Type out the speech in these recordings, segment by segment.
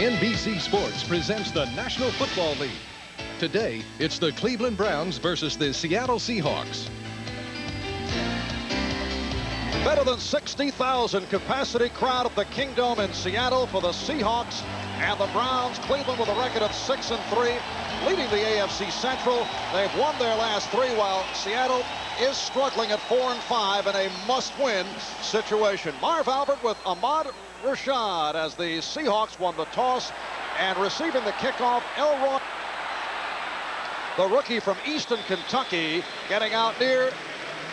NBC Sports presents the National Football League. Today, it's the Cleveland Browns versus the Seattle Seahawks. Better than 60,000 capacity crowd at the Kingdome in Seattle for the Seahawks and the Browns. Cleveland with a record of 6-3, leading the AFC Central. They've won their last three, while Seattle is struggling at 4-5 in a must-win situation. Marv Albert with Ahmad Rashad as the Seahawks won the toss, and receiving the kickoff, Elroy, the rookie from Easton, Kentucky, getting out near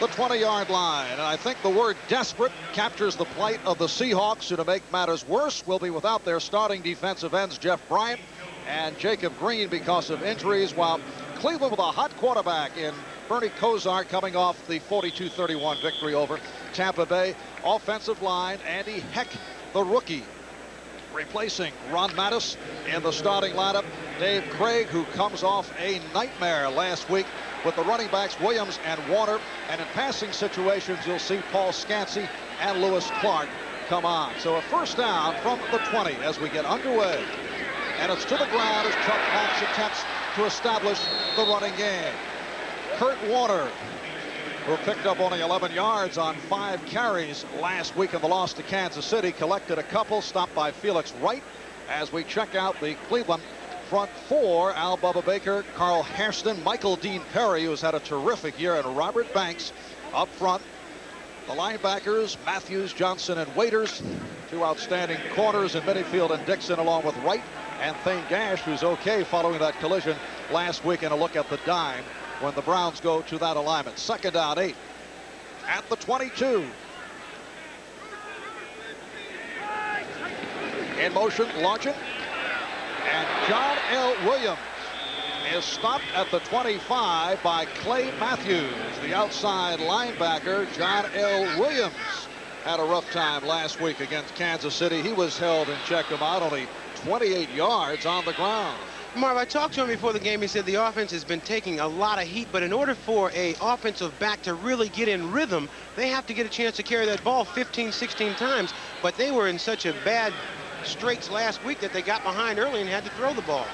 the 20-yard line. And I think the word desperate captures the plight of the Seahawks, who, to make matters worse, will be without their starting defensive ends, Jeff Bryant and Jacob Green, because of injuries, while Cleveland with a hot quarterback in Bernie Kosar, coming off the 42-31 victory over Tampa Bay. Offensive line, Andy Heck, the rookie, replacing Ron Mattis in the starting lineup. Dave Craig, who comes off a nightmare last week with the running backs Williams and Warner. And in passing situations, you'll see Paul Scansey and Lewis Clark come on. So a first down from the 20 as we get underway. And it's to the ground as Chuck Knox attempts to establish the running game. Kurt Warner, who picked up only 11 yards on 5 carries last week in the loss to Kansas City, collected a couple, stopped by Felix Wright. As we check out the Cleveland front four, Al Bubba Baker, Carl Hairston, Michael Dean Perry, who's had a terrific year, and Robert Banks up front. The linebackers, Matthews, Johnson, and Waiters, two outstanding corners in Minifield and Dixon, along with Wright and Thane Gash, who's okay following that collision last week. And a look at the dime when the Browns go to that alignment. Second down, 8 at the 22. In motion, Largent, and John L. Williams is stopped at the 25 by Clay Matthews. The outside linebacker, John L. Williams, had a rough time last week against Kansas City. He was held in check, about only 28 yards on the ground. Marv, I talked to him before the game. He said the offense has been taking a lot of heat, but in order for a offensive back to really get in rhythm, they have to get a chance to carry that ball 15, 16 times. But they were in such a bad straits last week that they got behind early and had to throw the ball.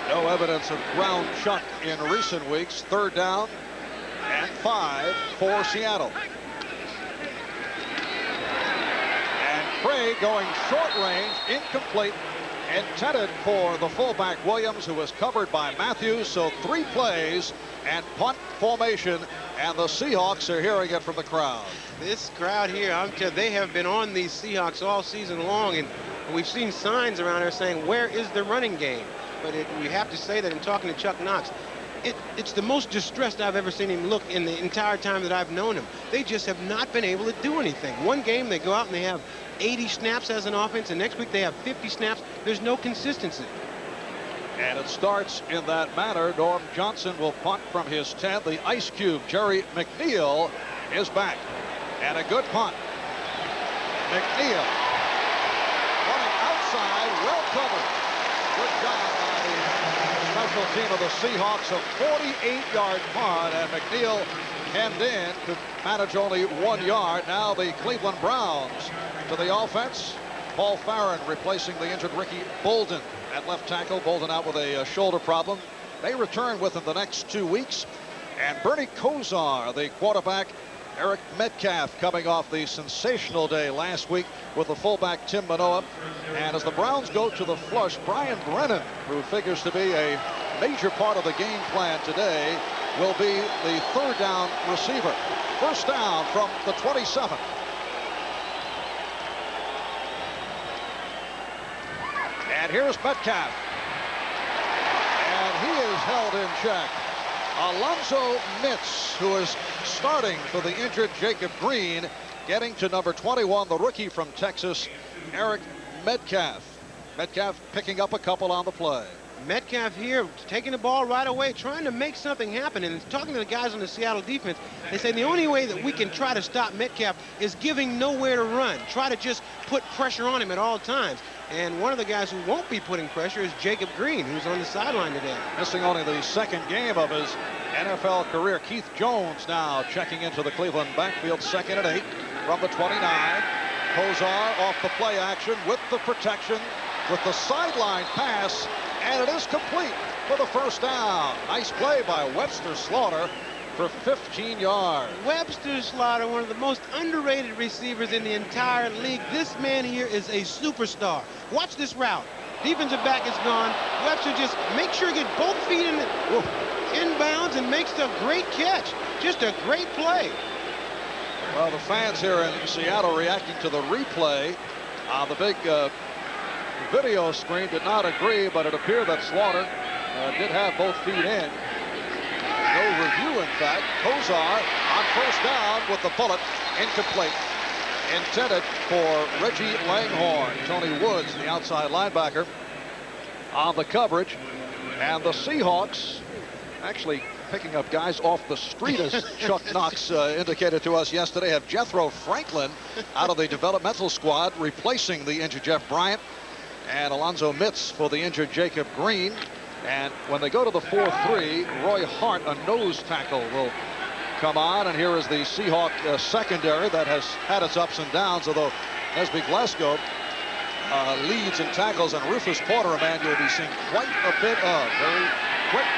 No evidence of ground chuck in recent weeks. Third down and 5 for Seattle. And Craig going short range, incomplete, intended for the fullback Williams, who was covered by Matthews. So 3 plays and punt formation, and the Seahawks are hearing it from the crowd. This crowd here, I'm telling you, they have been on these Seahawks all season long, and we've seen signs around there saying, where is the running game? But you have to say that in talking to Chuck Knox, it's the most distressed I've ever seen him look in the entire time that I've known him. They just have not been able to do anything. One game they go out and they have 80 snaps as an offense, and next week they have 50 snaps. There's no consistency. And it starts in that manner. Norm Johnson will punt from his 10. The Ice Cube, Jerry McNeil, is back. And a good punt. McNeil running outside, well covered. Good job by the special team of the Seahawks. A 48-yard punt, and McNeil hemmed in to manage only 1 yard. Now the Cleveland Browns to the offense. Paul Farron replacing the injured Ricky Bolden at left tackle. Bolden out with a shoulder problem. They return within the next 2 weeks. And Bernie Kosar, the quarterback. Eric Metcalf coming off the sensational day last week with the fullback Tim Manoa. And as the Browns go to the flush, Brian Brennan, who figures to be a major part of the game plan today, will be the third down receiver. First down from the 27. And here's Metcalf. And he is held in check. Alonzo Mitz, who is starting for the injured Jacob Green, getting to number 21, the rookie from Texas, Eric Metcalf. Metcalf picking up a couple on the play. Metcalf here taking the ball right away, trying to make something happen. And talking to the guys on the Seattle defense, they say the only way that we can try to stop Metcalf is giving nowhere to run. Try to just put pressure on him at all times. And one of the guys who won't be putting pressure is Jacob Green, who's on the sideline today. Missing only the second game of his NFL career. Keith Jones now checking into the Cleveland backfield. Second and 8 from the 29. Kosar off the play action with the protection with the sideline pass, and it is complete for the first down. Nice play by Webster Slaughter for 15 yards. Webster Slaughter, one of the most underrated receivers in the entire league. This man here is a superstar. Watch this route. Defensive back is gone. Webster just makes sure he gets both feet in inbounds and makes a great catch. Just a great play. Well, the fans here in Seattle reacting to the replay on the big video screen did not agree, but it appeared that Slaughter did have both feet in. No review, in fact. Kozar on first down with the bullet, incomplete. Intended for Reggie Langhorne. Tony Woods, the outside linebacker, on the coverage. And the Seahawks actually picking up guys off the street, as Chuck Knox indicated to us yesterday, have Jethro Franklin out of the developmental squad, replacing the injured Jeff Bryant, and Alonzo Mitz for the injured Jacob Green. And when they go to the 4-3, Roy Hart, a nose tackle, will come on. And here is the Seahawk secondary that has had its ups and downs, although Nesby Glasgow leads in tackles, and Rufus Porter, a man you'll be seeing quite a bit of. Very quick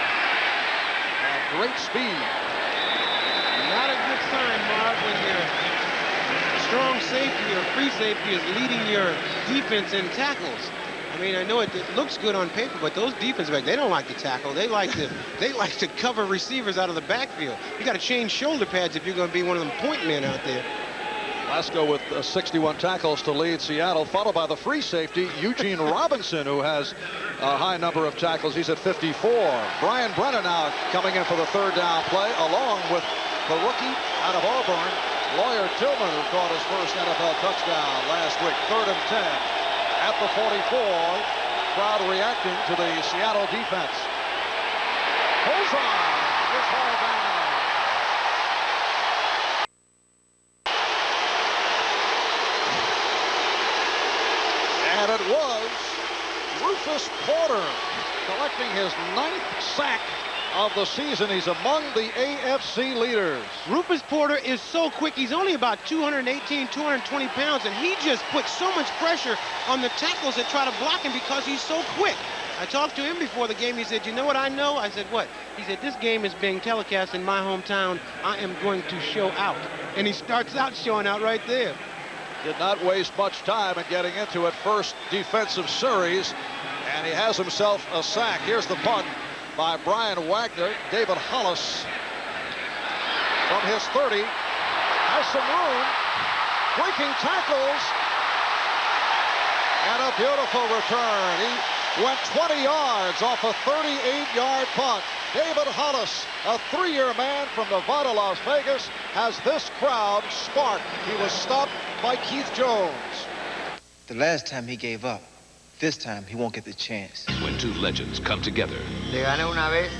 and great speed. Not a good sign, Marv, when your strong safety or free safety is leading your defense in tackles. I mean, I know it looks good on paper, but those defense backs, they don't like to tackle. They like to cover receivers out of the backfield. You got to change shoulder pads if you're going to be one of them point men out there. Glasgow with 61 tackles to lead Seattle, followed by the free safety, Eugene Robinson, who has a high number of tackles. He's at 54. Brian Brennan now coming in for the third down play, along with the rookie out of Auburn, Lawyer Tillman, who caught his first NFL touchdown last week. 3rd and 10 at the 44. Crowd reacting to the Seattle defense. Kozar is hauled down. And it was Rufus Porter collecting his 9th sack of the season. He's among the AFC leaders. Rufus Porter is so quick. He's only about 218, 220 pounds, and he just puts so much pressure on the tackles that try to block him because he's so quick. I talked to him before the game. He said, you know what I know? I said, what? He said, this game is being telecast in my hometown. I am going to show out. And he starts out showing out right there. Did not waste much time in getting into it. First defensive series, and he has himself a sack. Here's the punt by Brian Wagner. David Hollis from his 30 has some room, breaking tackles, and a beautiful return. He went 20 yards off a 38-yard punt. David Hollis, a 3-year man from Nevada, Las Vegas, has this crowd sparked. He was stopped by Keith Jones. The last time he gave up, this time he won't get the chance. When two legends come together. Le gané una vez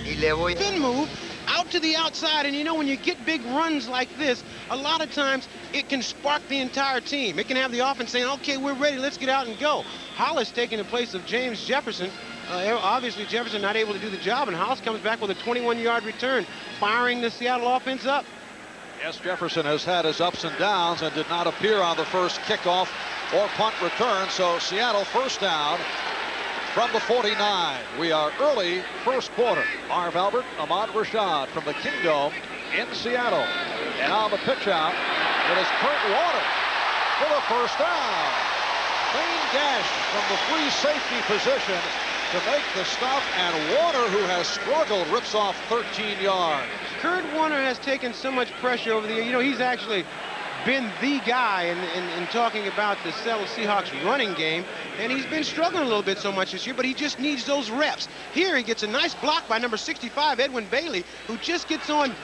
y le voy. Spin move out to the outside, and you know, when you get big runs like this, a lot of times it can spark the entire team. It can have the offense saying, okay, we're ready, let's get out and go. Hollis taking the place of James Jefferson. Obviously Jefferson not able to do the job, and Hollis comes back with a 21-yard return, firing the Seattle offense up. Yes, Jefferson has had his ups and downs and did not appear on the first kickoff or punt return, so Seattle first down from the 49. We are early first quarter. Marv Albert, Ahmad Rashad from the Kingdome in Seattle. And on the pitch out, it is Kurt Warner for the first down. Clean gash from the free safety position to make the stop, and Warner, who has struggled, rips off 13 yards. Kurt Warner has taken so much pressure over the year. You know, he's actually been the guy in talking about the Seattle Seahawks running game, and he's been struggling a little bit so much this year, but he just needs those reps. Here he gets a nice block by number 65, Edwin Bailey, who just gets on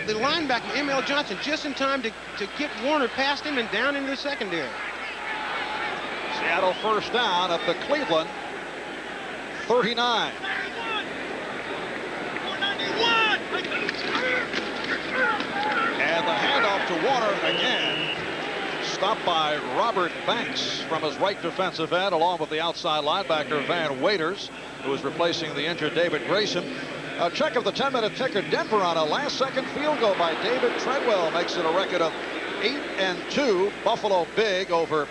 the linebacker, M.L. Johnson, just in time to get Warner past him and down into the secondary. Seattle first down at the Cleveland 39. And the handoff to Warner again. Stopped by Robert Banks from his right defensive end, along with the outside linebacker Van Waiters, who is replacing the injured David Grayson. A check of the 10-minute ticker. Denver on a last-second field goal by David Treadwell makes it a record of 8-2. Buffalo big over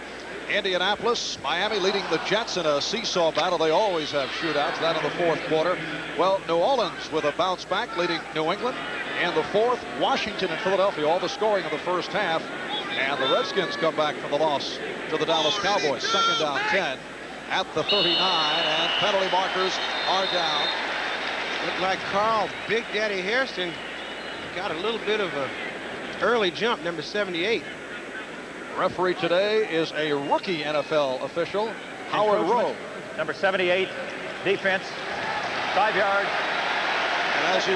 Indianapolis, Miami leading the Jets in a seesaw battle. They always have shootouts. That in the fourth quarter. Well, New Orleans with a bounce back leading New England. And the fourth, Washington and Philadelphia, all the scoring in the first half. And the Redskins come back from the loss to the Dallas Cowboys. Second down 10 at the 39, and penalty markers are down. Looked like Carl Big Daddy Hairston got a little bit of a early jump, number 78. Referee today is a rookie NFL official, Howard Rowe. Number 78, defense, 5 yards. And as you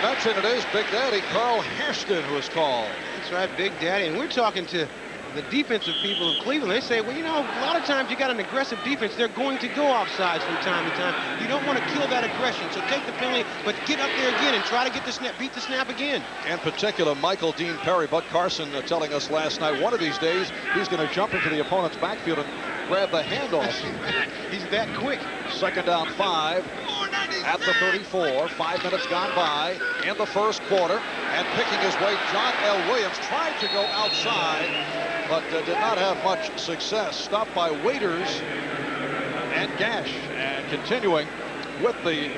mentioned, it is Big Daddy Carl Hairston who is called. That's right, Big Daddy. And we're talking to the defensive people of Cleveland. They say, well, you know, a lot of times you got an aggressive defense. They're going to go offsides from time to time. You don't want to kill that aggression. So take the penalty, but get up there again and try to get the snap, beat the snap again. In particular, Michael Dean Perry, Bud Carson telling us last night, one of these days he's going to jump into the opponent's backfield and grab the handoff. He's that quick. Second down 5 at the 34. 5 minutes gone by in the first quarter, and picking his way, John L. Williams tried to go outside, but did not have much success. Stopped by Waiters and Gash. And continuing with the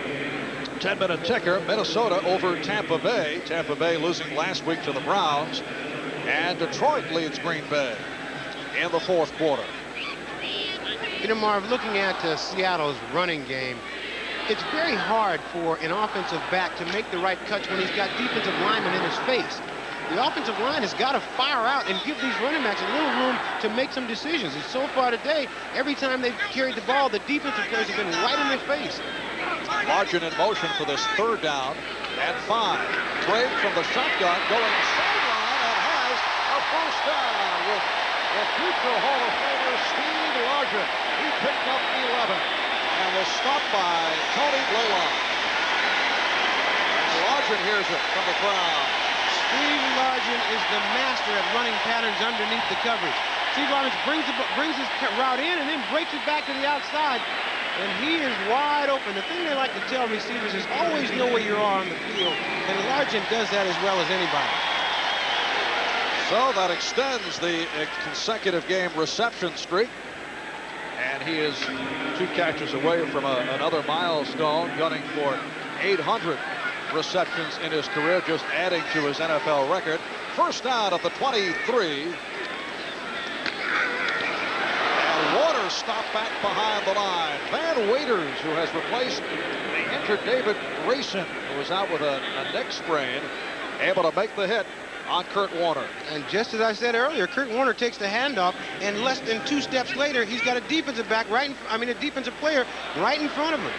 10-minute ticker, Minnesota over Tampa Bay. Tampa Bay losing last week to the Browns. And Detroit leads Green Bay in the fourth quarter. You know, Marv, looking at Seattle's running game, it's very hard for an offensive back to make the right cuts when he's got defensive linemen in his face. The offensive line has got to fire out and give these running backs a little room to make some decisions. And so far today, every time they've carried the ball, the defensive players have been right in their face. Largent in motion for this third down and 5. Trade from the shotgun going sideline and has a first down with the future Hall of Famer Steve Largent. He picked up 11 and was stopped by Tony Blaylock. And Largent hears it from the crowd. Steve Largent is the master at running patterns underneath the coverage. Steve Largent brings his route in and then breaks it back to the outside. And he is wide open. The thing they like to tell receivers is always know where you are on the field. And Largent does that as well as anybody. So that extends the consecutive game reception streak. And he is 2 catches away from another milestone, gunning for 800 receptions in his career, just adding to his NFL record. First down at the 23. And Waters stopped back behind the line. Van Waiters, who has replaced the injured David Grayson, who was out with a neck sprain, able to make the hit on Kurt Warner. And just as I said earlier, Kurt Warner takes the handoff, and less than 2 steps later, he's got a defensive back a defensive player right in front of him.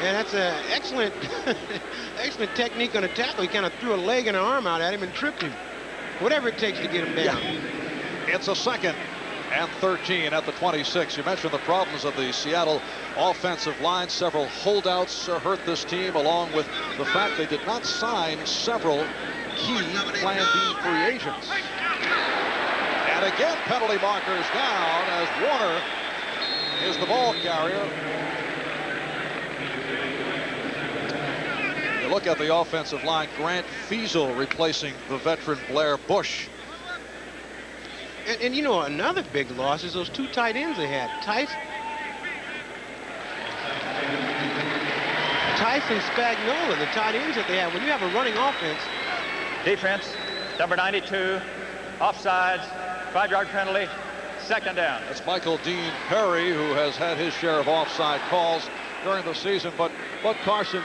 And that's an excellent, excellent technique on a tackle. He kind of threw a leg and an arm out at him and tripped him. Whatever it takes to get him down. Yeah. It's a 2nd and 13 at the 26. You mentioned the problems of the Seattle offensive line. Several holdouts hurt this team, along with the fact they did not sign several key Plan B free agents. And again, penalty markers down as Warner is the ball carrier. You look at the offensive line, Grant Fiesel replacing the veteran Blair Bush. And you know, another big loss is those 2 tight ends they had. Tice and Spagnola, the tight ends that they have. When you have a running offense. Defense, number 92, offsides, 5-yard penalty, second down. That's Michael Dean Perry, who has had his share of offside calls during the season, but Bud Carson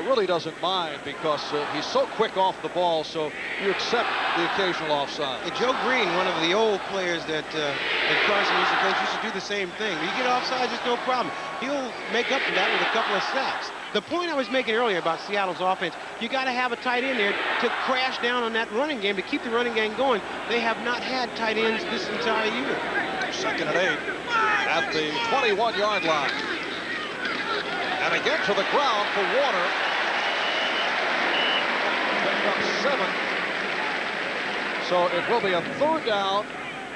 really doesn't mind because he's so quick off the ball, so you accept the occasional offside. Joe Green, one of the old players that Carson used to coach, used to do the same thing. When you get offsides, it's no problem. He'll make up for that with a couple of sacks. The point I was making earlier about Seattle's offense, you got to have a tight end there to crash down on that running game, to keep the running game going. They have not had tight ends this entire year. 2nd and 8 at the 21-yard line. And again to the ground for Warner. Picked up 7. So it will be a 3rd down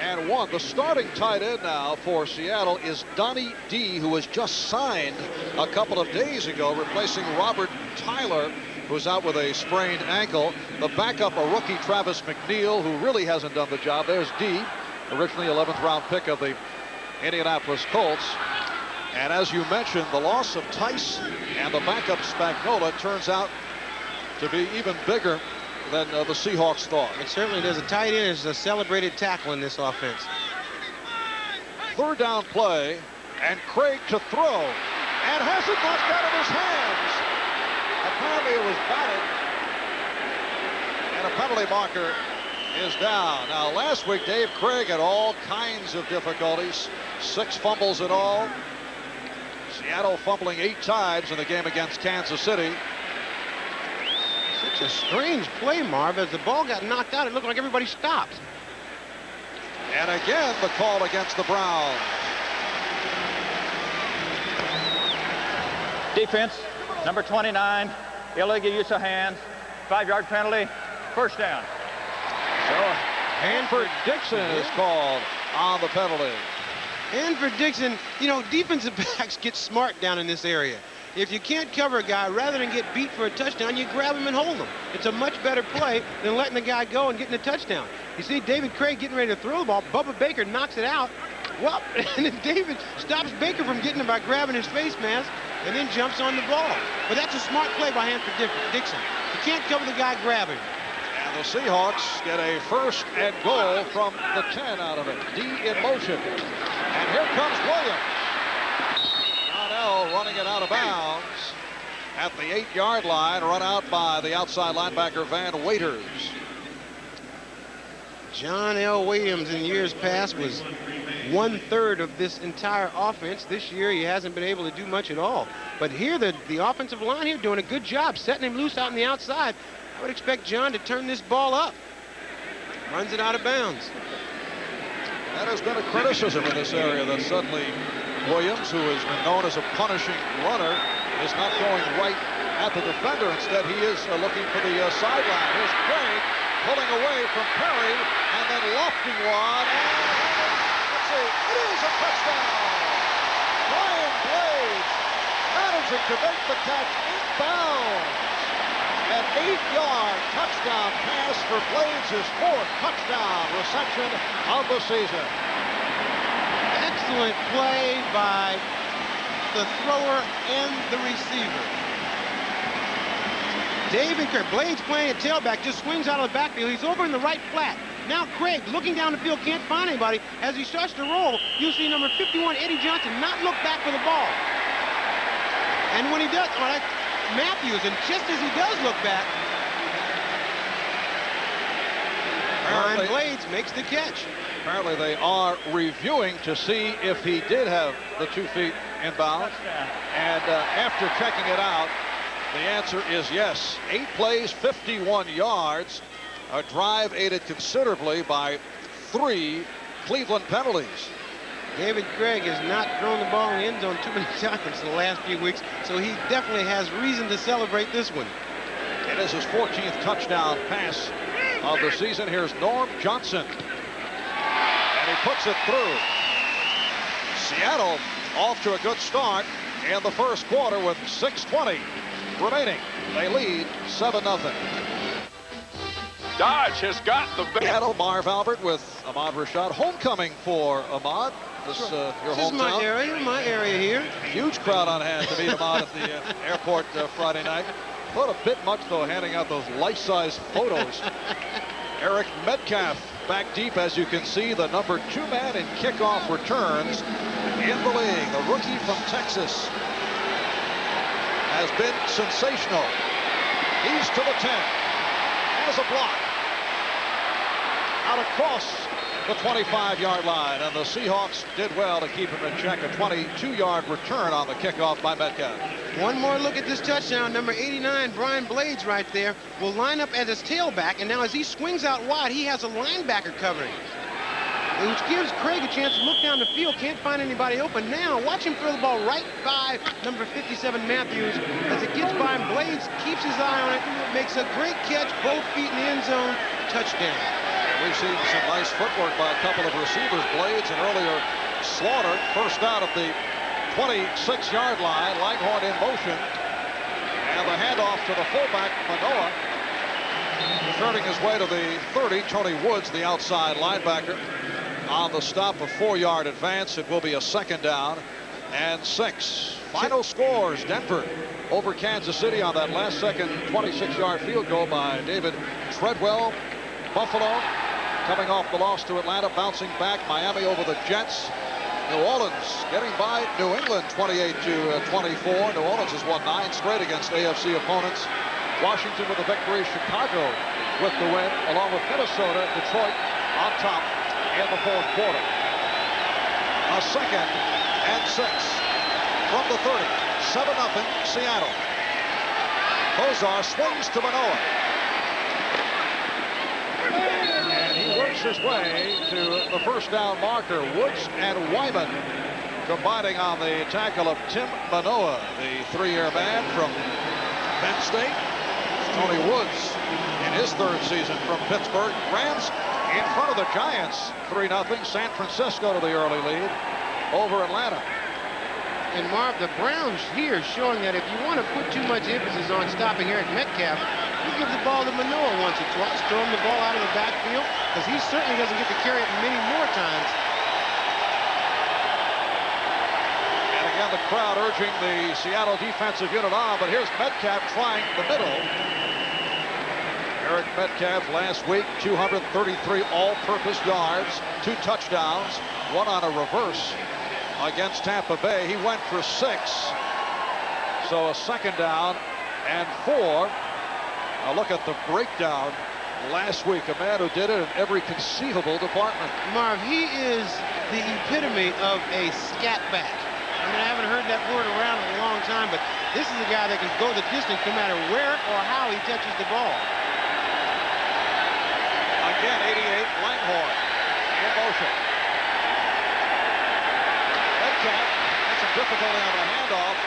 and 1. The starting tight end now for Seattle is Donnie D, who was just signed a couple of days ago, replacing Robert Tyler, who's out with a sprained ankle. The backup, a rookie, Travis McNeil, who really hasn't done the job. There's D, originally 11th round pick of the Indianapolis Colts. And as you mentioned, the loss of Tice and the backup Spagnola turns out to be even bigger than the Seahawks thought. It certainly does. A tight end is a celebrated tackle in this offense. Third down play, and Craig to throw, and has it knocked out of his hands. Apparently it was batted, and a penalty marker is down. Now, last week, Dave Craig had all kinds of difficulties, 6 fumbles in all. Seattle fumbling 8 times in the game against Kansas City. Such a strange play, Marv. As the ball got knocked out, it looked like everybody stopped. And again, the call against the Browns. Defense, number 29, illegal use of hands, 5-yard penalty, first down. So Hanford Dixon is called on the penalty. Hanford Dixon, you know, defensive backs get smart down in this area. If you can't cover a guy, rather than get beat for a touchdown, you grab him and hold him. It's a much better play than letting the guy go and getting a touchdown. You see David Craig getting ready to throw the ball. Bubba Baker knocks it out. Well, and then David stops Baker from getting it by grabbing his face mask and then jumps on the ball. But that's a smart play by Hanford Dixon. You can't cover the guy, grab him. And the Seahawks get a 1st and goal from the 10 out of it. D in motion. And here comes Williams. John L. running it out of bounds at the 8-yard line, run out by the outside linebacker Van Waiters. John L. Williams in years past was 1/3 of this entire offense. This year he hasn't been able to do much at all. But here the offensive line here doing a good job setting him loose out on the outside. I would expect John to turn this ball up. Runs it out of bounds. That has been a criticism in this area, that suddenly Williams, who has been known as a punishing runner, is not going right at the defender. Instead, he is looking for the sideline. Here's Craig pulling away from Perry, and then lofting one. And let's see, it is a touchdown. Brian Blades managing to make the catch inbounds. An 8-yard touchdown pass for Blades, his 4th touchdown reception of the season. Excellent play by the thrower and the receiver. David Craig, Blades playing at tailback, just swings out of the backfield. He's over in the right flat. Now Craig looking down the field, can't find anybody. As he starts to roll, you see number 51, Eddie Johnson, not look back for the ball. And when he does, Matthews, and just as he does look back, Brian Blades makes the catch. Apparently they are reviewing to see if he did have the 2 feet in bounds. And after checking it out, the answer is yes. 8 plays, 51 yards. A drive aided considerably by 3 Cleveland penalties. David Craig has not thrown the ball in the end zone too many times in the last few weeks, so he definitely has reason to celebrate this one. It is his 14th touchdown pass of the season. Here's Norm Johnson. And he puts it through. Seattle off to a good start in the first quarter with 6:20 remaining. They lead 7-0. Dodge has got the Seattle, Marv Albert with Ahmad Rashad. Homecoming for Ahmad. This your This is hometown. my area here. Huge crowd on hand to meet Ahmad at the airport Friday night. Thought a bit much, though, handing out those life-size photos. Eric Metcalf back deep, as you can see, the number 2 man in kickoff returns in the league. The rookie from Texas has been sensational. He's to the 10. Has a block. Out across the 25-yard line, and the Seahawks did well to keep him in check. A 22-yard return on the kickoff by Metcalf. One more look at this touchdown. Number 89, Brian Blades right there, will line up as his tailback, and now as he swings out wide, he has a linebacker covering, which gives Craig a chance to look down the field. Can't find anybody open. Now watch him throw the ball right by number 57, Matthews. As it gets by him, Blades keeps his eye on it, makes a great catch, both feet in the end zone, touchdown. We've seen some nice footwork by a couple of receivers. Blades and earlier Slaughter. First out at the 26-yard line. Langhorn in motion. And the handoff to the fullback, Manoa. Turning his way to the 30, Tony Woods, the outside linebacker. on the stop, a 4-yard advance. It will be a 2nd down and 6. Final scores: Denver over Kansas City on that last-second 26-yard field goal by David Treadwell. Buffalo coming off the loss to Atlanta, bouncing back. Miami over the Jets. New Orleans getting by New England 28-24. New Orleans has won 9 straight against AFC opponents. Washington with the victory. Chicago with the win, along with Minnesota. Detroit on top in the 4th quarter. A 2nd and 6 from the 30. 7-0 Seattle. Kozar swings to Manoah. And he works his way to the 1st down marker. Woods and Wyman combining on the tackle of Tim Manoah, the 3-year man from Penn State. Tony Woods in his 3rd season from Pittsburgh. Rams in front of the Giants, 3-0. San Francisco to the early lead over Atlanta. And Marv, the Browns here showing that if you want to put too much emphasis on stopping Eric Metcalf, you give the ball to Manoah once or twice, throw him the ball out of the backfield, because he certainly doesn't get to carry it many more times. And again, the crowd urging the Seattle defensive unit on, but here's Metcalf trying the middle. Eric Metcalf last week, 233 all-purpose yards, 2 touchdowns, 1 on a reverse against Tampa Bay. He went for 6. So a 2nd down and 4. Now look at the breakdown last week. A man who did it in every conceivable department. Marv, he is the epitome of a scat back. I mean, I haven't heard that word around in a long time, but this is a guy that can go the distance no matter where or how he touches the ball. Again, 88, Langhorne in motion. Metcalf had some difficulty on the handoff,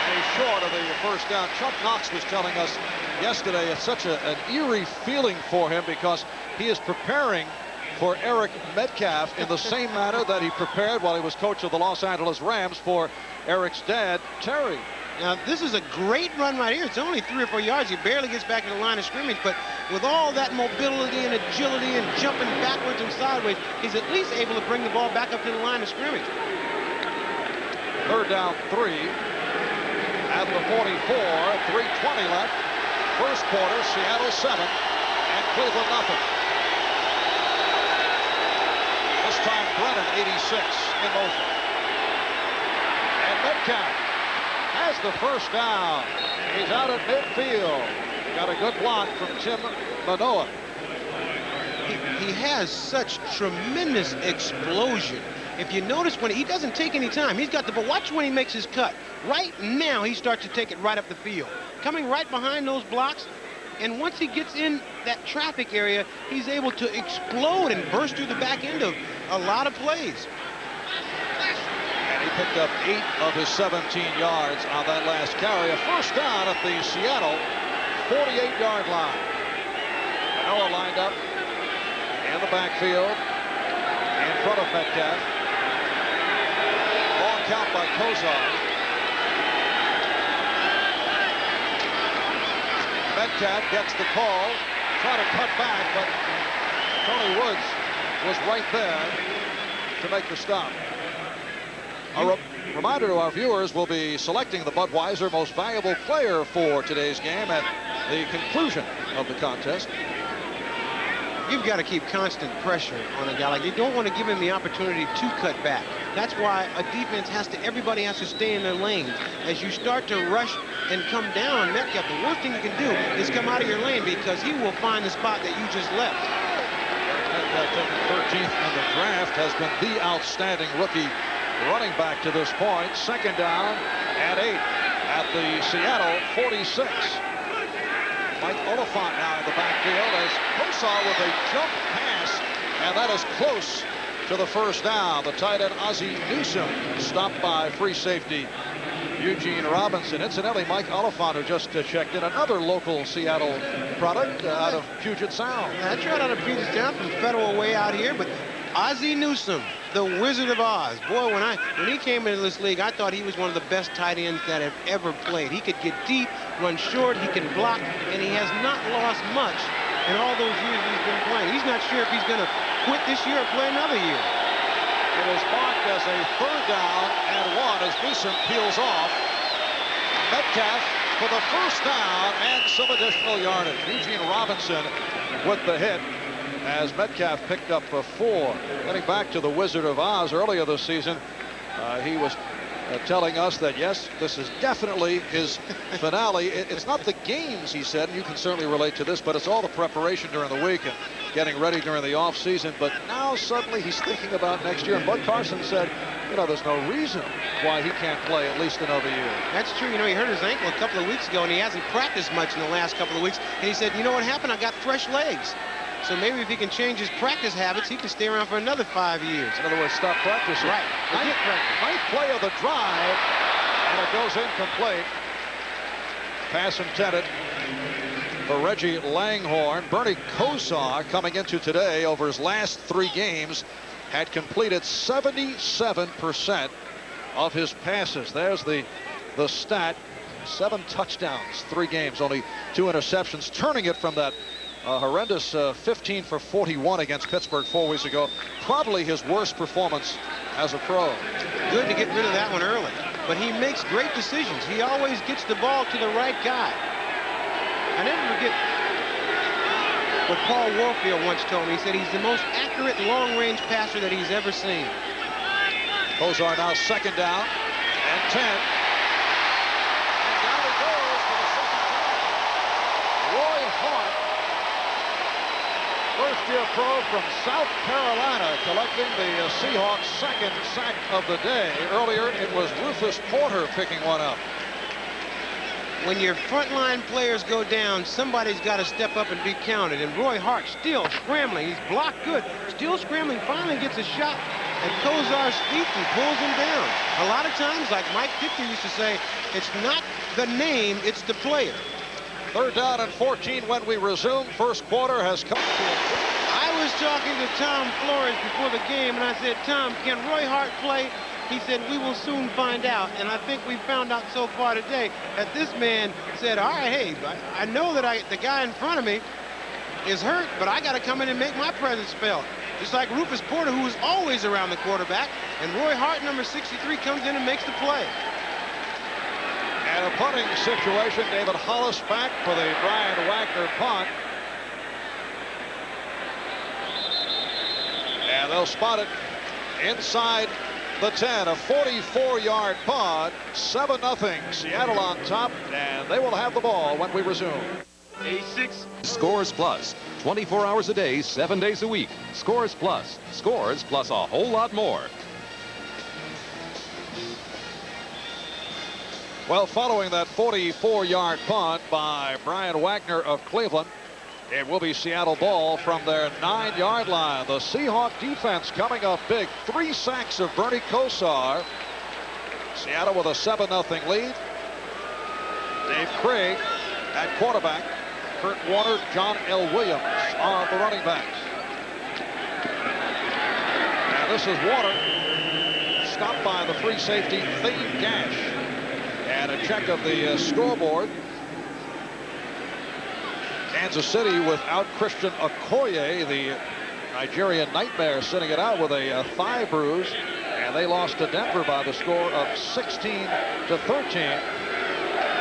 and he's short of the 1st down. Chuck Knox was telling us yesterday it's such an eerie feeling for him because he is preparing for Eric Metcalf in the same manner that he prepared while he was coach of the Los Angeles Rams for Eric's dad, Terry. Now, this is a great run right here. It's only 3 or 4 yards. He barely gets back to the line of scrimmage, but with all that mobility and agility and jumping backwards and sideways, he's at least able to bring the ball back up to the line of scrimmage. 3rd down 3 at the 44, 3:20 left. 1st quarter, Seattle 7 and Cleveland nothing. This time Brennan 86 in motion. And Metcalf has the 1st down. He's out at midfield. Got a good block from Tim Manoah. He has such tremendous explosion. If you notice, when he doesn't take any time, he's got the ball. Watch when he makes his cut. Right now, he starts to take it right up the field. Coming right behind those blocks, and once he gets in that traffic area, he's able to explode and burst through the back end of a lot of plays. And he picked up 8 of his 17 yards on that last carry. A 1st down at the Seattle 48-yard line. Manoah lined up in the backfield in front of Metcalf. Long count by Kozar. Metcalf gets the call, trying to cut back, but Tony Woods was right there to make the stop. A reminder to our viewers, we'll be selecting the Budweiser Most Valuable Player for today's game at the conclusion of the contest. You've got to keep constant pressure on a guy like that. You don't want to give him the opportunity to cut back. That's why a defense everybody has to stay in their lanes. As you start to rush and come down on Metcalf, the worst thing you can do is come out of your lane because he will find the spot that you just left. Metcalf taken 13th in the draft, has been the outstanding rookie running back to this point. 2nd down and 8 at the Seattle 46. Mike Oliphant now in the backfield as Kozar with a jump pass, and that is close to the 1st down. The tight end Ozzie Newsome stopped by free safety Eugene Robinson. Incidentally, Mike Oliphant, who just checked in, another local Seattle product out of Puget Sound. That's right, out of Puget Sound from Federal Way out here, but Ozzie Newsome, the Wizard of Oz. Boy, when he came into this league, I thought he was one of the best tight ends that have ever played. He could get deep, run short, he can block, and he has not lost much in all those years he's been playing. He's not sure if he's going to quit this year or play another year. It is marked as a 3rd down and 1 as Beeson peels off. Metcalf for the 1st down and some additional yardage. Eugene Robinson with the hit as Metcalf picked up a 4. Getting back to the Wizard of Oz earlier this season, he was telling us that, yes, this is definitely his finale. It's not the games, he said, and you can certainly relate to this, but it's all the preparation during the week and getting ready during the off season. But now suddenly he's thinking about next year. And Bud Carson said, you know, there's no reason why he can't play at least another year. That's true. You know, he hurt his ankle a couple of weeks ago, and he hasn't practiced much in the last couple of weeks. And he said, you know what happened? I got fresh legs. So maybe if he can change his practice habits, he can stay around for another 5 years. In other words, stop practicing. Right. Ninth play of the drive, and it goes incomplete. Pass intended for Reggie Langhorne. Bernie Kosar, coming into today over his last 3 games, had completed 77% of his passes. There's the stat. 7 touchdowns, 3 games, only 2 interceptions, turning it from that horrendous 15 for 41 against Pittsburgh 4 weeks ago. Probably his worst performance as a pro. Good to get rid of that one early, but he makes great decisions. He always gets the ball to the right guy. I never forget what Paul Warfield once told me. He said he's the most accurate long-range passer that he's ever seen. Kosar now 2nd down and 10. And down he goes for the 2nd time. Roy Hart, first-year pro from South Carolina, collecting the Seahawks' 2nd sack of the day. Earlier, it was Rufus Porter picking one up. When your frontline players go down, somebody's got to step up and be counted. And Roy Hart still scrambling. He's blocked good. Still scrambling. Finally gets a shot at Kosar's feet and pulls him down. A lot of times, like Mike Dichter used to say, it's not the name, it's the player. 3rd down and 14 when we resume. First quarter has come to a... I was talking to Tom Flores before the game, and I said, Tom, can Roy Hart play? He said, we will soon find out. And I think we found out so far today that this man said, all right, hey, I know that the guy in front of me is hurt, but I got to come in and make my presence felt. Just like Rufus Porter, who was always around the quarterback, and Roy Hart, number 63, comes in and makes the play. And a punting situation. David Hollis back for the Brian Wagner punt. And they'll spot it inside the 10. A 44-yard punt. 7-0. Seattle on top, and they will have the ball when we resume. A6. Scores Plus. 24 hours a day, 7 days a week. Scores Plus. Scores plus a whole lot more. Well, following that 44-yard punt by Brian Wagner of Cleveland, it will be Seattle ball from their 9-yard line. The Seahawk defense coming up big. 3 sacks of Bernie Kosar. Seattle with a 7-0 lead. Dave Craig at quarterback. Kurt Warner, John L. Williams are the running backs. And this is Warner, stopped by the free safety, Thane Gash. And a check of the scoreboard. Kansas City without Christian Okoye, the Nigerian Nightmare, sitting it out with a thigh bruise. And they lost to Denver by the score of 16-13.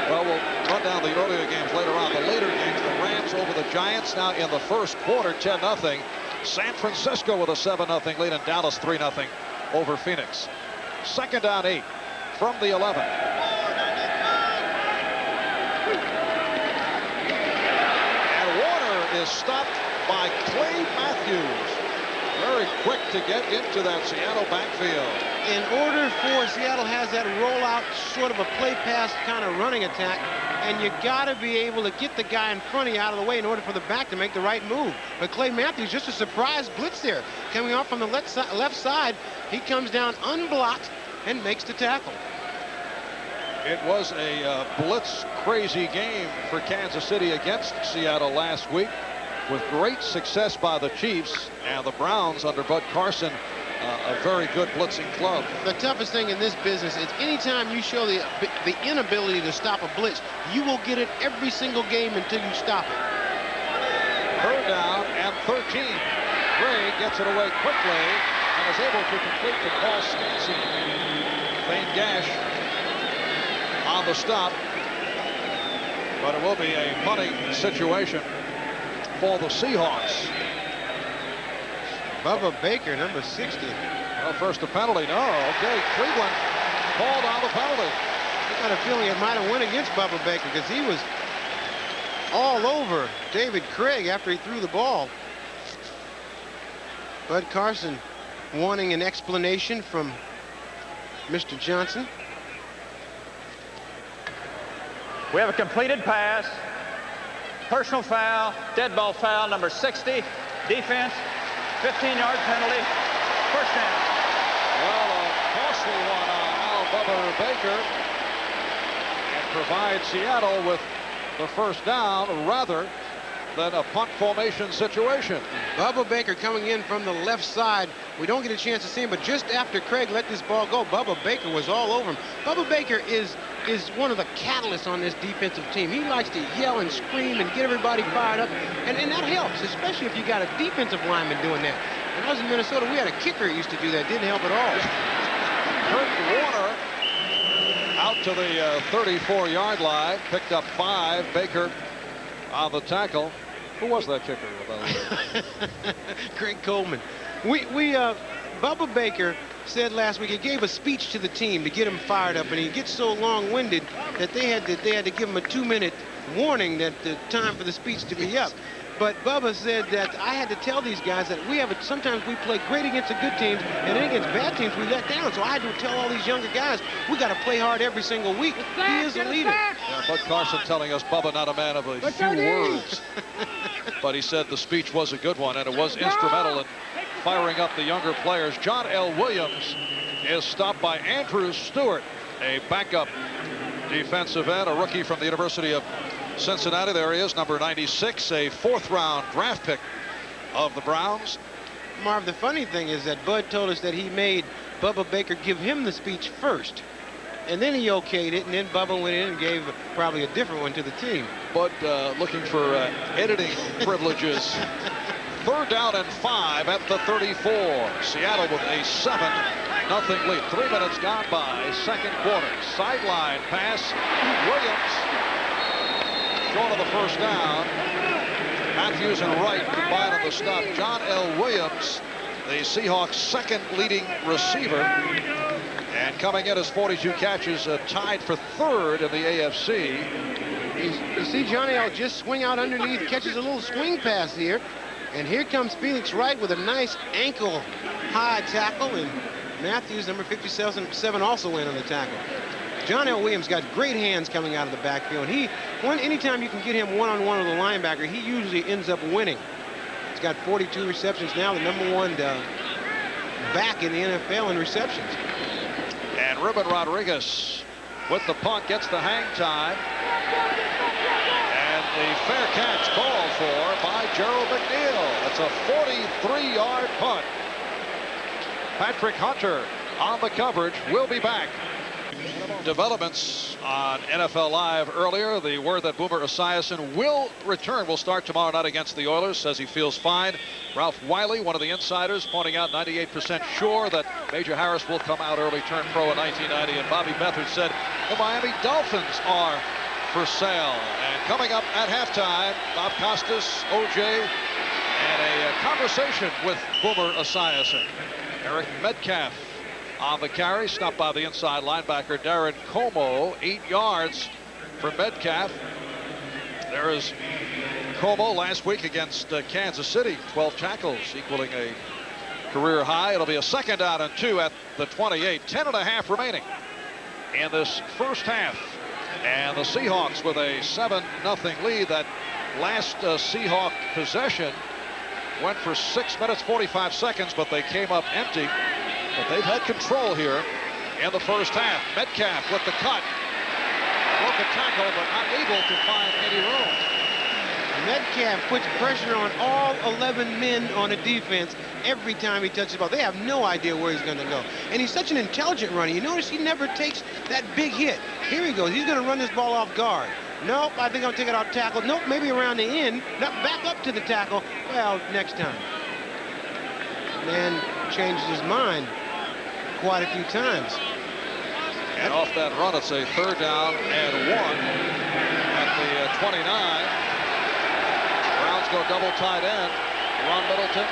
Well, we'll run down the earlier games later on. The later games, the Rams over the Giants now in the first quarter, 10-0. San Francisco with a 7-0 lead, and Dallas 3-0 over Phoenix. 2nd down 8 from the 11. And Warner is stopped by Clay Matthews. Very quick to get into that Seattle backfield. In order for Seattle has that rollout, sort of a play pass kind of running attack, and you got to be able to get the guy in front of you out of the way in order for the back to make the right move. But Clay Matthews, just a surprise blitz there. Coming off from the left side, he comes down unblocked and makes the tackle. It was a blitz-crazy game for Kansas City against Seattle last week, with great success by the Chiefs, and the Browns under Bud Carson, a very good blitzing club. The toughest thing in this business is anytime you show the inability to stop a blitz, you will get it every single game until you stop it. 3rd down and 13. Gray gets it away quickly, and is able to complete the Paul Stanson feint gash on the stop. But it will be a punting situation for the Seahawks. Bubba Baker, number 60. Well, first a penalty. No, okay. Cleveland called on the penalty. I got a feeling it might have went against Bubba Baker because he was all over David Craig after he threw the ball. Bud Carson wanting an explanation from Mr. Johnson. We have a completed pass. Personal foul, dead ball foul, number 60. Defense, 15-yard penalty. First down. Well, a costly one on Al Bubba Baker. And provides Seattle with the first down rather than a punt formation situation. Bubba Baker coming in from the left side. We don't get a chance to see him, but just after Craig let this ball go, Bubba Baker was all over him. Bubba Baker is one of the catalysts on this defensive team. He likes to yell and scream and get everybody fired up, and that helps, especially if you got a defensive lineman doing that. When I was in Minnesota, we had a kicker that used to do that. Didn't help at all. Kurt Warner out to the 34-yard line, picked up 5. Baker on the tackle. Who was that kicker? Greg Coleman. Bubba Baker said last week he gave a speech to the team to get him fired up, and he gets so long-winded that they had to give him a 2-minute warning that the time for the speech to be up. But Bubba said that I had to tell these guys that sometimes we play great against the good teams, and then against bad teams we let down. So I had to tell all these younger guys, we got to play hard every single week. He is a leader. Yeah, Bud Carson telling us Bubba not a man of a few words. But he said the speech was a good one, and it was instrumental in firing up the younger players. John L. Williams is stopped by Andrew Stewart, a backup defensive end, a rookie from the University of Cincinnati. There he is, number 96, a 4th-round draft pick of the Browns. Marv, the funny thing is that Bud told us that he made Bubba Baker give him the speech first, and then he okayed it, and then Bubba went in and gave probably a different one to the team. Bud looking for editing privileges. 3rd down and 5 at the 34. Seattle with a 7-0 lead. 3 minutes gone by, second quarter. Sideline pass. Williams short of the first down. Matthews and Wright combined on the stop. John L. Williams, the Seahawks' second leading receiver, and coming in as 42 catches, tied for 3rd in the AFC. You see Johnny L. just swing out underneath, catches a little swing pass here, and here comes Felix Wright with a nice ankle high tackle, and Matthews, number 57, also in on the tackle. John L. Williams got great hands coming out of the backfield. Anytime you can get him one-on-one with a linebacker, he usually ends up winning. He's got 42 receptions now, the number 1 back in the NFL in receptions. And Ruben Rodriguez with the punt gets the hang time. And the fair catch called for by Gerald McNeil. It's a 43-yard punt. Patrick Hunter on the coverage. Will be back. Developments on NFL Live earlier. The word that Boomer Esiason will return will start tomorrow night against the Oilers. Says he feels fine. Ralph Wiley, one of the insiders, pointing out 98% sure that Major Harris will come out early, turn pro in 1990. And Bobby Beathard said the Miami Dolphins are for sale. And coming up at halftime, Bob Costas, OJ, and a conversation with Boomer Esiason. Eric Metcalf on the carry, stopped by the inside linebacker Darren Como. 8 yards for Metcalf. There is Como last week against Kansas City, 12 tackles, equaling a career high. It'll be a 2nd down and 2 at the 28. 10.5 remaining in this first half, and the Seahawks with a 7-0 lead. That last Seahawk possession went for 6 minutes 45 seconds, but they came up empty. But they've had control here in the first half. Metcalf with the cut. Broke a tackle, but not able to find any room. Metcalf puts pressure on all 11 men on the defense every time he touches the ball. They have no idea where he's going to go. And he's such an intelligent runner. You notice he never takes that big hit. Here he goes. He's going to run this ball off guard. Nope, I think I'll take it off tackle. Nope, maybe around the end. Nope, back up to the tackle. Well, next time. man changes his mind quite a few times. And off that run, it's a 3rd down and 1 at the 29. Browns go double tight end. Ron Middleton,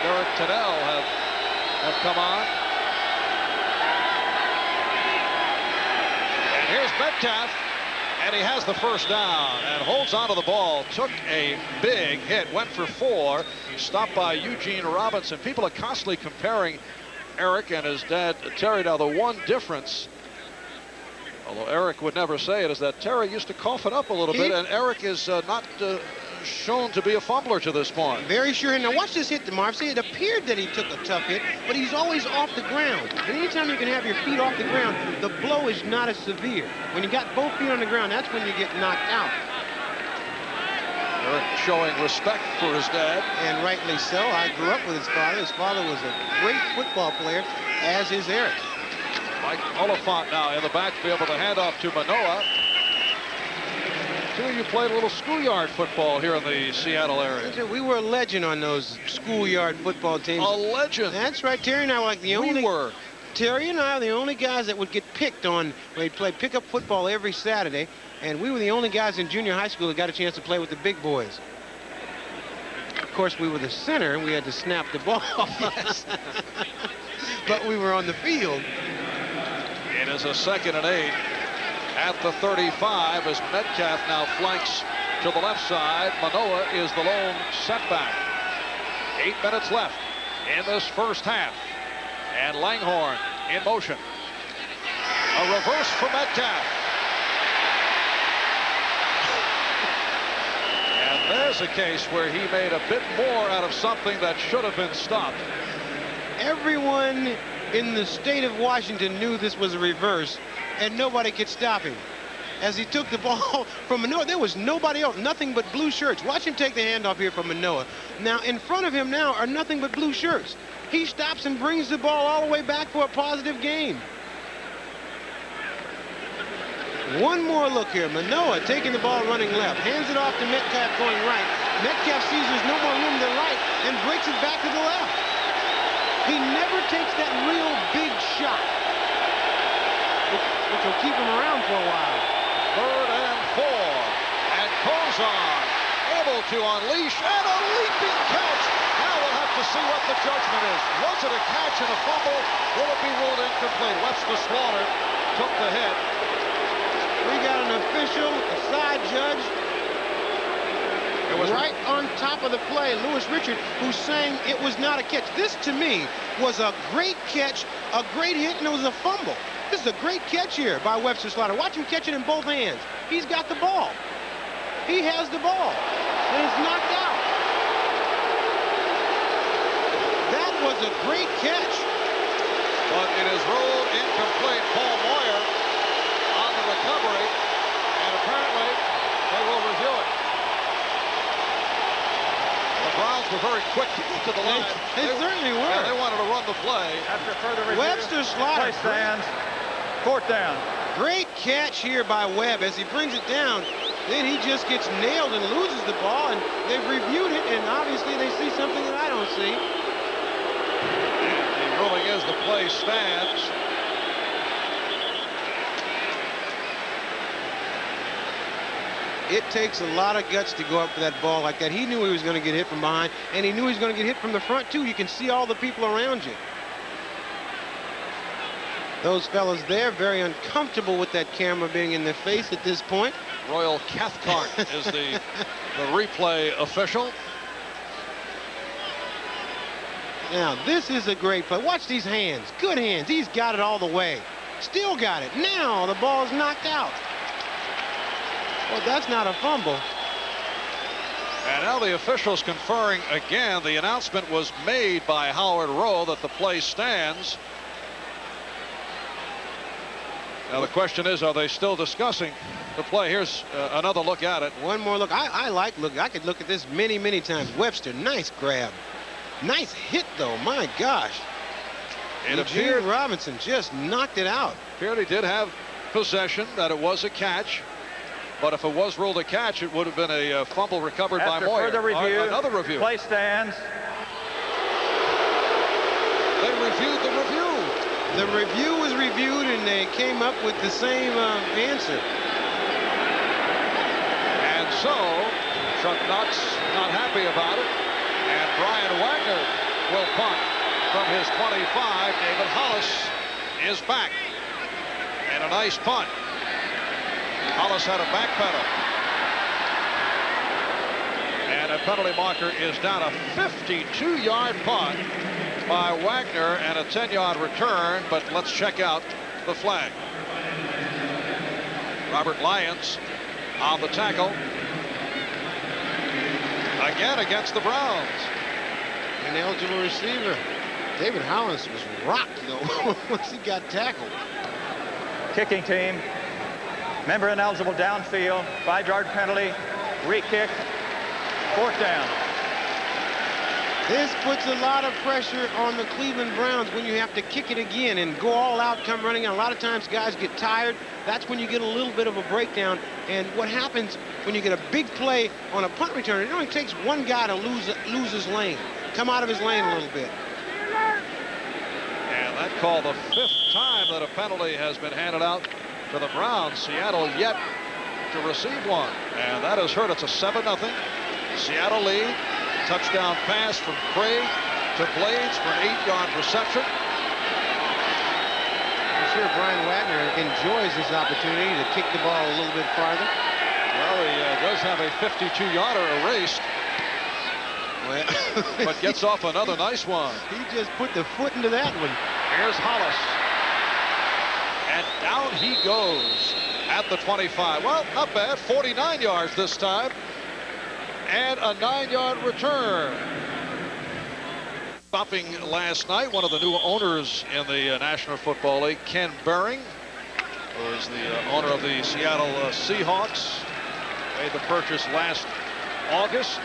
Derek Tennell have come on. And here's Metcalf, and he has the 1st down and holds onto the ball. Took a big hit, went for 4, stopped by Eugene Robinson. People are constantly comparing Eric and his dad Terry. Now the one difference, although Eric would never say it, is that Terry used to cough it up a little bit, and Eric is not shown to be a fumbler to this point. Very sure. Now watch this hit to Marv. See, it appeared that he took a tough hit, but he's always off the ground. And anytime you can have your feet off the ground, the blow is not as severe. When you got both feet on the ground, that's when you get knocked out. Eric showing respect for his dad. And rightly so. I grew up with his father. His father was a great football player, as is Eric. Mike Oliphant now in the backfield with a handoff to Manoah. Two of you played a little schoolyard football here in the Seattle area. We were a legend on those schoolyard football teams. A legend. That's right. Terry and I were like the only. We were. Terry and I are the only guys that would get picked on. We'd play pickup football every Saturday, and we were the only guys in junior high school that got a chance to play with the big boys. Of course, we were the center, and we had to snap the ball. Yes. But we were on the field. It is a 2nd and 8 at the 35 as Metcalf now flanks to the left side. Manoah is the lone setback. 8 minutes left in this 1st half. And Langhorne in motion. A reverse for Metcalf. And there's a case where he made a bit more out of something that should have been stopped. Everyone in the state of Washington knew this was a reverse, and nobody could stop him. As he took the ball from Manoah, there was nobody else, nothing but blue shirts. Watch him take the handoff here from Manoah. Now, in front of him now are nothing but blue shirts. He stops and brings the ball all the way back for a positive gain. One more look here. Manoah taking the ball running left, hands it off to Metcalf going right. Metcalf sees there's no more room to the right and breaks it back to the left. He never takes that real big shot, which will keep him around for a while. 3rd and 4. And Kozar able to unleash, and a leaping catch. Now we'll have to see what the judgment is. Was it a catch and a fumble? Will it be ruled incomplete? Webster Slaughter took the hit. We got an official, a side judge, It was right on top of the play, Lewis Richard, who's saying it was not a catch. This, to me, was a great catch, a great hit, and it was a fumble. This is a great catch here by Webster Slaughter. Watch him catch it in both hands. He's got the ball. He has the ball, and it's knocked out. That was a great catch. But it is ruled incomplete. Paul Moyer on the recovery, and apparently they will review it. The Browns were very quick to get to the line. They certainly were. Yeah, they wanted to run the play. After further review, Webster Slaughter. play stands. 4th down. Great catch here by Webb as he brings it down. Then he just gets nailed and loses the ball, and they've reviewed it, and obviously they see something that I don't see. And the ruling is the play stands. It takes a lot of guts to go up for that ball like that. He knew he was going to get hit from behind, and he knew he was going to get hit from the front, too. You can see all the people around you. Those fellas there very uncomfortable with that camera being in their face at this point. Royal Cathcart is the replay official. Now, this is a great play. Watch these hands. Good hands. He's got it all the way. Still got it. Now the ball's knocked out. Well, that's not a fumble. And now the officials conferring again. The announcement was made by Howard Rowe that the play stands. Now the question is, are they still discussing the play? Here's another look at it. One more look. I like look. I could look at this many, many times. Webster, nice grab. Nice hit, though. My gosh. It Eugene appeared Robinson just knocked it out. he did have possession, that it was a catch. But if it was ruled a catch, it would have been a fumble recovered by Moyer. After further review, Another review. play stands. They reviewed the review. The review was reviewed, and they came up with the same answer. And so, Chuck Knox not happy about it. And Brian Wagner will punt from his 25. David Hollis is back. And a nice punt. Hollis had a back pedal. And a penalty marker is down. A 52-yard punt by Wagner and a 10-yard return. But let's check out the flag. Robert Lyons on the tackle. Again against the Browns. An eligible receiver. David Hollis was rocked, though, once he got tackled. Kicking team. Member ineligible downfield. 5-yard penalty. Re-kick. 4th down. This puts a lot of pressure on the Cleveland Browns when you have to kick it again and go all out, come running. And a lot of times guys get tired. That's when you get a little bit of a breakdown. And what happens when you get a big play on a punt return, it only takes one guy to lose his lane, come out of his lane a little bit. And that call the 5th time that a penalty has been handed out to the Browns. Seattle yet to receive one. And that has hurt. It's a 7-0. Seattle lead. Touchdown pass from Craig to Blades for an 8-yard reception. I'm sure Brian Wagner enjoys this opportunity to kick the ball a little bit farther. Well, he does have a 52-yarder erased. Well, but gets off another nice one. He just put the foot into that one. Here's Hollis. And down he goes at the 25. Well, not bad. 49 yards this time. And a 9-yard return. Stopping last night, one of the new owners in the National Football League, Ken Behring, who is the owner of the Seattle Seahawks, made the purchase last August.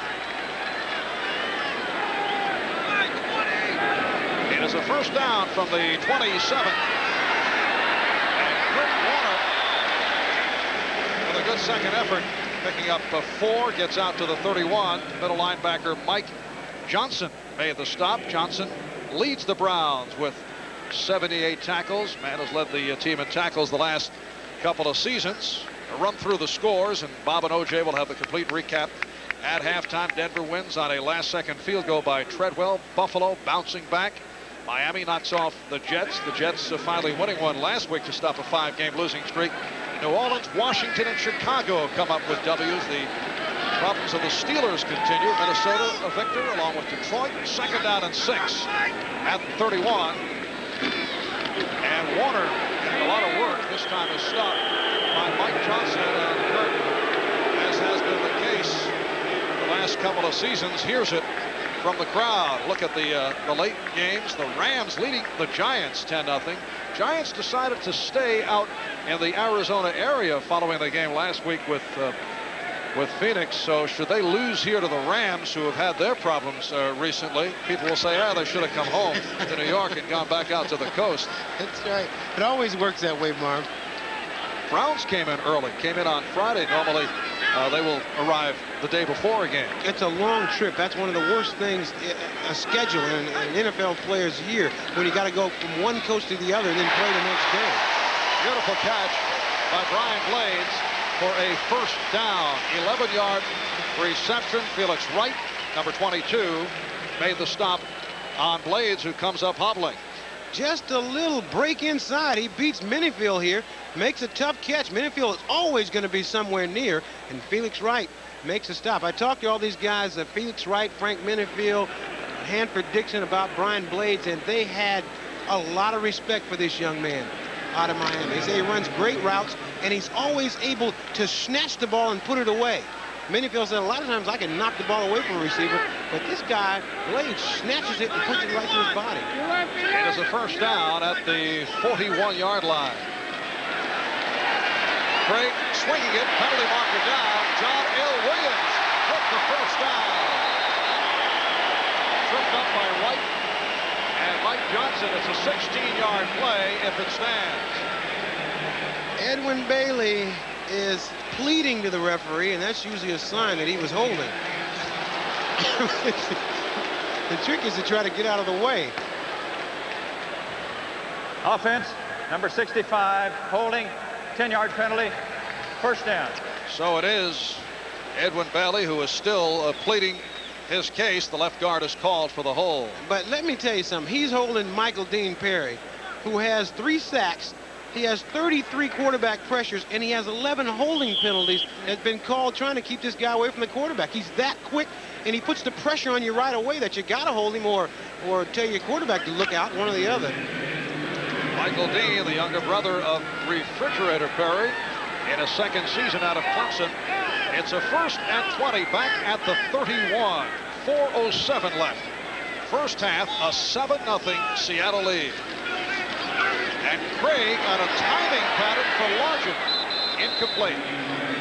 It is a 1st down from the 27. And Kurt Warner, with a good second effort, picking up 4, gets out to the 31. Middle linebacker Mike Johnson made the stop. Johnson leads the Browns with 78 tackles. Man has led the team in tackles the last couple of seasons. A run through the scores, and Bob and OJ will have the complete recap at halftime. Denver wins on a last-second field goal by Treadwell. Buffalo bouncing back. Miami knocks off the Jets. The Jets finally winning one last week to stop a 5-game losing streak. New Orleans, Washington, and Chicago come up with W's. The problems of the Steelers continue. Minnesota a victor along with Detroit. 2nd down and 6 at 31. And Warner getting a lot of work. This time is stopped by Mike Johnson and Kurt, as has been the case the last couple of seasons. Here's it from the crowd. Look at the late games. The Rams leading the Giants 10-0. Giants decided to stay out in the Arizona area following the game last week with Phoenix. So should they lose here to the Rams, who have had their problems recently, people will say, they should have come home to New York and gone back out to the coast. That's right. It always works that way, Marv. Browns came in early, came in on Friday. Normally they will arrive the day before a game. It's a long trip. That's one of the worst things, a schedule in an NFL player's year, when you got to go from one coast to the other and then play the next day. Beautiful catch by Brian Blades for a 1st down. 11-yard reception. Felix Wright, number 22, made the stop on Blades, who comes up hobbling. Just a little break inside. He beats Minifield here, makes a tough catch. Minifield is always going to be somewhere near, and Felix Wright makes a stop. I talked to all these guys, Felix Wright, Frank Minifield, Hanford Dixon, about Brian Blades, and they had a lot of respect for this young man out of Miami. They say he runs great routes, and he's always able to snatch the ball and put it away. Minifield said a lot of times I can knock the ball away from a receiver, but this guy, Blades, snatches it and puts it right to his body. It is a 1st down at the 41-yard line. Craig swinging it, penalty marker down. John L. Williams with the 1st down. Tripped up by Wright and Mike Johnson. It's a 16-yard play if it stands. Edwin Bailey is pleading to the referee, and that's usually a sign that he was holding. The trick is to try to get out of the way. Offense, number 65, holding, 10-yard penalty, first down. So it is Edwin Bailey who is still pleading his case. The left guard is called for the hold. But let me tell you something. He's holding Michael Dean Perry, who has 3 sacks. He has 33 quarterback pressures, and he has 11 holding penalties that's been called trying to keep this guy away from the quarterback. He's that quick, and he puts the pressure on you right away that you got to hold him or tell your quarterback to look out, one or the other. Michael Dean, the younger brother of Refrigerator Perry, in his second season out of Clemson. It's a 1st and 20 back at the 31. 4:07 left. First half, a 7-0 Seattle lead. And Craig on a timing pattern for Largent. Incomplete.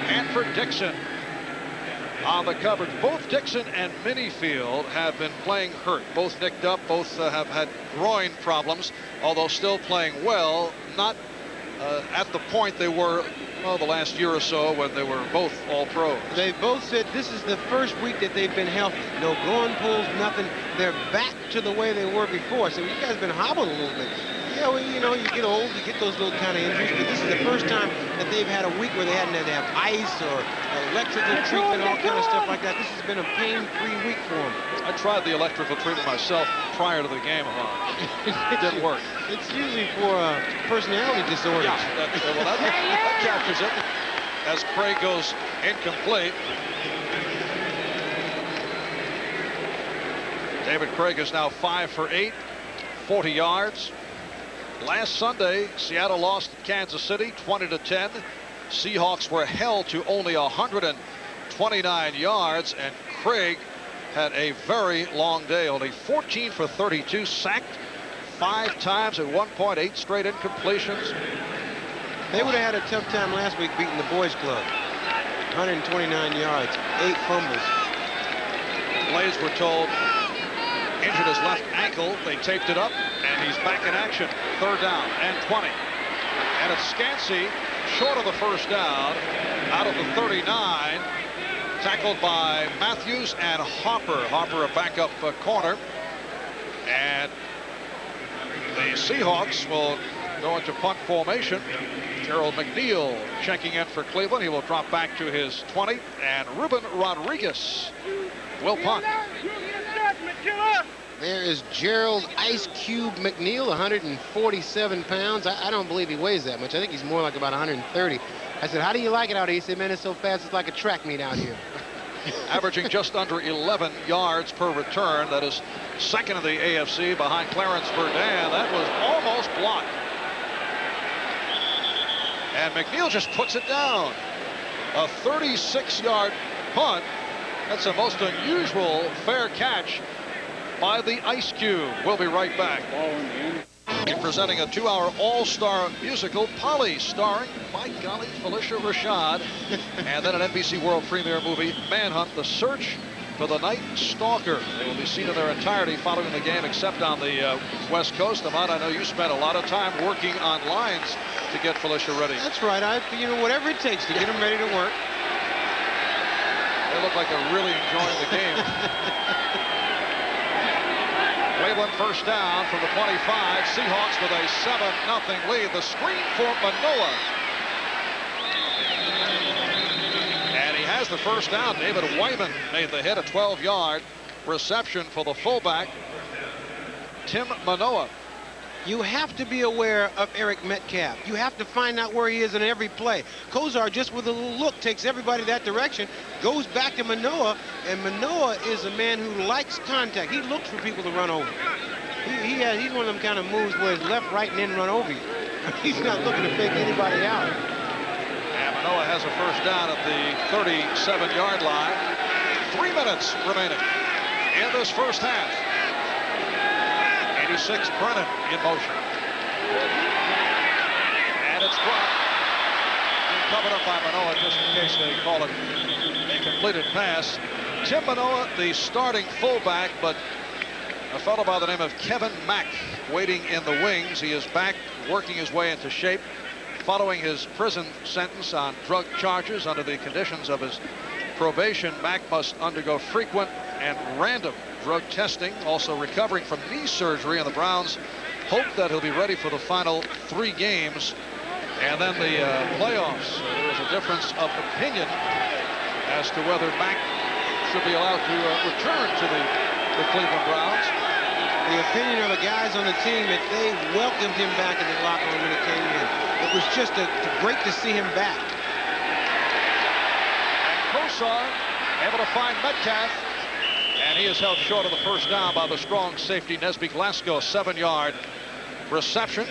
And for Dixon on the coverage. Both Dixon and Minifield have been playing hurt. Both nicked up. Both have had groin problems, although still playing well. Not at the point they were, well, the last year or so when they were both all-pros. They both said this is the first week that they've been healthy. No groin pulls, nothing. They're back to the way they were before. So you guys have been hobbled a little bit. Yeah, well, you know, you get old, you get those little kind of injuries, but this is the first time that they've had a week where they hadn't had to have ice or electrical treatment, all kind of stuff like that. This has been a pain-free week for them. I tried the electrical treatment myself prior to the game. It didn't work. It's usually for personality disorders. Yeah, that captures it. As Craig goes incomplete. David Craig is now 5 for 8, 40 yards. Last Sunday, Seattle lost to Kansas City 20-10. Seahawks were held to only 129 yards, and Craig had a very long day. Only 14 for 32, sacked 5 times at one point, 8 straight incompletions. They would have had a tough time last week beating the boys club. 129 yards, 8 fumbles. Blaze were told injured his left ankle. They taped it up, and he's back in action. 3rd down and 20. And it's Scansey short of the first down out of the 39. Tackled by Matthews and Harper. Harper a backup corner. And the Seahawks will go into punt formation. Gerald McNeil checking in for Cleveland. He will drop back to his 20. And Ruben Rodriguez will punt. There is Gerald Ice Cube McNeil, 147 pounds. I don't believe he weighs that much. I think he's more like about 130. I said, how do you like it out here? He said, man, it's so fast, it's like a track meet out here. Averaging just under 11 yards per return. That is second in the AFC behind Clarence Verdun. That was almost blocked. And McNeil just puts it down. A 36-yard punt. That's a most unusual fair catch by the Ice Cube. We'll be right back. In presenting a 2-hour all-star musical, Polly, starring, by golly, Felicia Rashad, and then an NBC World premiere movie, Manhunt: The Search for the Night Stalker. They will be seen in their entirety following the game, except on the West Coast. Ahmad, I know you spent a lot of time working on lines to get Felicia ready. That's right. You know, whatever it takes to get them ready to work. They look like they're really enjoying the game. Cleveland first down from the 25. Seahawks with a 7-0 lead. The screen for Manoa. And he has the first down. David Wyman made the hit, a 12-yard reception for the fullback, Tim Manoa. You have to be aware of Eric Metcalf. You have to find out where he is in every play. Kozar, just with a little look, takes everybody that direction, goes back to Manoa, and Manoa is a man who likes contact. He looks for people to run over. He's one of them kind of moves where it's left, right, and then run over you. He's not looking to fake anybody out. And Manoa has a first down at the 37-yard line. 3 minutes remaining in this first half. 86 Brennan in motion. And it's dropped. Covered up by Manoa just in case they call it a completed pass. Tim Manoa, the starting fullback, but a fellow by the name of Kevin Mack waiting in the wings. He is back working his way into shape following his prison sentence on drug charges. Under the conditions of his probation, Mack must undergo frequent and random drug testing, also recovering from knee surgery, and the Browns hope that he'll be ready for the final 3 games. And then the playoffs. There is a difference of opinion as to whether Mack should be allowed to return to the Cleveland Browns. The opinion of the guys on the team that they welcomed him back in the locker room when he came in. It was just great to see him back. And Kosar able to find Metcalf. And he is held short of the first down by the strong safety Nesby Glasgow. 7-yard reception.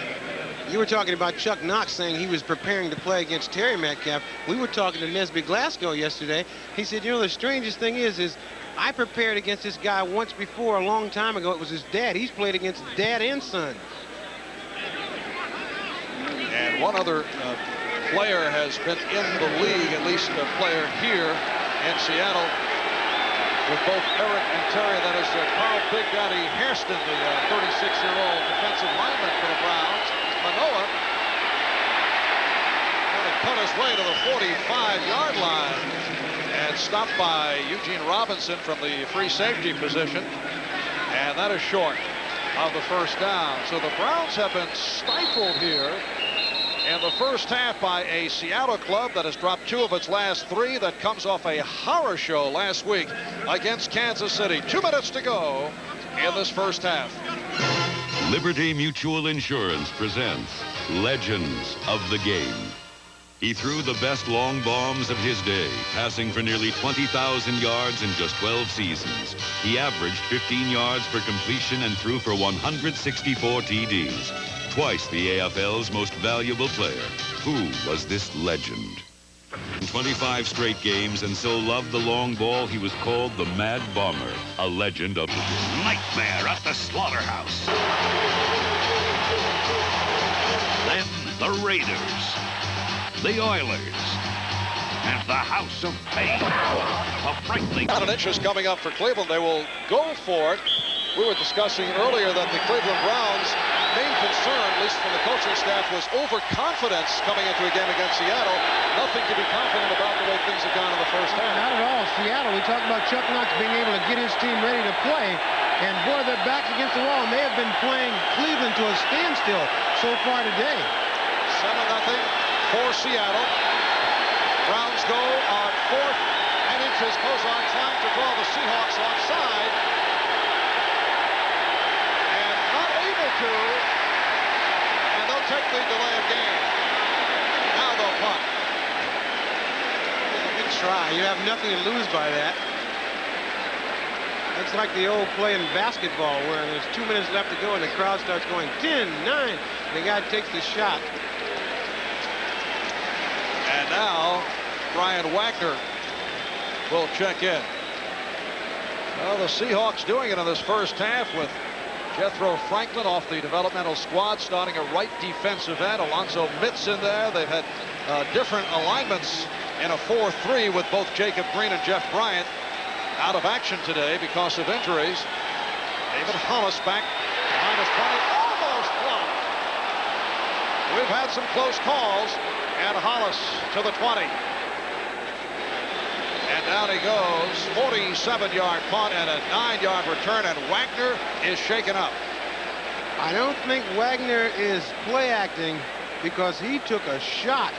You were talking about Chuck Knox saying he was preparing to play against Terry Metcalf. We were talking to Nesby Glasgow yesterday. He said, you know, the strangest thing is I prepared against this guy once before, a long time ago. It was his dad. He's played against dad and son. And one other player has been in the league, at least a player here in Seattle, with both Eric and Terry. That is Carl Big Daddy Hairston, the 36-year-old defensive lineman for the Browns. Manoa going to cut his way to the 45-yard line and stopped by Eugene Robinson from the free safety position. And that is short of the first down. So the Browns have been stifled here in the first half by a Seattle club that has dropped 2 of its last 3, that comes off a horror show last week against Kansas City. 2 minutes to go in this first half. Liberty Mutual Insurance presents Legends of the Game. He threw the best long bombs of his day, passing for nearly 20,000 yards in just 12 seasons. He averaged 15 yards per completion and threw for 164 TDs. Twice the AFL's most valuable player. Who was this legend? 25 straight games, and so loved the long ball he was called the Mad Bomber, a legend of the Nightmare at the slaughterhouse. Then the Raiders, the Oilers, and the House of Pain. A frightening... Not an interest coming up for Cleveland. They will go for it. We were discussing earlier that the Cleveland Browns' main concern, at least from the coaching staff, was overconfidence coming into a game against Seattle. Nothing to be confident about the way things have gone in the first half. Not at all. Seattle, we talked about Chuck Knox being able to get his team ready to play. And boy, they're backs against the wall, and they have been playing Cleveland to a standstill so far today. 7-0 for Seattle. Browns go on 4th and inches. Kozar trying to draw the Seahawks offside. And not able to. And they'll take the delay of game. Now they'll punt. Good try. You have nothing to lose by that. It's like the old play in basketball where there's 2 minutes left to go and the crowd starts going 10, 9. The guy takes the shot. And now Brian Wagner will check in. Well, the Seahawks doing it in this first half with Jethro Franklin off the developmental squad, starting a right defensive end. Alonzo Mitz in there. They've had different alignments in a 4-3 with both Jacob Green and Jeff Bryant out of action today because of injuries. David Hollis back behind his 20, almost blocked. We've had some close calls, and Hollis to the 20. And down he goes. 47-yard punt and a 9-yard return, and Wagner is shaken up. I don't think Wagner is play acting because he took a shot.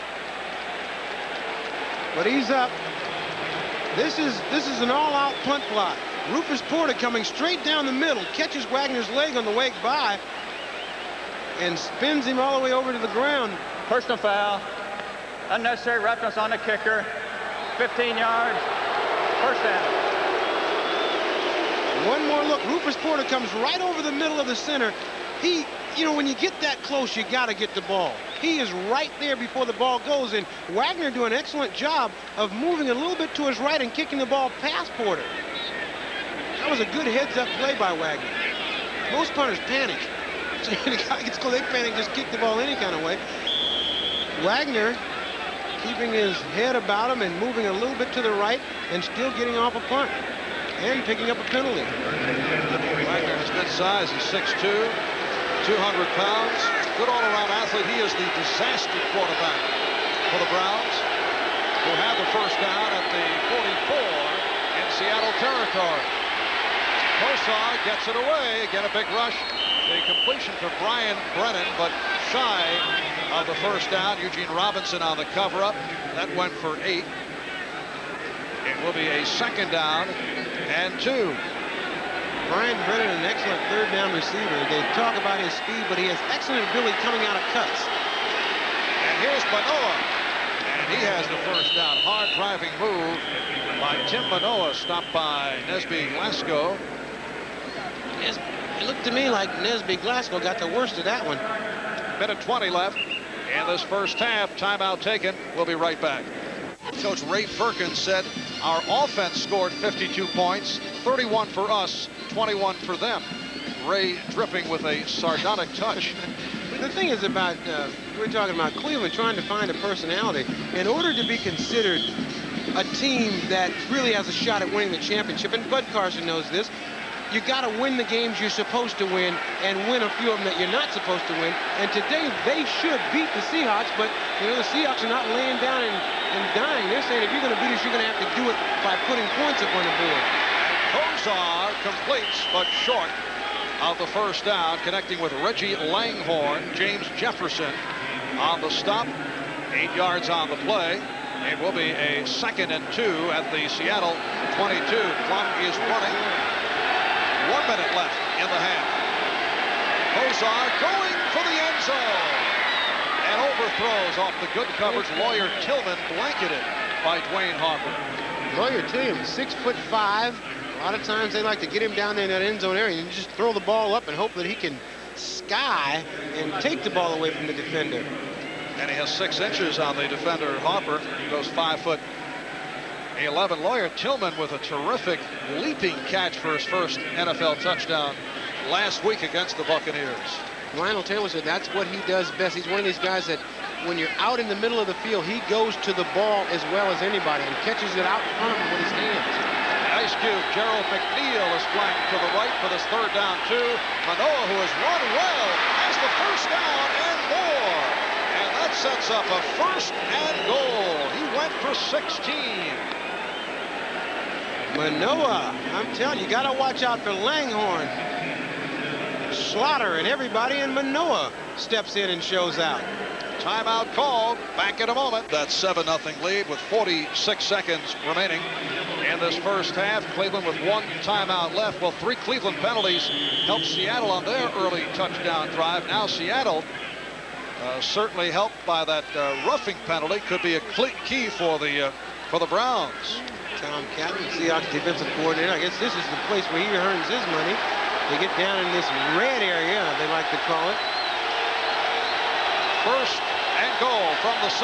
But he's up. This is an all-out punt plot. Rufus Porter coming straight down the middle, catches Wagner's leg on the way by, and spins him all the way over to the ground. Personal foul. Unnecessary roughness on the kicker. 15 yards. First down. One more look. Rufus Porter comes right over the middle of the center. You know, when you get that close, you got to get the ball. He is right there before the ball goes, and Wagner doing an excellent job of moving a little bit to his right and kicking the ball past Porter. That was a good heads-up play by Wagner. Most punters panic. So the guy gets close, they panic, just kick the ball any kind of way. Wagner keeping his head about him and moving a little bit to the right and still getting off a punt and picking up a penalty. Wagner has good size. He's 6'2", 200 pounds. Good all-around athlete. He is the disaster quarterback for the Browns, who have the first down at the 44 in Seattle territory. Kosar gets it away. Again, a big rush The completion for Brian Brennan, but shy of the first down. Eugene Robinson on the cover-up. That went for 8. It will be a 2nd down and 2. Brian Brennan, an excellent 3rd down receiver. They talk about his speed, but he has excellent ability coming out of cuts. And here's Manoa. And he has the first down. Hard driving move by Tim Manoa, stopped by Nesby Glasgow. It looked to me like Nesby Glasgow got the worst of that one. Minute 20 left in this first half. Timeout taken. We'll be right back. Coach Ray Perkins said our offense scored 52 points, 31 for us, 21 for them. Ray dripping with a sardonic touch. The thing is about, we're talking about Cleveland trying to find a personality. In order to be considered a team that really has a shot at winning the championship, and Bud Carson knows this, you got to win the games you're supposed to win and win a few of them that you're not supposed to win. And today they should beat the Seahawks, but you know the Seahawks are not laying down and dying. They're saying if you're going to beat us, you're going to have to do it by putting points up on the board. Kozar completes, but short of the first down, connecting with Reggie Langhorne. James Jefferson on the stop. 8 yards on the play. It will be a 2nd and 2 at the Seattle 22. Clock is running. 1 minute left in the half. Kozar going for the end zone. And overthrows off the good coverage. Lawyer Tillman blanketed by Dwayne Harper. Lawyer Tillman, 6'5". A lot of times they like to get him down there in that end zone area and just throw the ball up and hope that he can sky and take the ball away from the defender. And he has 6 inches on the defender, Harper. He goes 5'11". Lawyer Tillman with a terrific leaping catch for his first NFL touchdown last week against the Buccaneers. Lionel Taylor said that's what he does best. He's one of these guys that when you're out in the middle of the field, he goes to the ball as well as anybody and catches it out in front of him with his hands. Ice Cube, Gerald McNeil is flanked to the right for this 3rd down 2. Manoa, who has run well, has the first down and more. And that sets up a 1st and goal. He went for 16. Manoa, I'm telling you, got to watch out for Langhorne, Slaughter, and everybody, and Manoa steps in and shows out. Timeout called. Back in a moment. That 7-0 lead with 46 seconds remaining in this first half. Cleveland with 1 timeout left. Well, 3 Cleveland penalties helped Seattle on their early touchdown drive. Now Seattle certainly helped by that roughing penalty. Could be a key for the Browns. Tom Captain, Seahawks defensive coordinator. I guess this is the place where he earns his money. They get down in this red area, they like to call it. 1st and goal from the 6.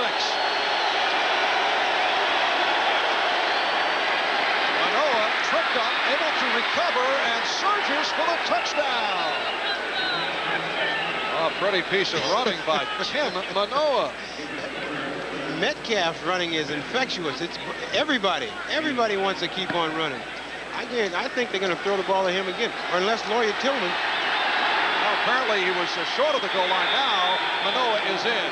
Manoa tripped up, able to recover, and surges for the touchdown. A pretty piece of running by Tim Manoa. Metcalf's running is infectious. It's everybody wants to keep on running. I think they're going to throw the ball at him again, or unless Lawyer Tillman. Well, apparently he was short of the goal line. Now Manoa is in.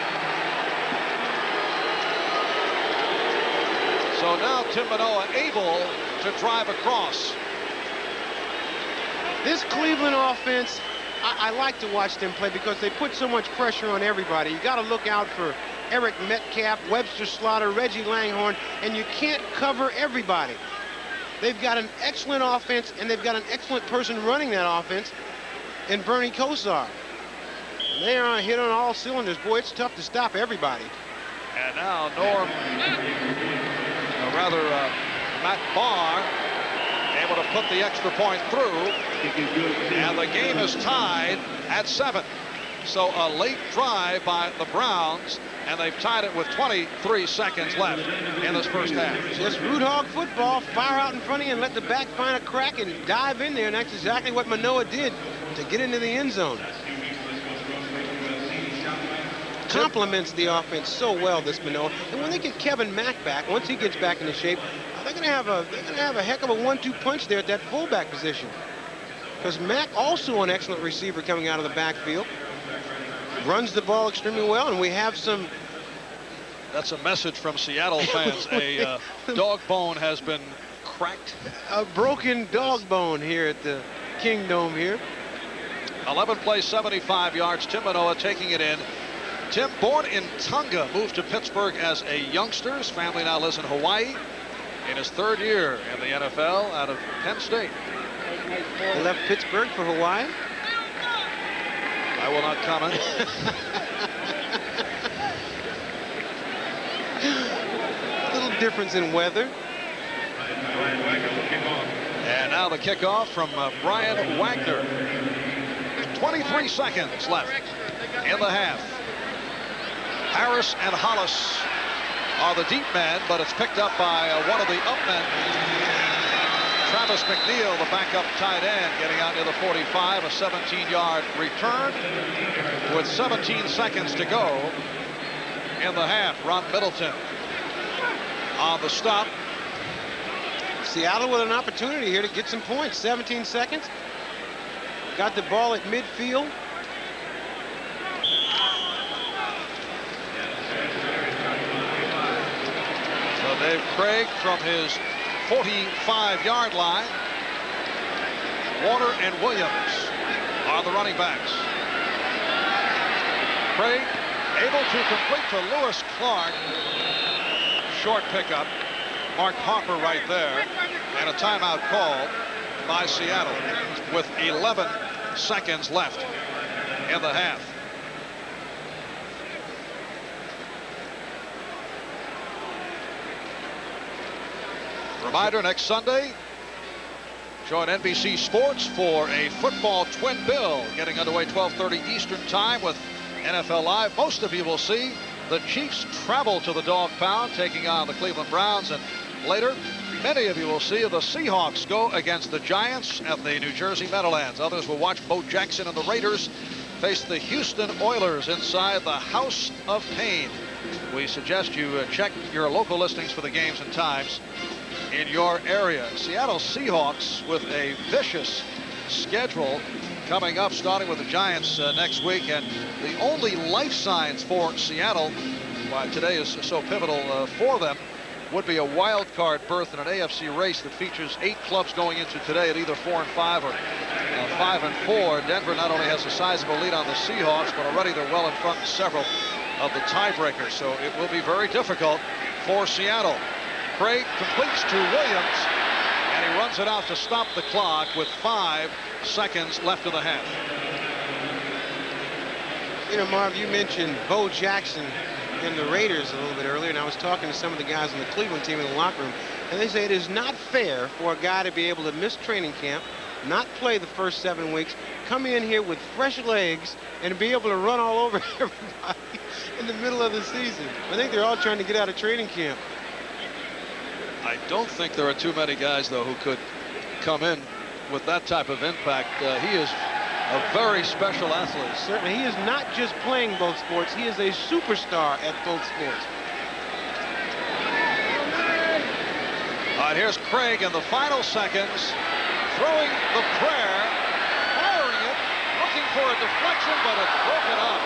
So now Tim Manoa able to drive across. This Cleveland offense, I like to watch them play because they put so much pressure on everybody. You got to look out for Eric Metcalf, Webster Slaughter, Reggie Langhorne, and you can't cover everybody. They've got an excellent offense, and they've got an excellent person running that offense in Bernie Kosar. They are hit on all cylinders. Boy, it's tough to stop everybody. And now Matt Barr able to put the extra point through. And the game is tied at 7. So a late drive by the Browns, and they've tied it with 23 seconds left in this first half. Just root hog football, fire out in front of you and let the back find a crack and dive in there, and that's exactly what Manoa did to get into the end zone. Complements the offense so well, this Manoa. And when they get Kevin Mack back, once he gets back into shape, they're going to have a heck of a 1-2 punch there at that fullback position. Because Mack also an excellent receiver coming out of the backfield. Runs the ball extremely well, and we have some. That's a message from Seattle fans. A dog bone has been cracked. A broken dog bone here at the Kingdome here. 11 plays, 75 yards. Tim Manoa taking it in. Tim, born in Tonga, moved to Pittsburgh as a youngster. His family now lives in Hawaii. In his 3rd year in the NFL out of Penn State. He left Pittsburgh for Hawaii? I will not comment. A little difference in weather. And now the kickoff from Brian Wagner. 23 seconds left in the half. Harris and Hollis are the deep men, but it's picked up by one of the up men. Travis McNeil, the backup tight end, getting out near the 45, a 17-yard return with 17 seconds to go in the half. Ron Middleton on the stop. Seattle with an opportunity here to get some points. 17 seconds. Got the ball at midfield. So Dave Craig from his 45-yard line. Warner and Williams are the running backs. Craig able to complete to Lewis Clark. Short pickup. Mark Harper right there. And a timeout called by Seattle with 11 seconds left in the half. Reminder, next Sunday, join NBC Sports for a football twin bill getting underway 12:30 Eastern time with NFL Live. Most of you will see the Chiefs travel to the Dog Pound, taking on the Cleveland Browns, and later many of you will see the Seahawks go against the Giants at the New Jersey Meadowlands. Others will watch Bo Jackson and the Raiders face the Houston Oilers inside the House of Pain. We suggest you check your local listings for the games and times in your area. Seattle Seahawks with a vicious schedule coming up, starting with the Giants next week. And the only life signs for Seattle, why today is so pivotal for them, would be a wild card berth in an AFC race that features 8 clubs going into today at either 4-5 or 5-4. Denver not only has a sizable lead on the Seahawks, but already they're well in front in several of the tiebreakers. So it will be very difficult for Seattle. Craig completes to Williams, and he runs it out to stop the clock with 5 seconds left in the half. You know, Marv, you mentioned Bo Jackson and the Raiders a little bit earlier, and I was talking to some of the guys in the Cleveland team in the locker room, and they say it is not fair for a guy to be able to miss training camp, not play the first 7 weeks, come in here with fresh legs, and be able to run all over everybody in the middle of the season. I think they're all trying to get out of training camp. I don't think there are too many guys, though, who could come in with that type of impact. He is a very special athlete. Certainly, he is not just playing both sports. He is a superstar at both sports. All right, here's Craig in the final seconds, throwing the prayer, firing it, looking for a deflection, but it's broken up.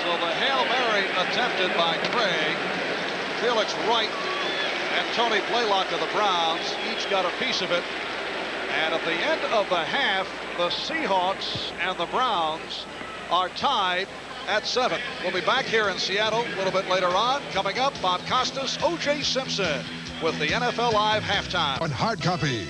So the Hail Mary attempted by Craig, Felix Wright and Tony Blaylock of the Browns each got a piece of it. And at the end of the half, the Seahawks and the Browns are tied at 7. We'll be back here in Seattle a little bit later on. Coming up, Bob Costas, O.J. Simpson with the NFL Live halftime. On hard copy.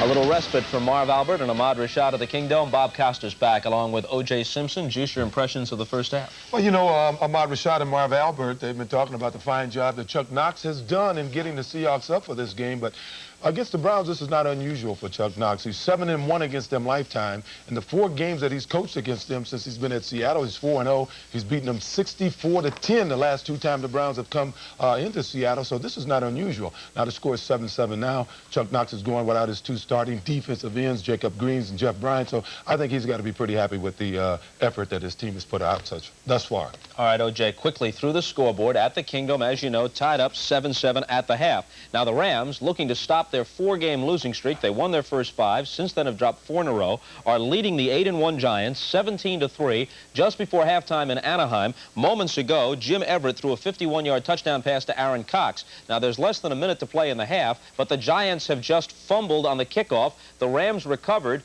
A little respite from Marv Albert and Ahmad Rashad of the Kingdom. Bob Costas back along with O.J. Simpson. Juice, your impressions of the first half? Well, you know, Ahmad Rashad and Marv Albert, they've been talking about the fine job that Chuck Knox has done in getting the Seahawks up for this game, but against the Browns, this is not unusual for Chuck Knox. He's 7-1 against them lifetime. In the 4 games that he's coached against them since he's been at Seattle, he's 4-0. He's beaten them 64-10 the last 2 times the Browns have come into Seattle. So this is not unusual. Now the score is 7-7 now. Chuck Knox is going without his 2 starting defensive ends, Jacob Greens and Jeff Bryant. So I think he's got to be pretty happy with the effort that his team has put out thus far. All right, O.J., quickly through the scoreboard at the Kingdom, as you know, tied up 7-7 at the half. Now the Rams looking to stop their 4-game losing streak. They won their first 5. Since then have dropped 4 in a row, are leading the 8-1 Giants 17-3 just before halftime in Anaheim. Moments ago, Jim Everett threw a 51-yard touchdown pass to Aaron Cox. Now, there's less than a minute to play in the half, but the Giants have just fumbled on the kickoff. The Rams recovered.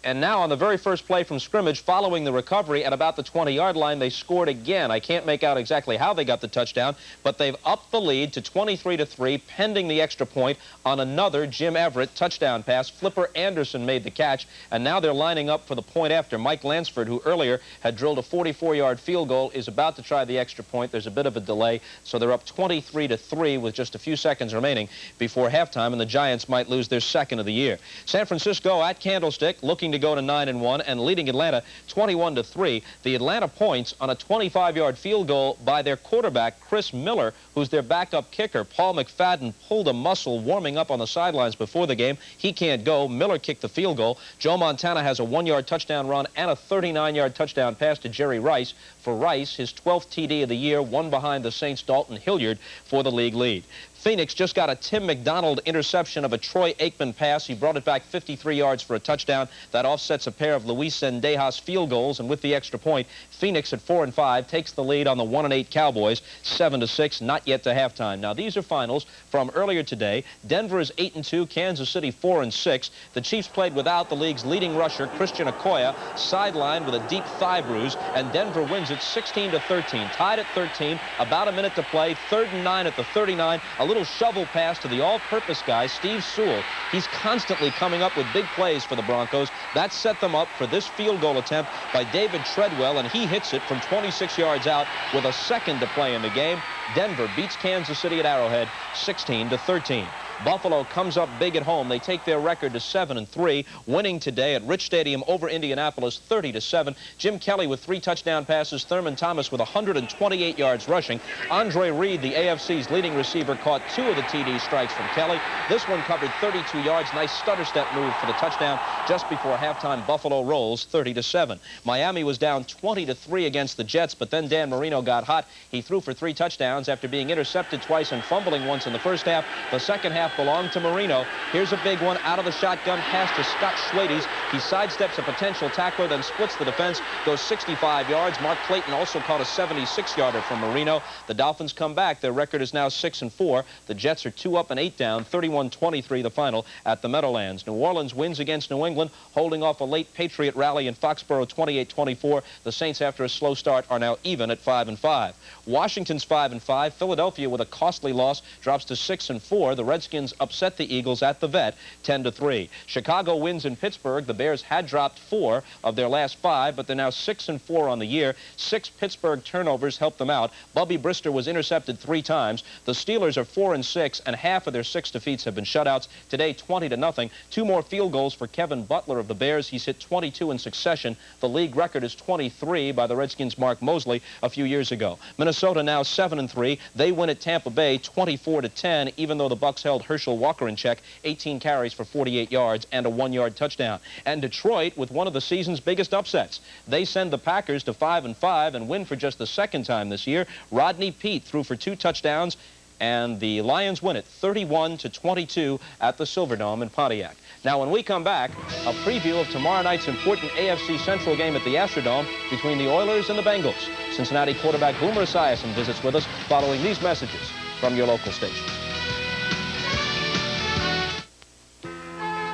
And now on the very first play from scrimmage, following the recovery at about the 20-yard line, they scored again. I can't make out exactly how they got the touchdown, but they've upped the lead to 23-3, pending the extra point on another Jim Everett touchdown pass. Flipper Anderson made the catch, and now they're lining up for the point after. Mike Lansford, who earlier had drilled a 44-yard field goal, is about to try the extra point. There's a bit of a delay, so they're up 23-3 with just a few seconds remaining before halftime, and the Giants might lose their second of the year. San Francisco at Candlestick, looking to go to 9-1 and leading Atlanta 21-3. The Atlanta points on a 25-yard field goal by their quarterback, Chris Miller, who's their backup kicker. Paul McFadden pulled a muscle warming up on the sidelines before the game. He can't go. Miller kicked the field goal. Joe Montana has a 1-yard touchdown run and a 39-yard touchdown pass to Jerry Rice. For Rice, his 12th TD of the year, one behind the Saints' Dalton Hilliard for the league lead. Phoenix just got a Tim McDonald interception of a Troy Aikman pass. He brought it back 53 yards for a touchdown. That offsets a pair of Luis Zendejas field goals, and with the extra point, Phoenix at 4-5 takes the lead on the 1-8 Cowboys, 7-6, not yet to halftime. Now, these are finals from earlier today. Denver is 8-2, Kansas City 4-6. The Chiefs played without the league's leading rusher, Christian Okoye, sidelined with a deep thigh bruise, and Denver wins it 16-13. Tied at 13, about a minute to play, 3rd and 9 at the 39. A little shovel pass to the all-purpose guy, Steve Sewell. He's constantly coming up with big plays for the Broncos. That set them up for this field goal attempt by David Treadwell, and he hits it from 26 yards out with a second to play in the game. Denver beats Kansas City at Arrowhead 16-13. Buffalo comes up big at home. They take their record to 7-3, winning today at Rich Stadium over Indianapolis 30-7. Jim Kelly with 3 touchdown passes. Thurman Thomas with 128 yards rushing. Andre Reed, the AFC's leading receiver, caught 2 of the TD strikes from Kelly. This one covered 32 yards. Nice stutter step move for the touchdown. Just before halftime, Buffalo rolls 30-7. Miami was down 20-3 against the Jets, but then Dan Marino got hot. He threw for 3 touchdowns after being intercepted twice and fumbling once in the first half. The second half belonged to Marino. Here's a big one out of the shotgun pass to Scott Schwades. He sidesteps a potential tackler, then splits the defense, goes 65 yards. Mark Clayton also caught a 76-yarder from Marino. The Dolphins come back. Their record is now 6-4. The Jets are 2 up and 8 down, 31-23 the final at the Meadowlands. New Orleans wins against New England, holding off a late Patriot rally in Foxborough 28-24. The Saints, after a slow start, are now even at 5-5. Washington's 5-5. Philadelphia, with a costly loss, drops to 6-4. The Redskins upset the Eagles at the Vet 10-3. Chicago wins in Pittsburgh. The Bears had dropped 4 of their last 5, but they're now 6-4 on the year. 6 Pittsburgh turnovers helped them out. Bubby Brister was intercepted 3 times. The Steelers are 4-6, and half of their 6 defeats have been shutouts. Today, 20-0. 2 more field goals for Kevin Butler of the Bears. He's hit 22 in succession. The league record is 23 by the Redskins' Mark Mosley a few years ago. Minnesota now 7-3. They win at Tampa Bay 24-10, even though the Bucs held Herschel Walker in check, 18 carries for 48 yards and a 1-yard touchdown. And Detroit with one of the season's biggest upsets. They send the Packers to 5-5 and win for just the second time this year. Rodney Peete threw for 2 touchdowns, and the Lions win it 31-22 at the Silverdome in Pontiac. Now, when we come back, a preview of tomorrow night's important AFC Central game at the Astrodome between the Oilers and the Bengals. Cincinnati quarterback Boomer Esiason visits with us following these messages from your local station.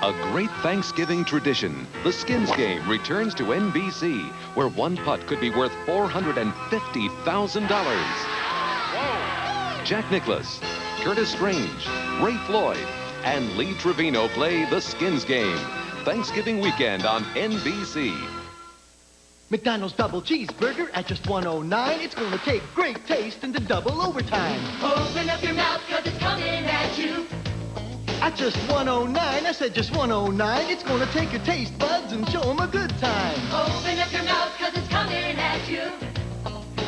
A great Thanksgiving tradition. The Skins game returns to NBC, where one putt could be worth $450,000. Jack Nicklaus, Curtis Strange, Ray Floyd, and Lee Trevino play the Skins game. Thanksgiving weekend on NBC. McDonald's double cheeseburger at just $109. It's going to take great taste into double overtime. Open up your mouth, 'cause it's coming at you. At just $109, I said just $109. It's going to take your taste buds and show them a good time. Open up your mouth, 'cause it's coming at you.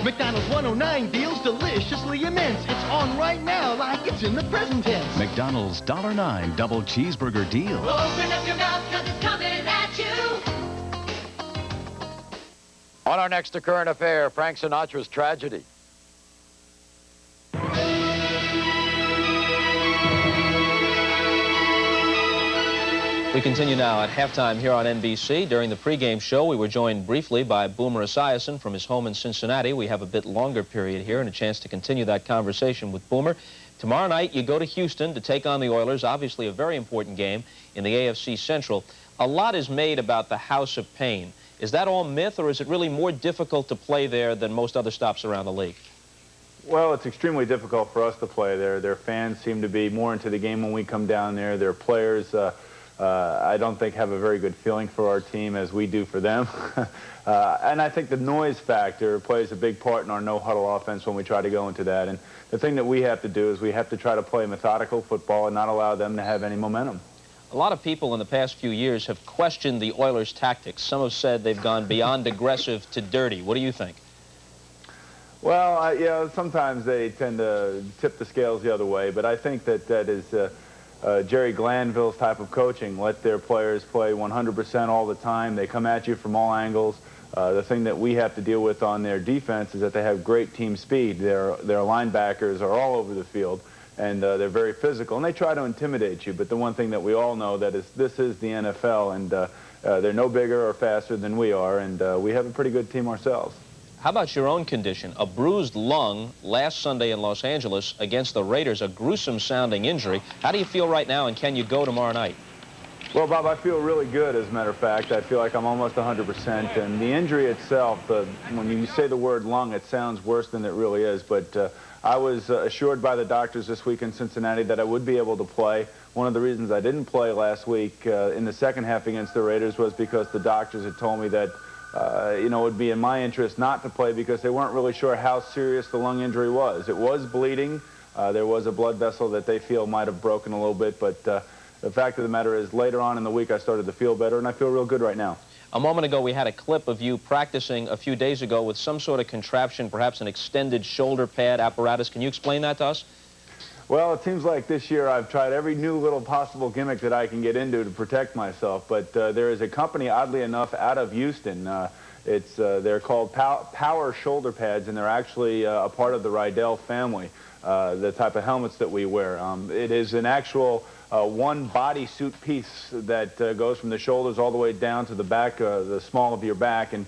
McDonald's 109 deals deliciously immense. It's on right now like it's in the present tense. McDonald's $1.09 double cheeseburger deal. Open up your mouth, 'cause it's coming at you. On our next current affair, Frank Sinatra's tragedy. We continue now at halftime here on NBC. During the pregame show, we were joined briefly by Boomer Esiason from his home in Cincinnati. We have a bit longer period here and a chance to continue that conversation with Boomer. Tomorrow night, you go to Houston to take on the Oilers, obviously a very important game in the AFC Central. A lot is made about the House of Pain. Is that all myth, or is it really more difficult to play there than most other stops around the league? Well, it's extremely difficult for us to play there. Their fans seem to be more into the game when we come down there. Their players, I don't think, have a very good feeling for our team as we do for them. And I think the noise factor plays a big part in our no-huddle offense when we try to go into that. And the thing that we have to do is we have to try to play methodical football and not allow them to have any momentum. A lot of people in the past few years have questioned the Oilers' tactics. Some have said they've gone beyond aggressive to dirty. What do you think? Well, yeah, sometimes they tend to tip the scales the other way, but I think that that is Jerry Glanville's type of coaching. Let their players play 100% all the time. They come at you from all angles. The thing that we have to deal with on their defense is that they have great team speed. Their linebackers are all over the field, and they're very physical, and they try to intimidate you. But the one thing that we all know that is this is the NFL, and they're no bigger or faster than we are, and we have a pretty good team ourselves. How about your own condition? A bruised lung last Sunday in Los Angeles against the Raiders, a gruesome-sounding injury. How do you feel right now, and can you go tomorrow night? Well, Bob, I feel really good, as a matter of fact. I feel like I'm almost 100%. And the injury itself, when you say the word lung, it sounds worse than it really is. But I was assured by the doctors this week in Cincinnati that I would be able to play. One of the reasons I didn't play last week in the second half against the Raiders was because the doctors had told me that you know, it would be in my interest not to play because they weren't really sure how serious the lung injury was. It was bleeding. There was a blood vessel that they feel might have broken a little bit, but the fact of the matter is later on in the week I started to feel better, and I feel real good right now. A moment ago, we had a clip of you practicing a few days ago with some sort of contraption, perhaps an extended shoulder pad apparatus. Can you explain that to us? Well, it seems like this year I've tried every new little possible gimmick that I can get into to protect myself. But there is a company, oddly enough, out of Houston. They're called Power Shoulder Pads, and they're actually a part of the Rydell family, the type of helmets that we wear. It is an actual one bodysuit piece that goes from the shoulders all the way down to the back, the small of your back. And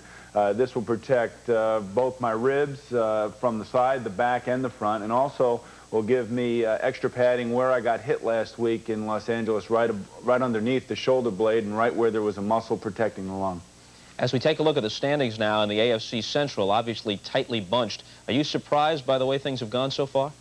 this will protect both my ribs from the side, the back, and the front, and also will give me extra padding where I got hit last week in Los Angeles, right underneath the shoulder blade and right where there was a muscle protecting the lung. As we take a look at the standings now in the AFC Central, obviously tightly bunched, are you surprised by the way things have gone so far?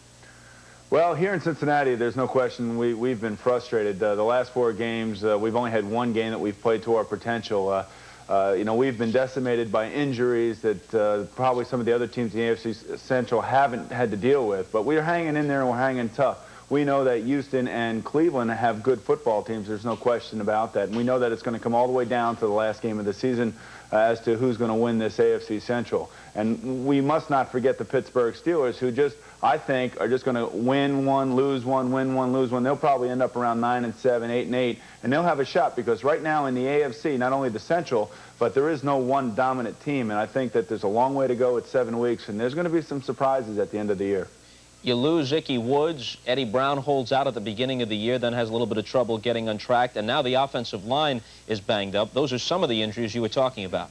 Well, here in Cincinnati, there's no question we've been frustrated. The last 4 games, we've only had 1 game that we've played to our potential. You know, we've been decimated by injuries that probably some of the other teams in the AFC Central haven't had to deal with. But we're hanging in there and we're hanging tough. We know that Houston and Cleveland have good football teams. There's no question about that. And we know that it's going to come all the way down to the last game of the season as to who's going to win this AFC Central. And we must not forget the Pittsburgh Steelers, who just, I think, are just going to win one, lose one, win one, lose one. They'll probably end up around 9-7, 8-8, and they'll have a shot because right now in the AFC, not only the Central, but there is no one dominant team. And I think that there's a long way to go at 7 weeks, and there's going to be some surprises at the end of the year. You lose Ickey Woods. Eddie Brown holds out at the beginning of the year, then has a little bit of trouble getting on track, and now the offensive line is banged up. Those are some of the injuries you were talking about.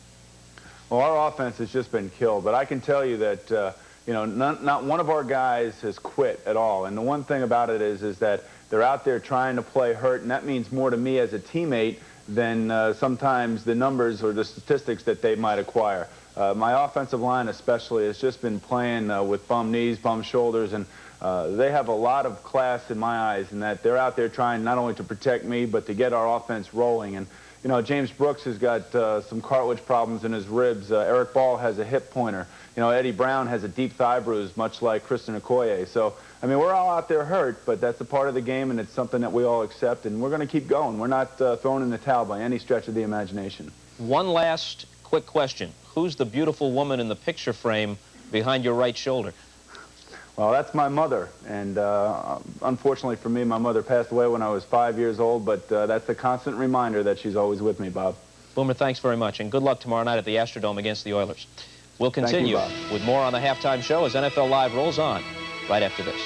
Well, our offense has just been killed, but I can tell you that you know, not one of our guys has quit at all. And the one thing about it is that they're out there trying to play hurt, and that means more to me as a teammate than sometimes the numbers or the statistics that they might acquire. My offensive line especially has just been playing with bum knees, bum shoulders, and they have a lot of class in my eyes in that they're out there trying not only to protect me, but to get our offense rolling. And you know, James Brooks has got some cartilage problems in his ribs. Eric Ball has a hip pointer. You know, Eddie Brown has a deep thigh bruise, much like Christian Okoye. So, I mean, we're all out there hurt, but that's a part of the game, and it's something that we all accept, and we're going to keep going. We're not throwing in the towel by any stretch of the imagination. One last quick question. Who's the beautiful woman in the picture frame behind your right shoulder? Well, that's my mother, and unfortunately for me, my mother passed away when I was 5 years old, but that's a constant reminder that she's always with me, Bob. Boomer, thanks very much, and good luck tomorrow night at the Astrodome against the Oilers. We'll continue with more on the Halftime Show as NFL Live rolls on right after this.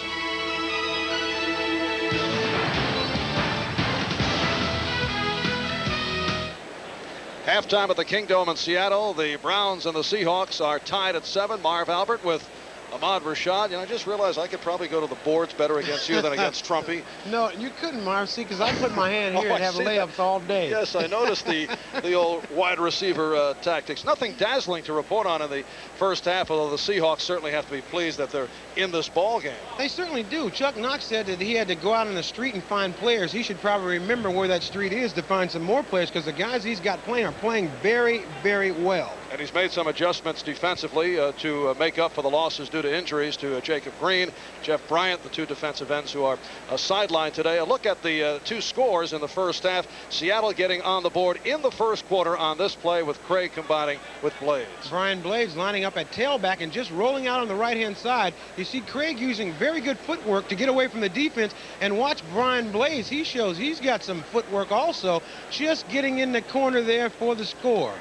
Halftime at the Kingdome in Seattle. The Browns and the Seahawks are tied at 7. Marv Albert with Ahmad Rashad. I just realized I could probably go to the boards better against you than against Trumpy. No, you couldn't, Marv. See, because I put my hand here and have layups all day. Yes, I noticed the old wide receiver tactics. Nothing dazzling to report on in the first half, although the Seahawks certainly have to be pleased that they're in this ball game. They certainly do. Chuck Knox said that he had to go out on the street and find players. He should probably remember where that street is to find some more players, because the guys he's got playing are playing very, very well. And he's made some adjustments defensively to make up for the losses due to injuries to Jacob Green, Jeff Bryant, the 2 defensive ends who are sidelined today. A look at the 2 scores in the first half. Seattle getting on the board in the first quarter on this play, with Craig combining with Blades. Brian Blades lining up at tailback and just rolling out on the right-hand side. You see Craig using very good footwork to get away from the defense, and watch Brian Blades. He shows he's got some footwork also, just getting in the corner there for the score.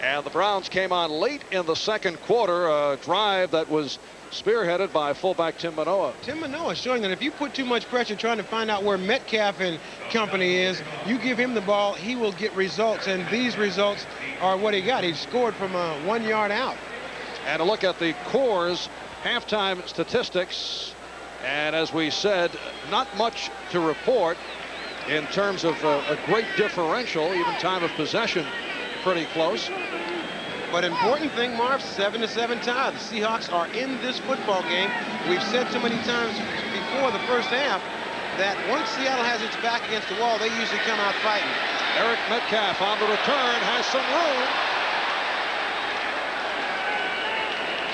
And the Browns came on late in the second quarter, a drive that was spearheaded by fullback Tim Manoa. Tim Manoa showing that if you put too much pressure trying to find out where Metcalf and company is, you give him the ball, he will get results, and these results are what he got. He scored from 1 yard out. And a look at the Core's halftime statistics, and as we said, not much to report in terms of a great differential, even time of possession pretty close. But important thing, Marv, 7-7 tie. The Seahawks are in this football game. We've said so many times before the first half that once Seattle has its back against the wall, they usually come out fighting. Eric Metcalf on the return has some room.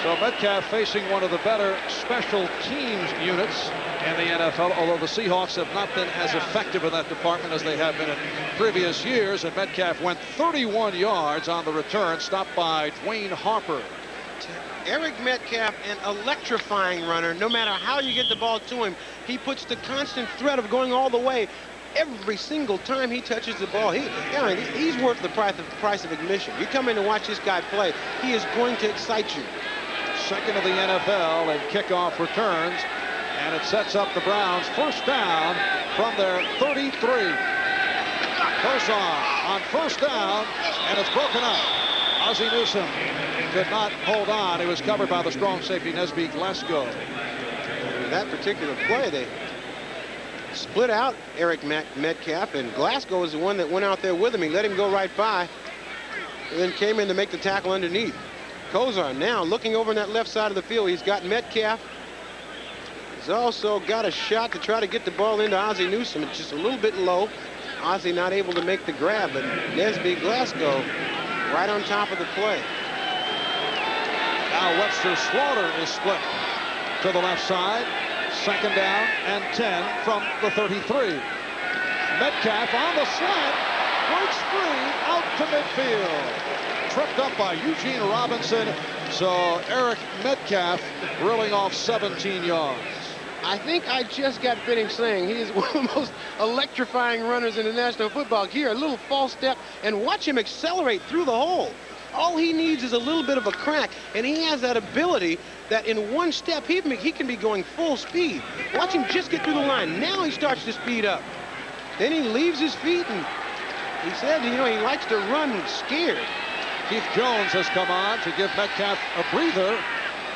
So Metcalf facing one of the better special teams units in the NFL, although the Seahawks have not been as effective in that department as they have been in previous years. And Metcalf went 31 yards on the return, stopped by Dwayne Harper. Eric Metcalf, an electrifying runner. No matter how you get the ball to him, he puts the constant threat of going all the way. Every single time he touches the ball, he's worth the price of admission. You come in and watch this guy play, he is going to excite you. Second of the NFL in kickoff returns, and it sets up the Browns first down from their 33. Kosar on first down, and it's broken up. Ozzie Newsome could not hold on. He was covered by the strong safety Nesby Glasgow. That particular play, they split out Eric Metcalf, and Glasgow is the one that went out there with him. He let him go right by, and then came in to make the tackle underneath. Kosar now looking over on that left side of the field. He's got Metcalf. He's also got a shot to try to get the ball into Ozzie Newsome. It's just a little bit low. Ozzie not able to make the grab, but Nesby Glasgow right on top of the play. Now Webster Slaughter is split to the left side. Second down and 10 from the 33. Metcalf on the slant, breaks free out to midfield. Tripped up by Eugene Robinson. So Eric Metcalf reeling off 17 yards. I think I just got finished saying he is one of the most electrifying runners in the National Football League. Here, a little false step, and watch him accelerate through the hole. All he needs is a little bit of a crack, and he has that ability that in one step he can be going full speed. Watch him just get through the line. Now he starts to speed up. Then he leaves his feet, and he said, he likes to run scared. Keith Jones has come on to give Metcalf a breather,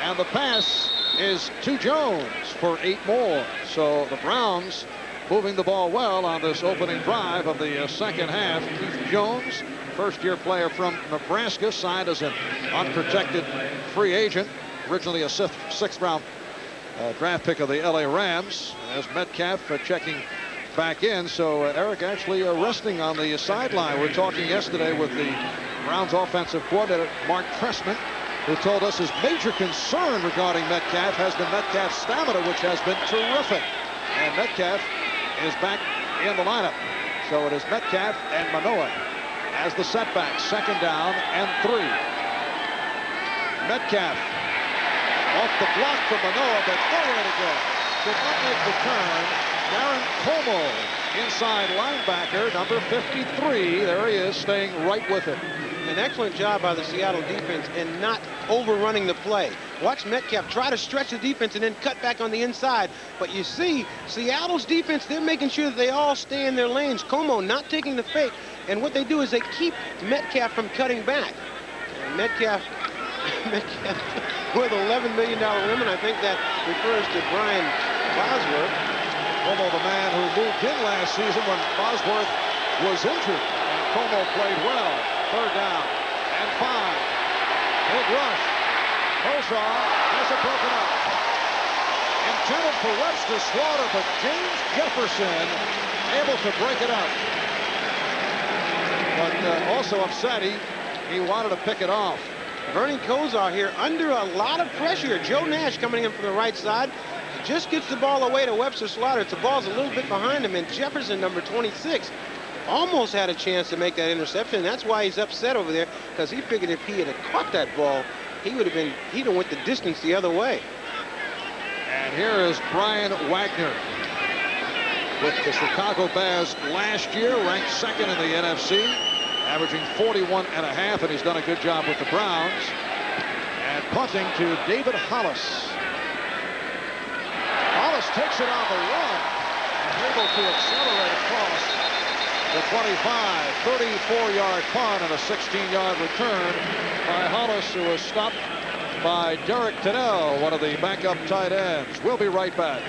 and the pass is to Jones for 8 more. So the Browns moving the ball well on this opening drive of the second half. Keith Jones, first-year player from Nebraska, signed as an unprotected free agent, originally a sixth-round draft pick of the LA Rams. As Metcalf checking back in, so Eric actually resting on the sideline. We're talking yesterday with the Browns offensive coordinator Mark Trestman, who told us his major concern regarding Metcalf has been Metcalf's stamina, which has been terrific. And Metcalf is back in the lineup. So it is Metcalf and Manoa as the setback. Second down and 3. Metcalf off the block from Manoa, but nowhere to go. Did not make the turn. Darren Como, inside linebacker, number 53. There he is, staying right with it. An excellent job by the Seattle defense in not overrunning the play. Watch Metcalf try to stretch the defense and then cut back on the inside. But you see, Seattle's defense, they're making sure that they all stay in their lanes. Como not taking the fake, And what they do is they keep Metcalf from cutting back. And Metcalf with $11 million limit. I think that refers to Brian Bosworth. Como, the man who moved in last season when Bosworth was injured. And Como played well. Third down and 5. Big rush. Kosar has it broken up. Intended for Webster Slaughter, but James Jefferson able to break it up. But also upset, he wanted to pick it off. Vernon Kosar here under a lot of pressure. Joe Nash coming in from the right side. Just gets the ball away to Webster Slaughter. The ball's a little bit behind him, and Jefferson, number 26, almost had a chance to make that interception. That's why he's upset over there, because he figured if he had caught that ball, he'd have went the distance the other way. And here is Brian Wagner with the Chicago Bears last year, ranked second in the NFC, averaging 41.5, and he's done a good job with the Browns. And punting to David Hollis. Hollis takes it on the run, able to accelerate across the 25, 34-yard punt and a 16-yard return by Hollis, who was stopped by Derek Tennell, one of the backup tight ends. We'll be right back.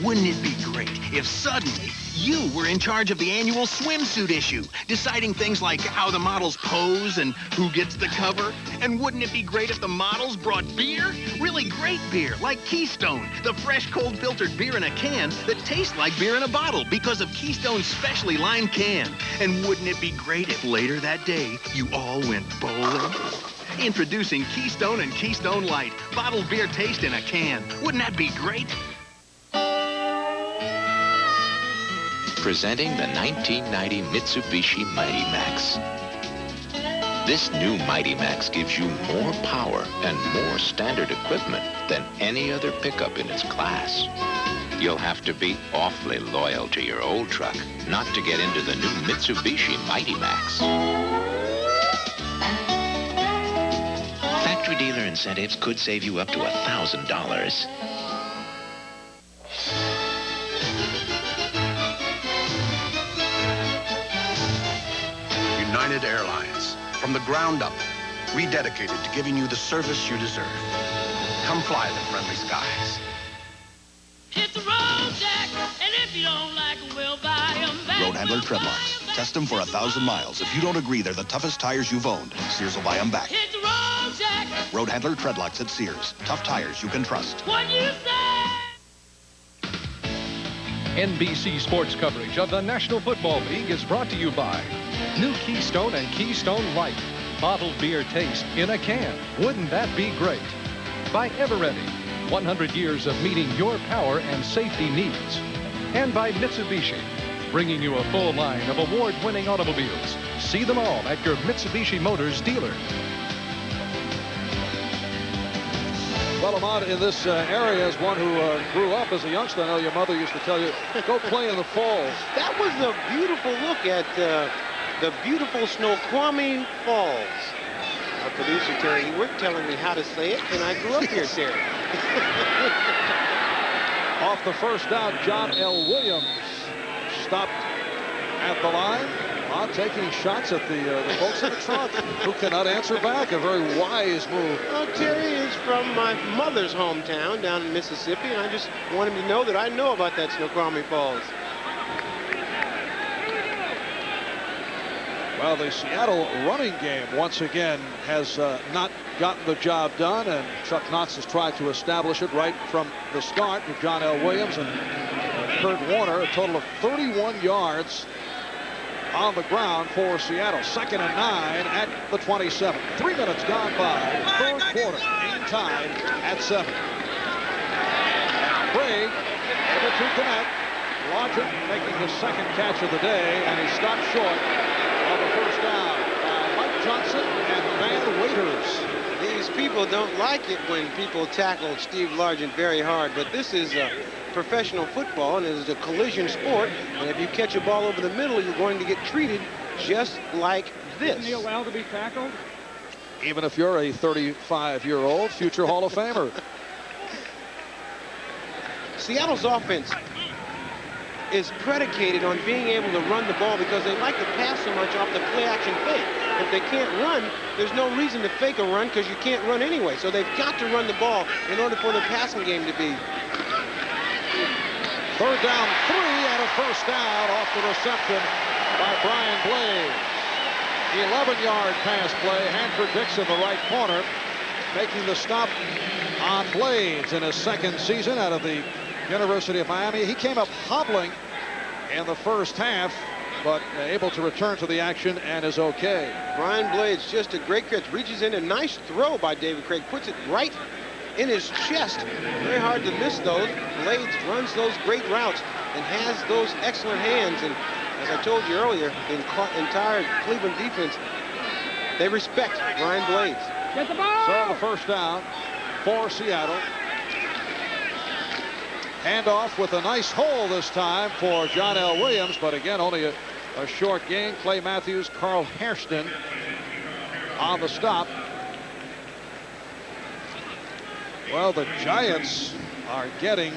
Wouldn't it be great if suddenly you were in charge of the annual swimsuit issue, deciding things like how the models pose and who gets the cover? And wouldn't it be great if the models brought beer? Really great beer, like Keystone, the fresh, cold-filtered beer in a can that tastes like beer in a bottle because of Keystone's specially lined can. And wouldn't it be great if later that day you all went bowling? Introducing Keystone and Keystone Light, bottled beer taste in a can. Wouldn't that be great? Presenting the 1990 Mitsubishi Mighty Max. This new Mighty Max gives you more power and more standard equipment than any other pickup in its class. You'll have to be awfully loyal to your old truck not to get into the new Mitsubishi Mighty Max. Factory dealer incentives could save you up to $1,000. United Airlines, from the ground up, rededicated to giving you the service you deserve. Come fly the friendly skies. Hit the road, Jack, and if you don't like them, we'll buy them back. Road Handler Treadlocks. Test them for 1,000 miles. If you don't agree they're the toughest tires you've owned, Sears will buy them back. Hit the road, Jack. Road Handler Treadlocks at Sears. Tough tires you can trust. What you say? NBC Sports coverage of the National Football League is brought to you by new Keystone and Keystone Light. Bottled beer taste in a can. Wouldn't that be great? By Eveready. 100 years of meeting your power and safety needs. And by Mitsubishi, bringing you a full line of award-winning automobiles. See them all at your Mitsubishi Motors dealer. Well, Ahmad, in this area, as one who grew up as a youngster, I know your mother used to tell you, go play in the falls. That was a beautiful look at the beautiful Snoqualmie Falls. Our producer, Terry, you were telling me how to say it, and I grew up here, Terry. Off the first down, John L. Williams stopped at the line. Not taking shots at the folks in the truck who cannot answer back. A very wise move. Well, Terry is from my mother's hometown down in Mississippi, and I just want him to know that I know about that Snoqualmie Falls. Well, the Seattle running game once again has not gotten the job done, and Chuck Knox has tried to establish it right from the start with John L. Williams and Kurt Warner. A total of 31 yards on the ground for Seattle. 2nd and 9 at the 27. 3 minutes gone by. Third quarter. Game tied at 7. Craig able to connect. Lodgett making his second catch of the day, and he stopped short of the first down by Mike Johnson and Van Waiters. These people don't like it when people tackle Steve Largent very hard, but this is professional football, and it is a collision sport, and if you catch a ball over the middle, you're going to get treated just like this. Isn't he allowed to be tackled? Even if you're a 35-year-old future Hall of Famer. Seattle's offense is predicated on being able to run the ball because they like to pass so much off the play-action fake. If they can't run, there's no reason to fake a run because you can't run anyway. So they've got to run the ball in order for the passing game to be. Third down, 3, and a first down off the reception by Brian Blades. 11-yard pass play. Hanford Dixon, the right corner, making the stop on Blades in his second season out of the University of Miami. He came up hobbling in the first half, but able to return to the action and is okay. Brian Blades, just a great catch. Reaches in, a nice throw by David Craig. Puts it right in his chest. Very hard to miss those. Blades runs those great routes and has those excellent hands. And as I told you earlier, the entire Cleveland defense, they respect Brian Blades. Get the ball! So the first down for Seattle. Handoff with a nice hole this time for John L. Williams, but again, only a short gain. Clay Matthews, Carl Hairston on the stop. Well, the Giants are getting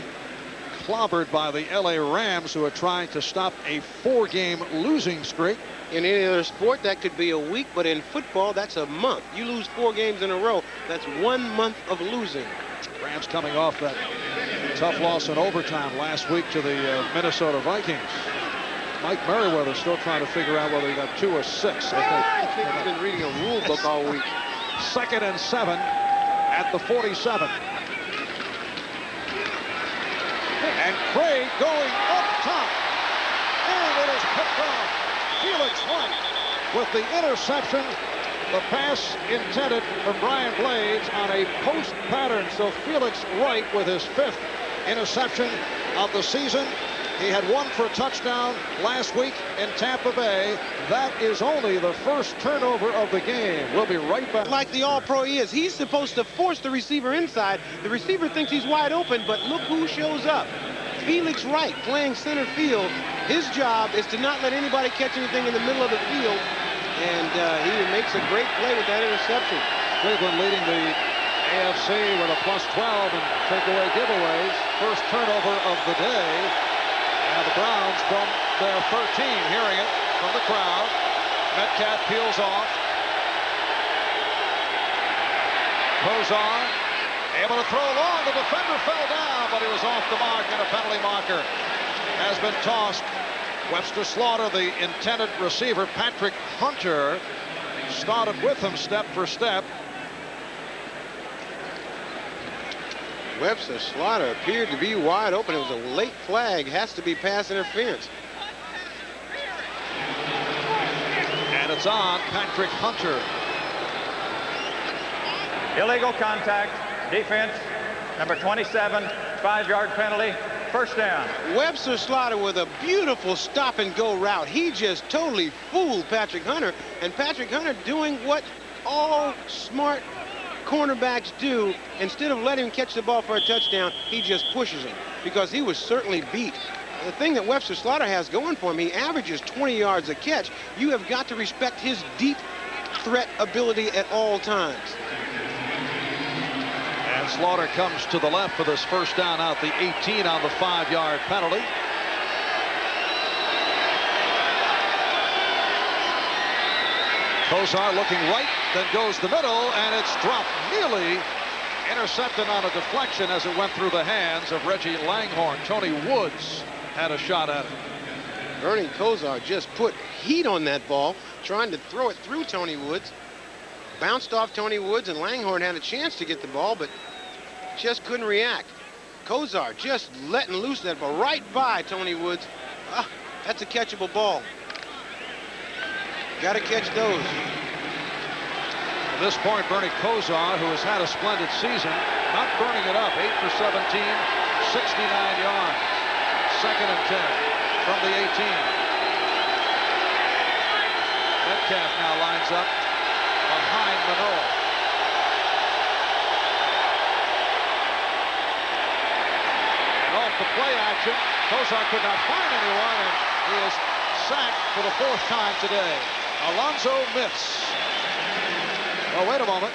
clobbered by the LA Rams, who are trying to stop a 4-game losing streak. In any other sport, that could be a week, but in football, that's a month. You lose 4 games in a row, that's 1 month of losing. Rams coming off that tough loss in overtime last week to the Minnesota Vikings. Mike Merriweather still trying to figure out whether he got 2 or 6. I think he's been reading a rule book all week. 2nd and 7 at the 47. And Craig going up top. And it is picked off. Felix White with the interception. The pass intended for Brian Blades on a post pattern. So Felix Wright with his 5th interception of the season. He had 1 for a touchdown last week in Tampa Bay. That is only the first turnover of the game. We'll be right back. Like the all-pro he is, he's supposed to force the receiver inside. The receiver thinks he's wide open, but look who shows up. Felix Wright playing center field. His job is to not let anybody catch anything in the middle of the field. And he makes a great play with that interception. Cleveland leading the AFC with a +12 and takeaway giveaways. First turnover of the day. And the Browns from their 13, hearing it from the crowd. Metcalf peels off. Kozar able to throw long. The defender fell down, but he was off the mark, and a penalty marker has been tossed. Webster Slaughter, the intended receiver. Patrick Hunter started with him step for step. Webster Slaughter appeared to be wide open. It was a late flag. Has to be pass interference. And it's on Patrick Hunter. Illegal contact. Defense. Number 27. 5-yard penalty. First down. Webster Slaughter with a beautiful stop-and-go route. He just totally fooled Patrick Hunter. And Patrick Hunter doing what all smart cornerbacks do. Instead of letting him catch the ball for a touchdown, he just pushes him because he was certainly beat. The thing that Webster Slaughter has going for him, he averages 20 yards a catch. You have got to respect his deep threat ability at all times. And Slaughter comes to the left for this first down out the 18 on the 5-yard penalty. Kozar looking right, then goes the middle, and it's dropped nearly. Intercepted on a deflection as it went through the hands of Reggie Langhorne. Tony Woods had a shot at it. Bernie Kozar just put heat on that ball, trying to throw it through Tony Woods. Bounced off Tony Woods, and Langhorne had a chance to get the ball, but just couldn't react. Kozar just letting loose that ball right by Tony Woods. That's a catchable ball. Got to catch those. At this point, Bernie Kozar, who has had a splendid season, not burning it up. 8 for 17, 69 yards. 2nd and 10 from the 18. Metcalf now lines up behind Manoa. And off the play action, Kozar could not find anyone, and he is sacked for the 4th time today. Alonzo Miffs. Well, wait a moment.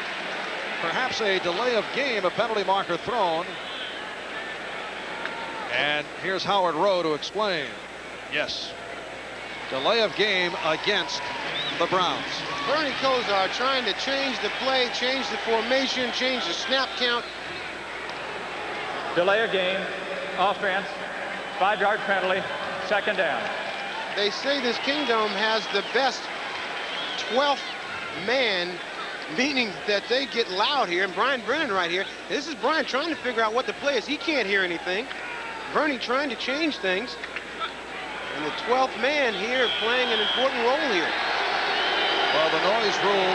Perhaps a delay of game, a penalty marker thrown. And here's Howard Rowe to explain. Yes. Delay of game against the Browns. Bernie Kosar trying to change the play, change the formation, change the snap count. Delay of game, offense, 5-yard penalty, second down. They say this Kingdom has the best 12th man, meaning that they get loud here. And Brian Brennan right here. This is Brian trying to figure out what the play is. He can't hear anything. Bernie trying to change things. And the 12th man here playing an important role here. Well, the noise rule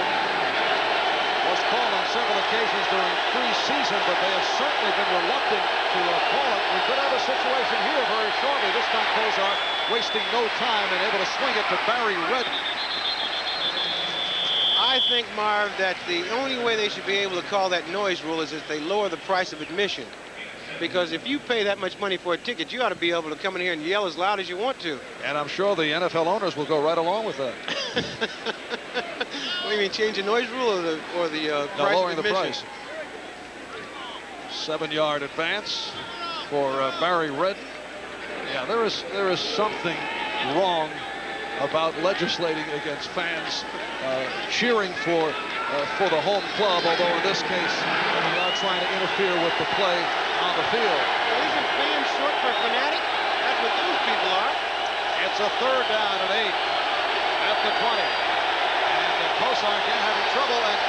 was called on several occasions during preseason, but they have certainly been reluctant to call it. We could have a situation here very shortly. This time Kosar wasting no time and able to swing it to Barry Redden. I think, Marv, that the only way they should be able to call that noise rule is if they lower the price of admission. Because if you pay that much money for a ticket, you ought to be able to come in here and yell as loud as you want to. And I'm sure the NFL owners will go right along with that. What do you mean, change the noise rule or the price lowering of the admission? price. 7-yard advance for Barry Redden. Yeah, there is something wrong about legislating against fans cheering for the home club, although in this case they are trying to interfere with the play on the field. Well, isn't fans short for fanatic? That's what those people are. It's a 3rd down and 8 at the 20. And Kosar again having trouble and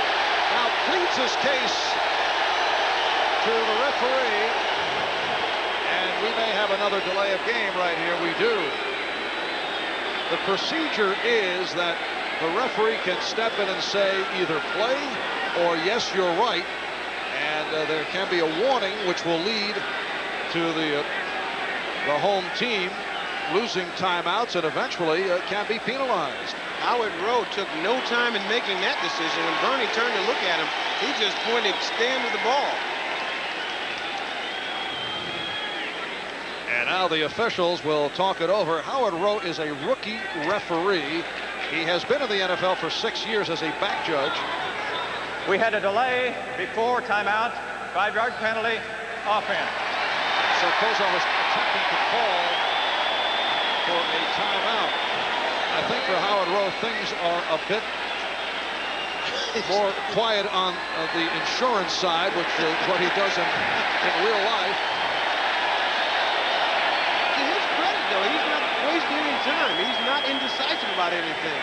now pleads his case to the referee. And we may have another delay of game right here. We do. The procedure is that the referee can step in and say either play or yes, you're right. And there can be a warning which will lead to the home team losing timeouts and eventually can be penalized. Howard Rowe took no time in making that decision. When Bernie turned to look at him, he just pointed, stand with the ball. And now the officials will talk it over. Howard Rowe is a rookie referee. He has been in the NFL for 6 years as a back judge. We had a delay before timeout, 5-yard penalty, offense. So Kosar was attempting to call for a timeout. I think for Howard Rowe, things are a bit more quiet on the insurance side, which is what he does in real life. To his credit, though, he's not wasting any time. He's not indecisive about anything.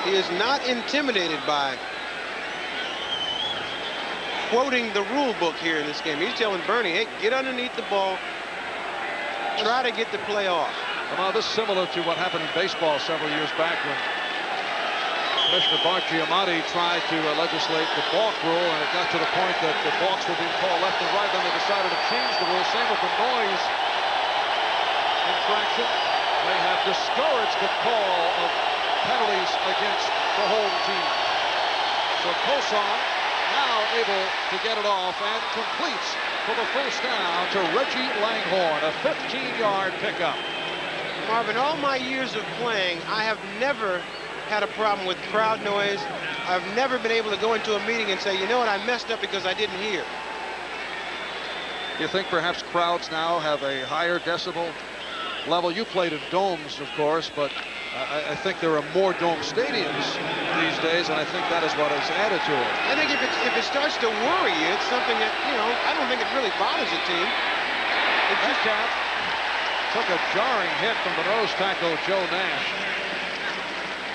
He is not intimidated by quoting the rule book here in this game. He's telling Bernie, hey, get underneath the ball, try to get the play off. Well, this is similar to what happened in baseball several years back when Commissioner Bart Giamatti tried to legislate the balk rule, and it got to the point that the balks were being called left and right. Then they decided to change the rule. Same with the noise infraction. They have discouraged the call of penalties against the home team. So Kosar now able to get it off and completes for the first down to Reggie Langhorne, a 15-yard pickup. Marvin, all my years of playing, I have never had a problem with crowd noise. I've never been able to go into a meeting and say, you know what, I messed up because I didn't hear. You think perhaps crowds now have a higher decibel level? You played in domes, of course, but I think there are more dome stadiums these days, and I think that is what has added to it. I think if it starts to worry you, it's something that, you know, I don't think it really bothers a team. It just took a jarring hit from the nose tackle, Joe Nash.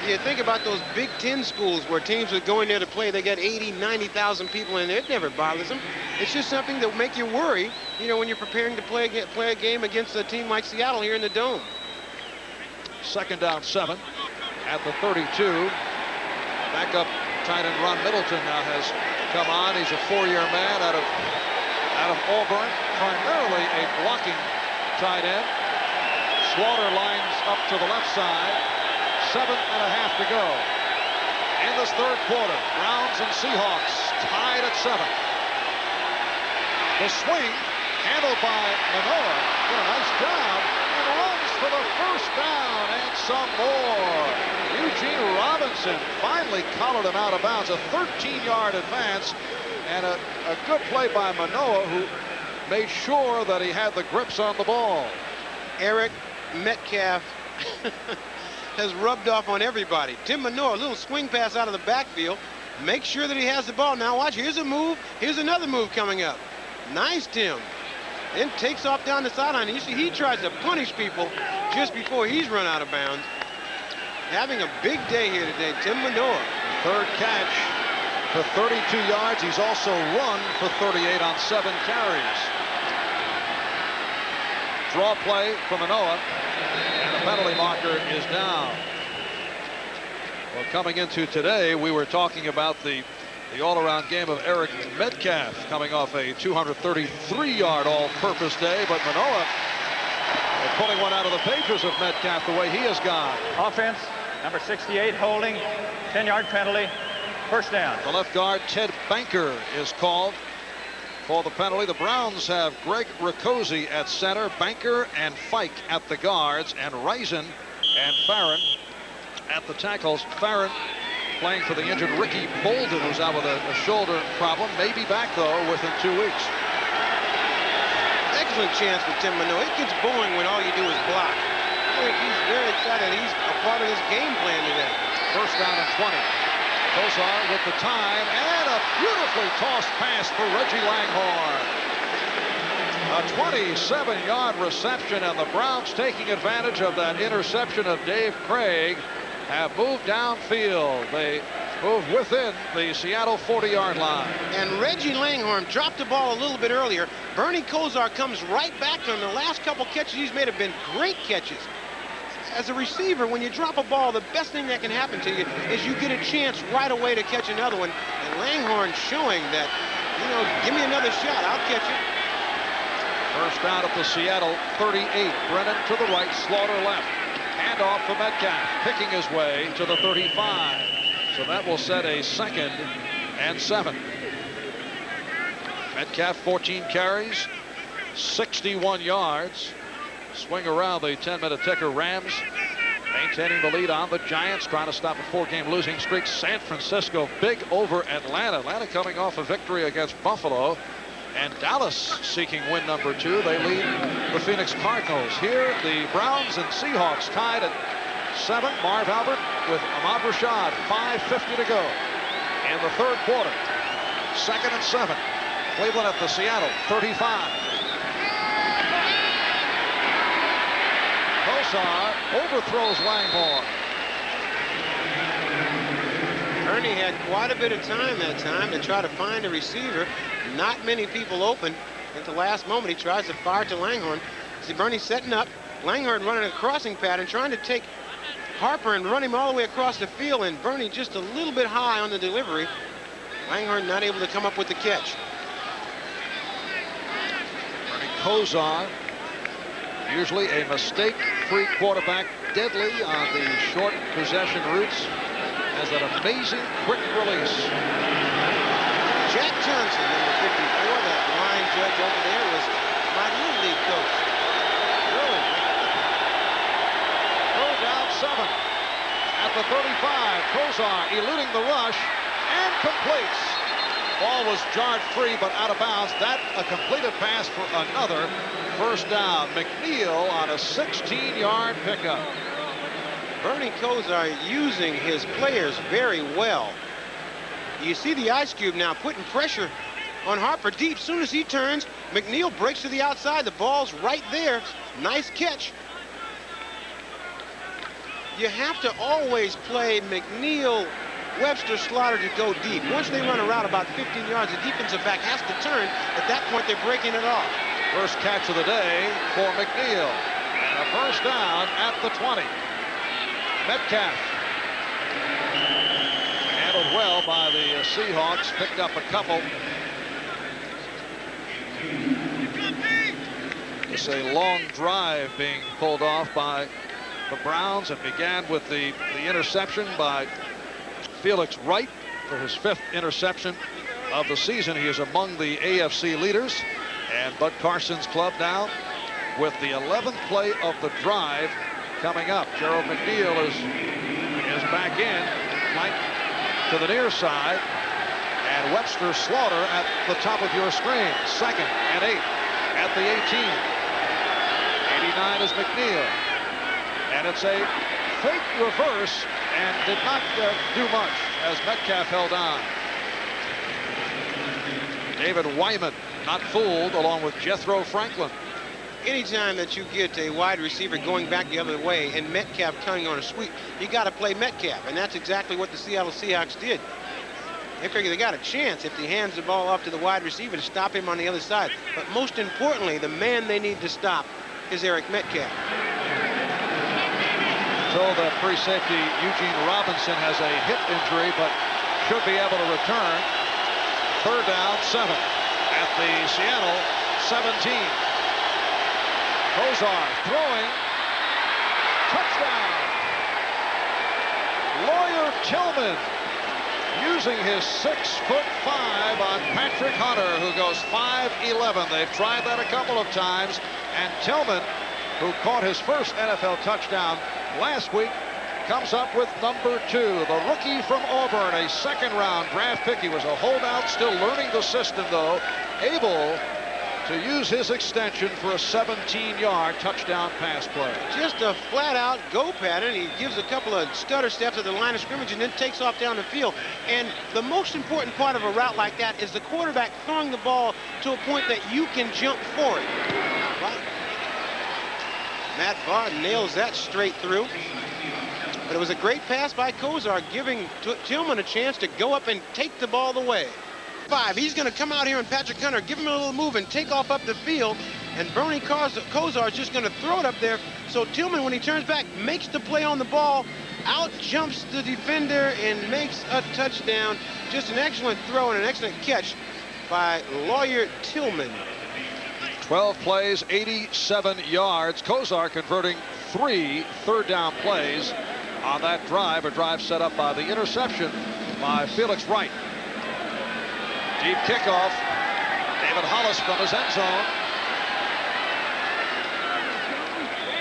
You think about those Big Ten schools where teams would go in there to play, they got 80, 90,000 people in there. It never bothers them. It's just something that will make you worry, you know, when you're preparing to play a game against a team like Seattle here in the Dome. 2nd down 7 at the 32. Backup tight end Ron Middleton now has come on. He's a 4-year man out of Auburn, primarily a blocking tight end. Slaughter lines up to the left side. 7.5 to go in this 3rd quarter. Browns and Seahawks tied at 7. The swing handled by Manoa. Did a nice job and runs for the first down and some more. Eugene Robinson finally collared him out of bounds. A 13-yard advance and a good play by Manoa, who made sure that he had the grips on the ball. Eric Metcalf has rubbed off on everybody. Tim Manoa, a little swing pass out of the backfield. Make sure that he has the ball. Now watch, here's a move. Here's another move coming up. Nice, Tim. Then takes off down the sideline. You see, he tries to punish people just before he's run out of bounds. Having a big day here today, Tim Manoa. Third catch for 32 yards. He's also run for 38 on 7 carries. Draw play for Manoa, and the penalty marker is down. Well, coming into today, we were talking about the all-around game of Eric Metcalf coming off a 233-yard all-purpose day, but Manoa pulling one out of the pages of Metcalf the way he has gone. Offense, number 68, holding, 10-yard penalty, first down. The left guard, Ted Banker, is called for the penalty. The Browns have Greg Riccozzi at center, Banker and Fike at the guards, and Risen and Farron at the tackles. Farron playing for the injured Ricky Bolden, who's out with a shoulder problem. May be back, though, within 2 weeks. Excellent chance for Tim Manoa. It gets boring when all you do is block. I think he's very excited he's a part of this game plan today. First down and 20. Kozar with the time, and a beautifully tossed pass for Reggie Langhorne. A 27-yard reception, and the Browns, taking advantage of that interception of Dave Craig, have moved downfield. They move within the Seattle 40-yard line. And Reggie Langhorne dropped the ball a little bit earlier. Bernie Kosar comes right back to him. The last couple catches he's made have been great catches. As a receiver, when you drop a ball, the best thing that can happen to you is you get a chance right away to catch another one. And Langhorne showing that, you know, give me another shot, I'll catch it. First down at the Seattle 38. Brennan to the right, Slaughter left. Handoff for Metcalf, picking his way to the 35. So that will set a 2nd and 7. Metcalf, 14 carries, 61 yards. Swing around the 10-minute ticker. Rams maintaining the lead on the Giants, trying to stop a 4-game losing streak. San Francisco big over Atlanta. Atlanta coming off a victory against Buffalo. And Dallas seeking win number 2. They lead the Phoenix Cardinals. Here, the Browns and Seahawks tied at 7. Marv Albert with Ahmad Rashad. 5:50 to go in the third quarter. 2nd and 7. Cleveland at the Seattle 35. Kosar overthrows Langhorne. Ernie had quite a bit of time that time to try to find a receiver. Not many people open. At the last moment, he tries to fire to Langhorne. See Bernie setting up. Langhorne running a crossing pattern, trying to take Harper and run him all the way across the field, and Bernie just a little bit high on the delivery. Langhorne not able to come up with the catch. Bernie Kosar, usually a mistake-free quarterback, deadly on the short possession routes, has that amazing quick release. Jack Johnson, number 54, that line judge over there, was my little league coach. Really? Third down 7 at the 35. Kosar eluding the rush and completes. Ball was jarred free but out of bounds. That a completed pass for another first down. McNeil on a 16-yard pickup. Bernie Kosar using his players very well. You see the ice cube now putting pressure on Harper deep. As soon as he turns, McNeil breaks to the outside. The ball's right there. Nice catch. You have to always play McNeil, Webster, Slaughter to go deep. Once they run a route about 15 yards, the defensive back has to turn. At that point, they're breaking it off. First catch of the day for McNeil. And a first down at the 20. Metcalf. Handled well by the Seahawks. Picked up a couple. It's a long drive being pulled off by the Browns, and began with the interception by Felix Wright for his 5th interception of the season. He is among the AFC leaders. And Bud Carson's club now with the 11th play of the drive coming up. Gerald McNeil is back in, flank to the near side, and Webster Slaughter at the top of your screen. 2nd and 8. at the 18. 89 is McNeil. And it's a fake reverse and did not do much as Metcalf held on. David Wyman not fooled, along with Jethro Franklin. Anytime that you get a wide receiver going back the other way and Metcalf counting on a sweep, you got to play Metcalf, and that's exactly what the Seattle Seahawks did. They figure they got a chance if he hands the ball off to the wide receiver to stop him on the other side. But most importantly, the man they need to stop is Eric Metcalf. Told that free safety Eugene Robinson has a hip injury, but should be able to return. 3rd down, 7 at the Seattle 17. Kozar throwing. Touchdown. Lawyer Tillman using his 6'5" on Patrick Hunter, who goes 5'11". They've tried that a couple of times, and Tillman, who caught his first NFL touchdown last week, comes up with number 2, the rookie from Auburn, a 2nd-round draft pick. He was a holdout, still learning the system, though, able to use his extension for a 17-yard touchdown pass play. Just a flat-out go pattern. He gives a couple of stutter steps at the line of scrimmage and then takes off down the field. And the most important part of a route like that is the quarterback throwing the ball to a point that you can jump for it. Right. Matt Barr nails that straight through. But it was a great pass by Kozar, giving Tillman a chance to go up and take the ball away. 5. He's going to come out here and Patrick Hunter, give him a little move and take off up the field. And Bernie Kozar is just going to throw it up there. So Tillman, when he turns back, makes the play on the ball, out jumps the defender and makes a touchdown. Just an excellent throw and an excellent catch by Lawyer Tillman. 12 plays, 87 yards. Kozar converting 3 third-down plays on that drive, a drive set up by the interception by Felix Wright. Deep kickoff. David Hollis from his end zone.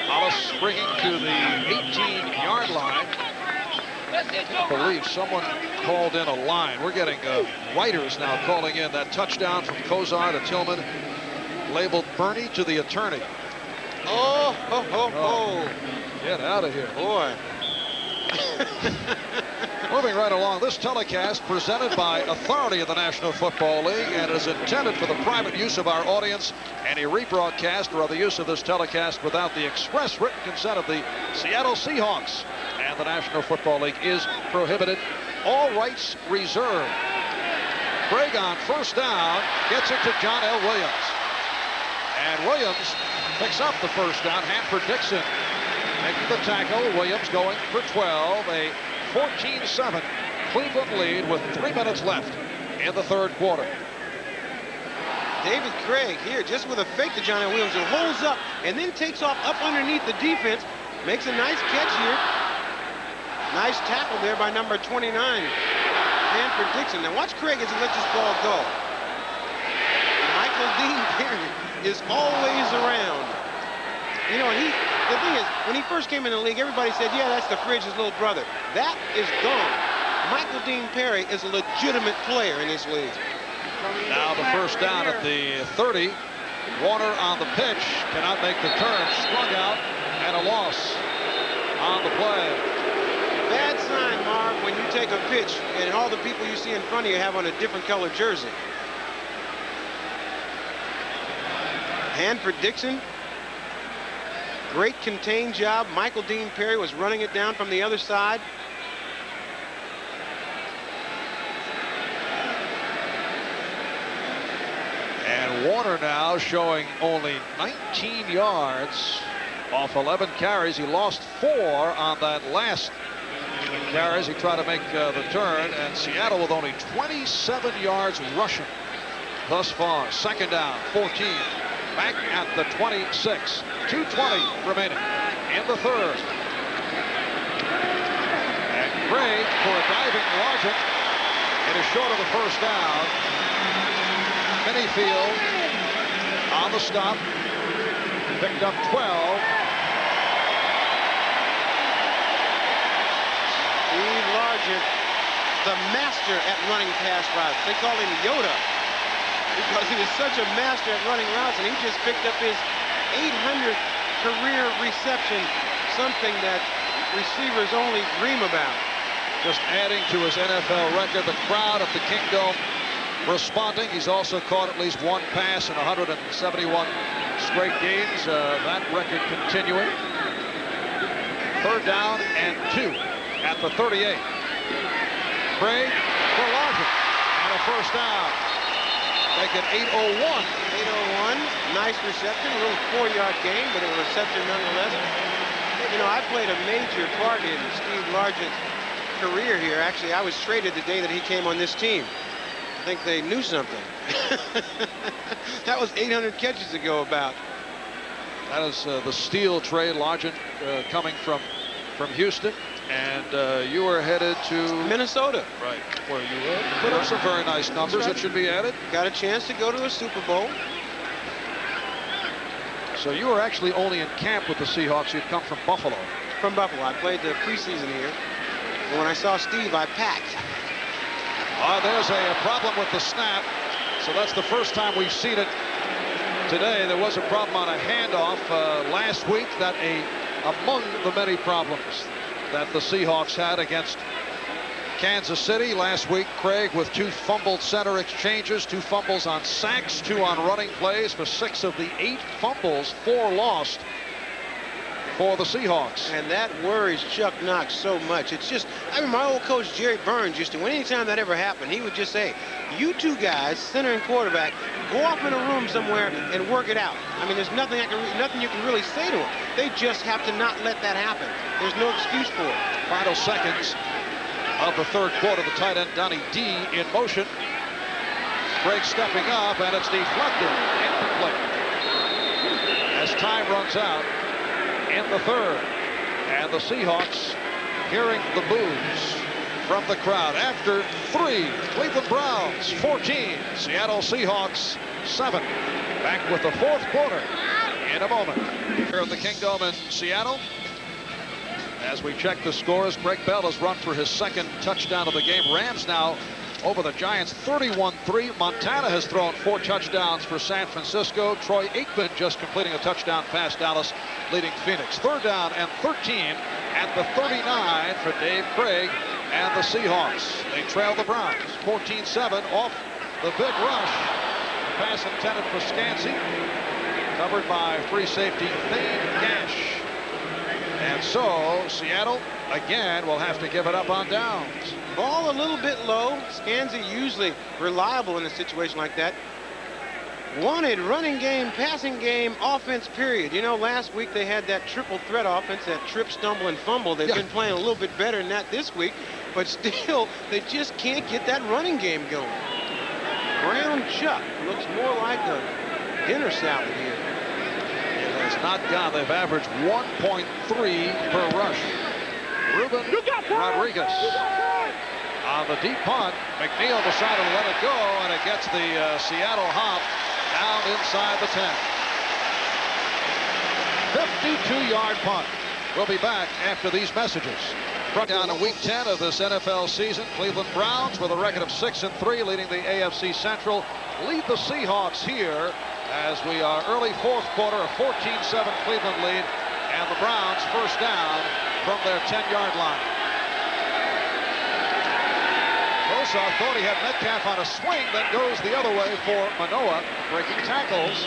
Hollis springing to the 18-yard line. I can't believe someone called in a line. We're getting writers now calling in that touchdown from Kozar to Tillman, labeled Bernie to the attorney. Oh, ho, ho, ho. Get out of here. Boy. Moving right along, this telecast presented by authority of the National Football League and is intended for the private use of our audience. Any rebroadcast or other use of this telecast without the express written consent of the Seattle Seahawks and the National Football League is prohibited. All rights reserved. Craig on 1st down gets it to John L. Williams. And Williams picks up the 1st down. Hanford Dixon making the tackle. Williams going for 12. A 14-7 Cleveland lead with 3 minutes left in the 3rd quarter. David Craig here just with a fake to John L. Williams, who holds up and then takes off up underneath the defense. Makes a nice catch here. Nice tackle there by number 29, Hanford Dixon. Now watch Craig as he lets this ball go. Michael Dean Perry is always around. You know, the thing is, when he first came in the league, everybody said, yeah, that's the Fridge's little brother. That is gone. Michael Dean Perry is a legitimate player in this league. Now the 1st down at the 30. Warner on the pitch, cannot make the turn, strung out, and a loss on the play. Bad sign, Marv, when you take a pitch and all the people you see in front of you have on a different colored jersey. Hanford Dixon. Great contained job. Michael Dean Perry was running it down from the other side. And Warner now showing only 19 yards off 11 carries. He lost 4 on that last carries. He tried to make the turn, and Seattle with only 27 yards rushing thus far. 2nd down, 14. Back at the 26. 2:20 remaining in the 3rd. And Craig for a diving Largent. It is short of the 1st down. Minifield on the stop. Picked up 12. Steve Largent, the master at running pass routes. They call him Yoda. because he was such a master at running routes, and he just picked up his 800th career reception, something that receivers only dream about. Just adding to his NFL record. The crowd at the Kingdome responding. He's also caught at least one pass in 171 straight games. That record continuing. 3rd down and 2 at the 38. Craig for Larkin and a first down. Make it 8:01. 8:01. Nice reception. A little 4-yard gain, but a reception nonetheless. You know, I played a major part in Steve Largent's career here. Actually, I was traded the day that he came on this team. I think they knew something. That was 800 catches ago about. That is the Steele trade. Largent coming from Houston, and you were headed to Minnesota. Right, where you put up some very nice numbers that should be added. Got a chance to go to a Super Bowl. So you were actually only in camp with the Seahawks. You'd come from Buffalo. From Buffalo. I played the preseason here. And when I saw Steve, I packed. There's a problem with the snap. So that's the first time we've seen it today. There was a problem on a handoff last week. That among the many problems that the Seahawks had against Kansas City last week. Craig with 2 fumbled center exchanges, 2 fumbles on sacks, 2 on running plays. For 6 of the 8 fumbles, 4 lost for the Seahawks. And that worries Chuck Knox so much. It's just, I mean, my old coach Jerry Burns used to, anytime that ever happened, he would just say, you 2 guys, center and quarterback, go off in a room somewhere and work it out. I mean, there's nothing you can really say to them. They just have to not let that happen. There's no excuse for it. Final seconds of the 3rd quarter. The tight end Donnie D in motion. Craig stepping up, and it's deflected. Incomplete. As time runs out in the 3rd, and the Seahawks hearing the boos from the crowd. After 3, Cleveland Browns 14, Seattle Seahawks 7. Back with the 4th quarter in a moment. Here at the Kingdome in Seattle. As we check the scores, Greg Bell has run for his 2nd touchdown of the game. Rams now over the Giants 31-3. Montana has thrown 4 touchdowns for San Francisco. Troy Aikman just completing a touchdown pass. Dallas leading Phoenix. 3rd down and 13 at the 39 for Dave Craig and the Seahawks. They trail the Browns 14-7 off the big rush. The pass intended for Scansey, covered by free safety Thane Gash. And so Seattle again will have to give it up on downs. Ball a little bit low. Scansey usually reliable in a situation like that. Wanted running game, passing game, offense, period. You know, last week they had that triple threat offense, that trip, stumble, and fumble. They've been playing a little bit better than that this week, but still, they just can't get that running game going. Brown Chuck looks more like a dinner salad here. It has not gone. They've averaged 1.3 per rush. Ruben Rodriguez on the deep punt. McNeil decided to let it go, and it gets the Seattle hop down inside the 10. 52-yard punt. We'll be back after these messages. Down to week 10 of this NFL season. Cleveland Browns with a record of 6-3, leading the AFC Central, lead the Seahawks here as we are early 4th quarter, a 14-7 Cleveland lead, and the Browns first down from their 10-yard line. Kosar thought he had Metcalf on a swing, then goes the other way for Manoah, breaking tackles.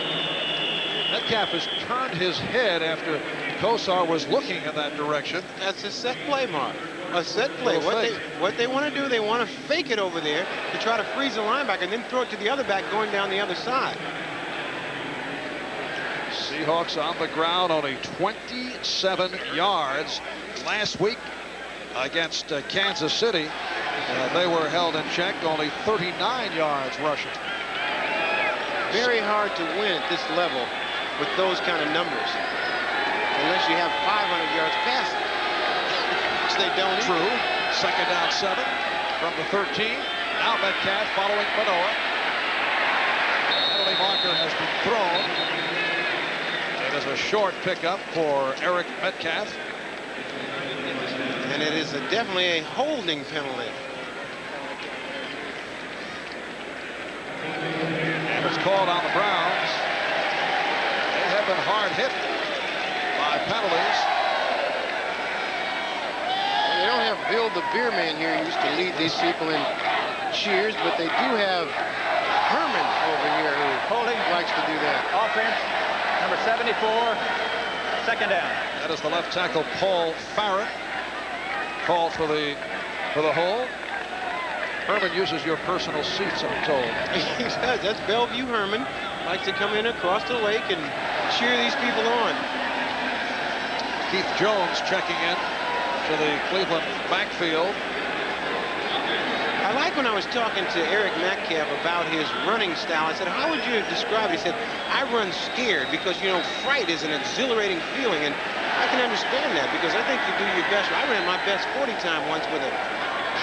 Metcalf has turned his head after Kosar was looking in that direction. That's a set play, Mark. A set play. What they want to do, they want to fake it over there to try to freeze the linebacker and then throw it to the other back going down the other side. Seahawks on the ground, only 27 yards. Last week against Kansas City, they were held in check, only 39 yards rushing. Very hard to win at this level with those kind of numbers, unless you have 500 yards passing, which they don't. True. 2nd down 7 from the 13. Now Metcalf following Manoah. Penalty marker has been thrown. It is a short pickup for Eric Metcalf. And it is definitely a holding penalty. called on the Browns. They have been hard hit by penalties. They don't have Bill the Beer Man here who used to lead these people in cheers, but they do have Herman over here who likes to do that. Offense, number 74, second down. That is the left tackle, Paul Farron, called for the hold. Herman uses your personal seats, I'm told. He does. That's Bellevue Herman. Likes to come in across the lake and cheer these people on. Keith Jones checking in to the Cleveland backfield. I like when I was talking to Eric Metcalf about his running style. I said, how would you describe it? He said, I run scared because, you know, fright is an exhilarating feeling. And I can understand that because I think you do your best. I ran my best 40 time once with a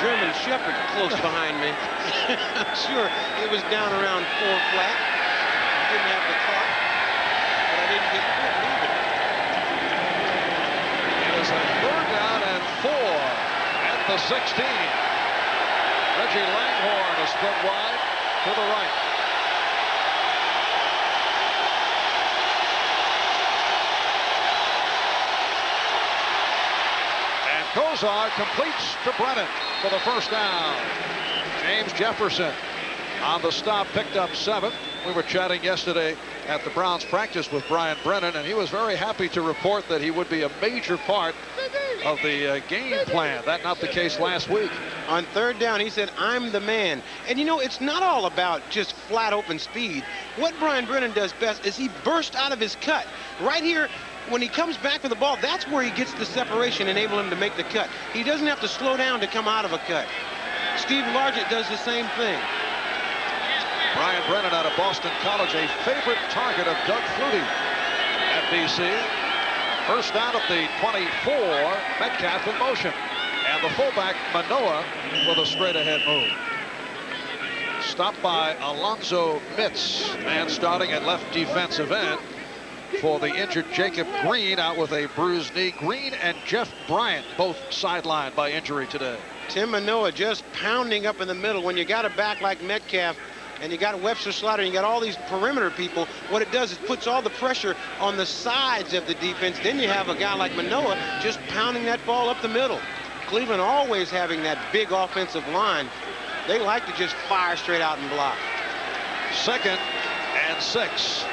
German Shepherd close behind me. I'm sure it was down around 4 flat. I didn't have the clock, but I didn't get quit either. It is a 3rd down and 4 at the 16. Reggie Langhorne is split wide to the right. And Kozar completes to Brennan for the 1st down. James Jefferson on the stop picked up 7. We were chatting yesterday at the Browns practice with Brian Brennan, and he was very happy to report that he would be a major part of the game plan. That not the case last week. On 3rd down, he said, I'm the man. And, you know, it's not all about just flat open speed. What Brian Brennan does best is he bursts out of his cut. Right here, when he comes back for the ball, that's where he gets the separation, enable him to make the cut. He doesn't have to slow down to come out of a cut. Steve Largent does the same thing. Brian Brennan out of Boston College, a favorite target of Doug Flutie at BC. 1st down at the 24, Metcalf in motion. And the fullback, Manoa, with a straight-ahead move. Stopped by Alonzo Mitz, man starting at left defensive end for the injured Jacob Green, out with a bruised knee. Green and Jeff Bryant both sidelined by injury today. Tim Manoa just pounding up in the middle. When you got a back like Metcalf, and you got Webster Slaughter, and you got all these perimeter people, what it does is puts all the pressure on the sides of the defense. Then you have a guy like Manoa just pounding that ball up the middle. Cleveland always having that big offensive line. They like to just fire straight out and block. 2nd and 6.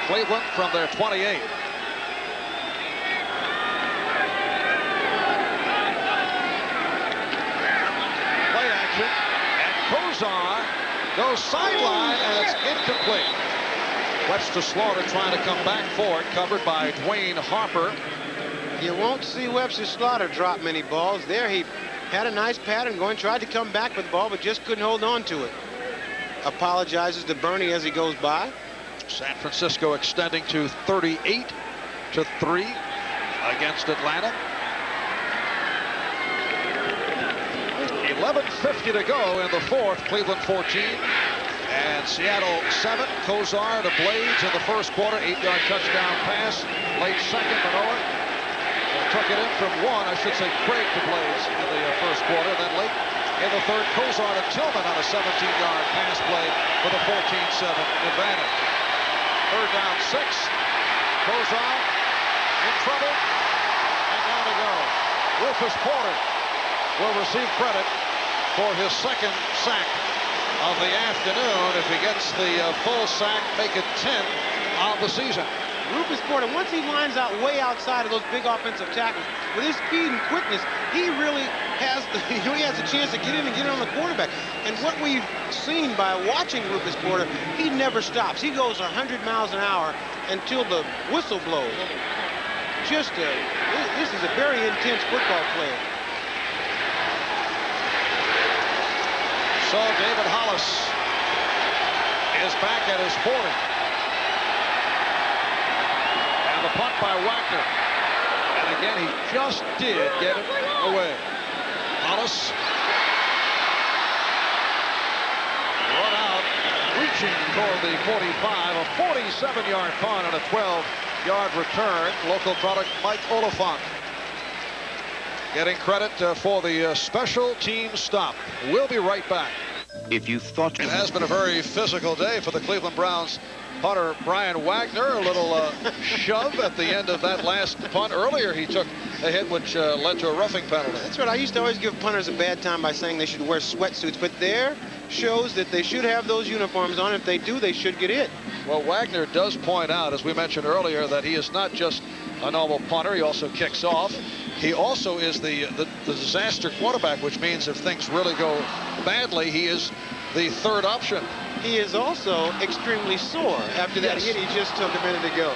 Cleveland from their 28. Play action, and Kozar goes sideline, and it's incomplete. Webster Slaughter trying to come back for it, covered by Dwayne Harper. You won't see Webster Slaughter drop many balls. There he had a nice pattern going, tried to come back with the ball, but just couldn't hold on to it. Apologizes to Bernie as he goes by. San Francisco extending to 38-3 against Atlanta. 11:50 to go in the 4th. Cleveland 14 and Seattle 7. Kozar to Blades in the 1st quarter. 8-yard touchdown pass. Late 2nd, Manoa took it in from 1. I should say Craig to Blades in the 1st quarter. Then late in the 3rd, Kozar to Tillman on a 17-yard pass play for the 14-7 advantage. 3rd down 6. Kozar in trouble, and down to go. Rufus Porter will receive credit for his 2nd sack of the afternoon. If he gets the full sack, make it 10 on the season. Rufus Porter, once he lines out way outside of those big offensive tackles, with his speed and quickness, he really has a chance to get in and get on the quarterback. And what we've seen by watching Rufus Porter, he never stops. He goes 100 miles an hour until the whistle blows. This is a very intense football player. So David Hollis is back at his 40. And the punt by Wagner. And again, he just did get it away. Hollis run out, reaching toward the 45. A 47-yard punt and a 12-yard return. Local product Mike Oliphant getting credit for the special team stop. We'll be right back. If you thought it has been a very physical day for the Cleveland Browns punter Brian Wagner. A little shove at the end of that last punt. Earlier he took a hit which led to a roughing penalty. That's right. I used to always give punters a bad time by saying they should wear sweatsuits, but there shows that they should have those uniforms on. If they do, they should get hit. Well, Wagner does point out, as we mentioned earlier, that he is not just a normal punter. He also kicks off. He also is the disaster quarterback, which means if things really go badly, he is the third option. He is also extremely sore after that hit he just took a minute ago.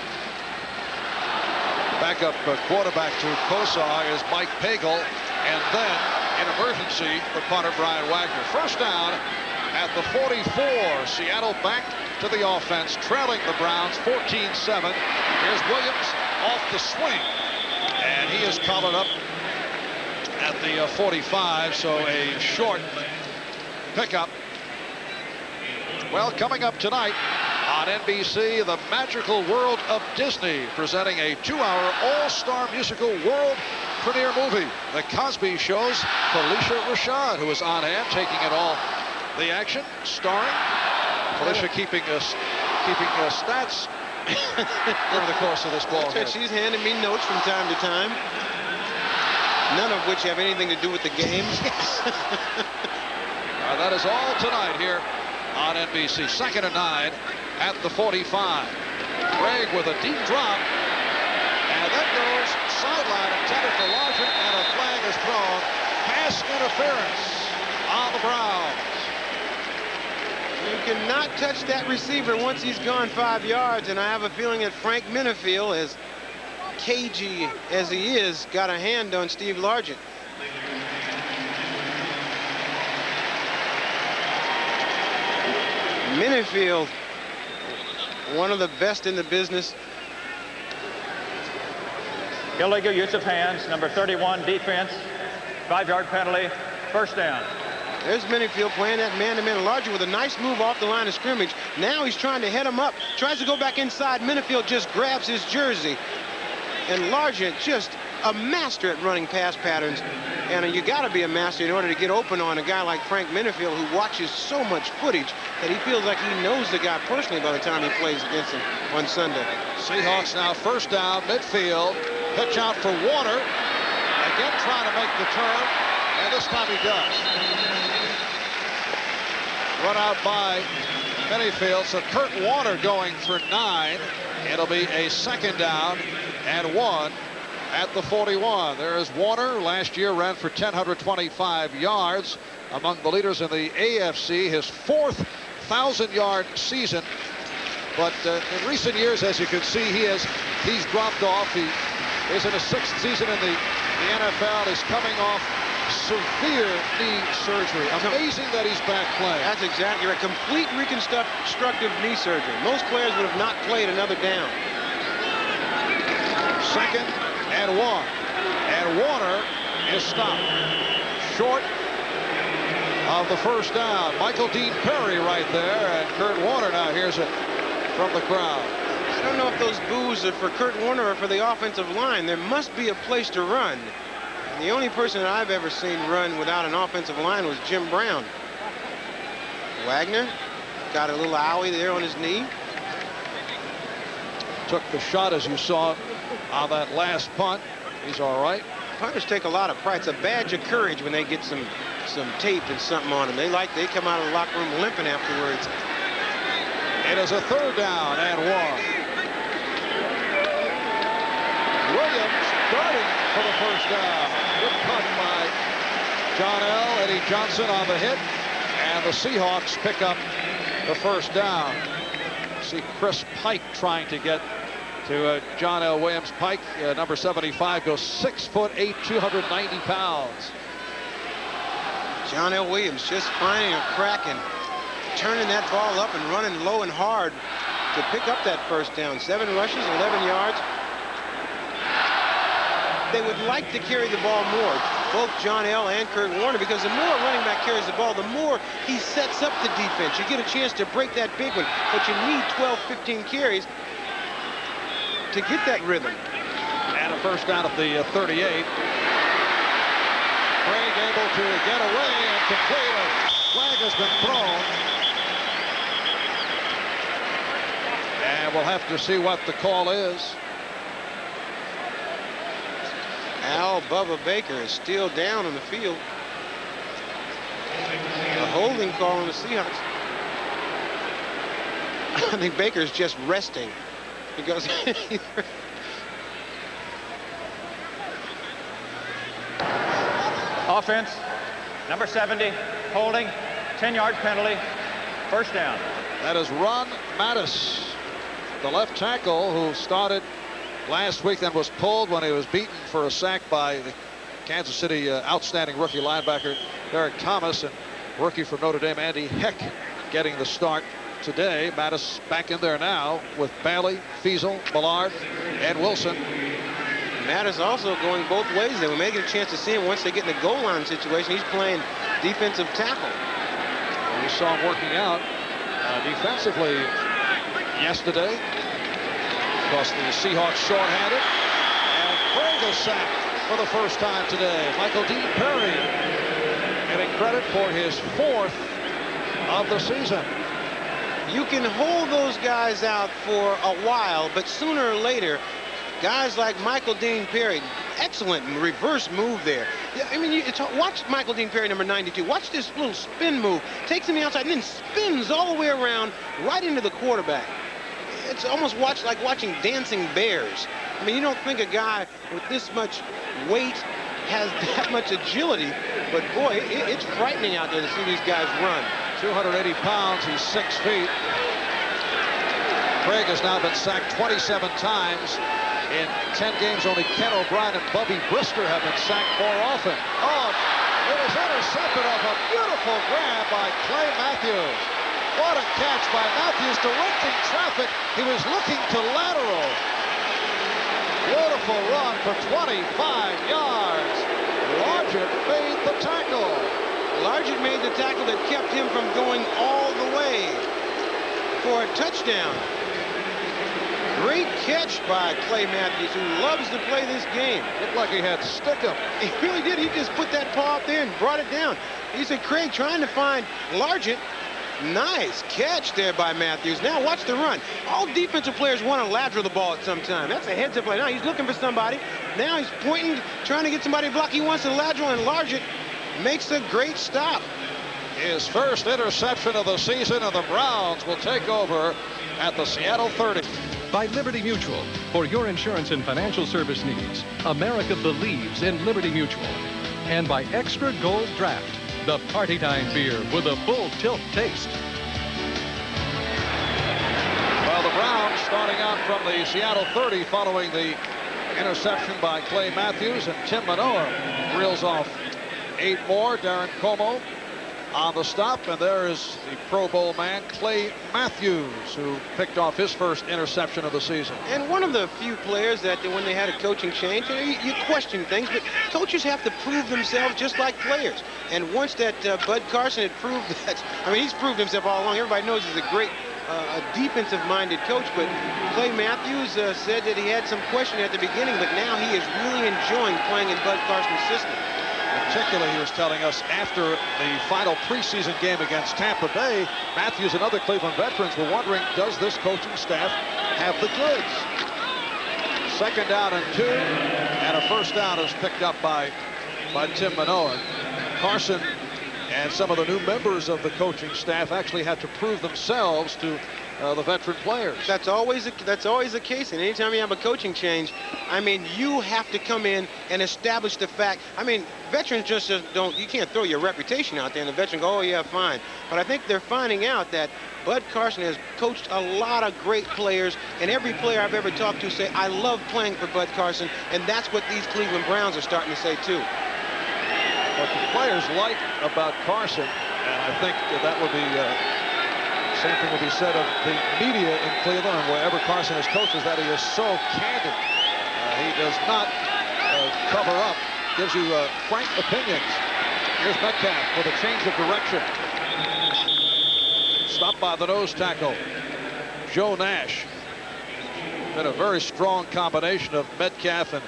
Backup quarterback to Kosar is Mike Pagel, and then in emergency the punter Brian Wagner. First down at the 44. Seattle back to the offense, trailing the Browns 14-7. Here's Williams off the swing, and he is collared up at the 45, so a short pickup. Well, coming up tonight on NBC, the magical world of Disney, presenting a 2-hour all-star musical world premiere movie. The Cosby Show's Felicia Rashad, who is on hand, taking it all the action, starring Felicia keeping stats over the course of this ball game. She's handing me notes from time to time, none of which have anything to do with the game. That is all tonight here on NBC. 2nd and 9 at the 45. Craig with a deep drop, and that goes sideline intended for Largent, and a flag is thrown. Pass interference on the Browns. You cannot touch that receiver once he's gone 5 yards, and I have a feeling that Frank Minifield, as cagey as he is, got a hand on Steve Largent. Minifield, one of the best in the business. Illegal use of hands, number 31, defense, 5-yard penalty, first down. There's Minifield playing that man-to-man. Largent with a nice move off the line of scrimmage. Now he's trying to head him up, tries to go back inside. Minifield just grabs his jersey. And Largent just a master at running pass patterns. And you got to be a master in order to get open on a guy like Frank Minifield, who watches so much footage that he feels like he knows the guy personally by the time he plays against him on Sunday. Seahawks now first down, midfield. Pitch out for Warner. Again trying to make the turn, and this time he does. Run out by Minifield, so Kurt Warner going for 9. It'll be a 2nd down and 1 at the 41. There is Warner. Last year ran for 1,025 yards, among the leaders in the AFC. His 4th 1,000-yard season. But in recent years, as you can see, he's dropped off. He is in his 6th season in the NFL. He's coming off severe knee surgery. Amazing that he's back playing. That's exactly right. Complete reconstructive knee surgery. Most players would have not played another down. 2nd and 1. And Warner is stopped short of the first down. Michael Dean Perry right there, and Kurt Warner now hears it from the crowd. I don't know if those boos are for Kurt Warner or for the offensive line. There must be a place to run. And the only person that I've ever seen run without an offensive line was Jim Brown. Wagner got a little owie there on his knee. Took the shot, as you saw, on that last punt. He's all right. Punters take a lot of pride. It's a badge of courage when they get some tape and something on them. They come out of the locker room limping afterwards. It is a 3rd down and 1. Williams starting for the first down. Good punt by John L. Eddie Johnson on the hit, and the Seahawks pick up the first down. See Chris Pike trying to get to John L. Williams. Pike, number 75, goes 6'8", 290 pounds. John L. Williams just finding a crack and turning that ball up and running low and hard to pick up that first down. 7 rushes, 11 yards. They would like to carry the ball more, both John L. and Kurt Warner, because the more a running back carries the ball, the more he sets up the defense. You get a chance to break that big one, but you need 12, 15 carries to get that rhythm. And a first down at the 38. Craig able to get away and complete a Flag has been thrown. And we'll have to see what the call is. Al Bubba Baker is still down on the field. A holding call on the Seahawks. I think Baker's just resting because Offense, number 70, holding, 10-yard penalty, first down. That is Ron Mattis, the left tackle who started last week, then was pulled when he was beaten for a sack by the Kansas City outstanding rookie linebacker Derek Thomas, and rookie from Notre Dame Andy Heck getting the start today. Mattis back in there now with Bailey, Feasel, Millard, and Wilson. Mattis also going both ways. They will make it a chance to see him once they get in the goal line situation. He's playing defensive tackle. We saw him working out defensively yesterday. Of course, the Seahawks shorthanded. And Craig is sacked for the first time today. Michael Dean Perry getting credit for his 4th of the season. You can hold those guys out for a while, but sooner or later, guys like Michael Dean Perry, excellent reverse move there. Yeah, I mean, watch Michael Dean Perry, number 92. Watch this little spin move. Takes him outside and then spins all the way around right into the quarterback. It's almost like watching dancing bears. I mean, you don't think a guy with this much weight has that much agility, but boy, it's frightening out there to see these guys run. 280 pounds, he's 6 feet. Craig has now been sacked 27 times. In 10 games, only Ken O'Brien and Bubby Brister have been sacked more often. Oh, it was intercepted off a beautiful grab by Clay Matthews. What a catch by Matthews, directing traffic. He was looking to lateral. Beautiful run for 25 yards. Largent made the tackle. Largent made the tackle that kept him from going all the way for a touchdown. Great catch by Clay Matthews, who loves to play this game. Looked like he had stickum. He really did. He just put that paw up there and brought it down. He said, Craig trying to find Largent. Nice catch there by Matthews. Now watch the run. All defensive players want to lateral the ball at some time. That's a heads-up play. Now he's looking for somebody. Now he's pointing, trying to get somebody to block. He wants to lateral, and Largent makes a great stop. His first interception of the season, and the Browns will take over at the Seattle 30. By Liberty Mutual. For your insurance and financial service needs, America believes in Liberty Mutual. And by Extra Gold Draft, the party time beer with a full tilt taste. Well, the Browns starting out from the Seattle 30 following the interception by Clay Matthews, and Tim Manoa reels off 8 more. Darren Como on the stop, and there is the Pro Bowl man Clay Matthews, who picked off his first interception of the season. And one of the few players that when they had a coaching change, you question things, but coaches have to prove themselves just like players. And once that Bud Carson had proved that, I mean, he's proved himself all along. Everybody knows he's a great defensive-minded coach, but Clay Matthews said that he had some question at the beginning, but now he is really enjoying playing in Bud Carson's system. Particularly, he was telling us after the final preseason game against Tampa Bay, Matthews and other Cleveland veterans were wondering, does this coaching staff have the goods? 2nd down and 2, and a first down is picked up by Tim Manoa. Carson and some of the new members of the coaching staff actually had to prove themselves to the veteran players. That's always the case, and anytime you have a coaching change, I mean, you have to come in and establish the fact. I mean, veterans just don't, you can't throw your reputation out there and the veteran go, oh yeah, fine. But I think they're finding out that Bud Carson has coached a lot of great players, and every player I've ever talked to say, I love playing for Bud Carson, and that's what these Cleveland Browns are starting to say too. What the players like about Carson, and I think that would be same thing will be said of the media in Cleveland and wherever Carson is coached, is that he is so candid. He does not cover up, gives you frank opinions. Here's Metcalf with a change of direction. Stopped by the nose tackle, Joe Nash. Been a very strong combination of Metcalf and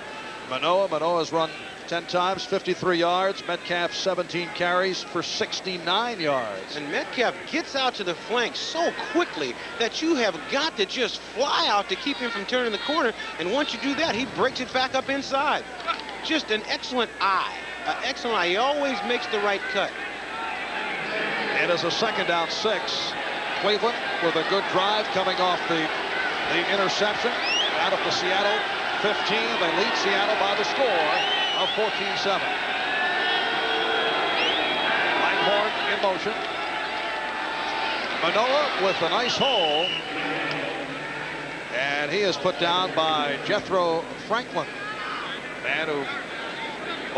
Manoa. Manoa's run 10 times, 53 yards. Metcalf, 17 carries for 69 yards. And Metcalf gets out to the flank so quickly that you have got to just fly out to keep him from turning the corner. And once you do that, he breaks it back up inside. Just an excellent eye. An excellent eye. He always makes the right cut. It is a 2nd down 6. Cleveland with a good drive coming off the interception out of the Seattle 15. They lead Seattle by the score of 14-7. Langhorne in motion. Manoa with a nice hole. And he is put down by Jethro Franklin, man who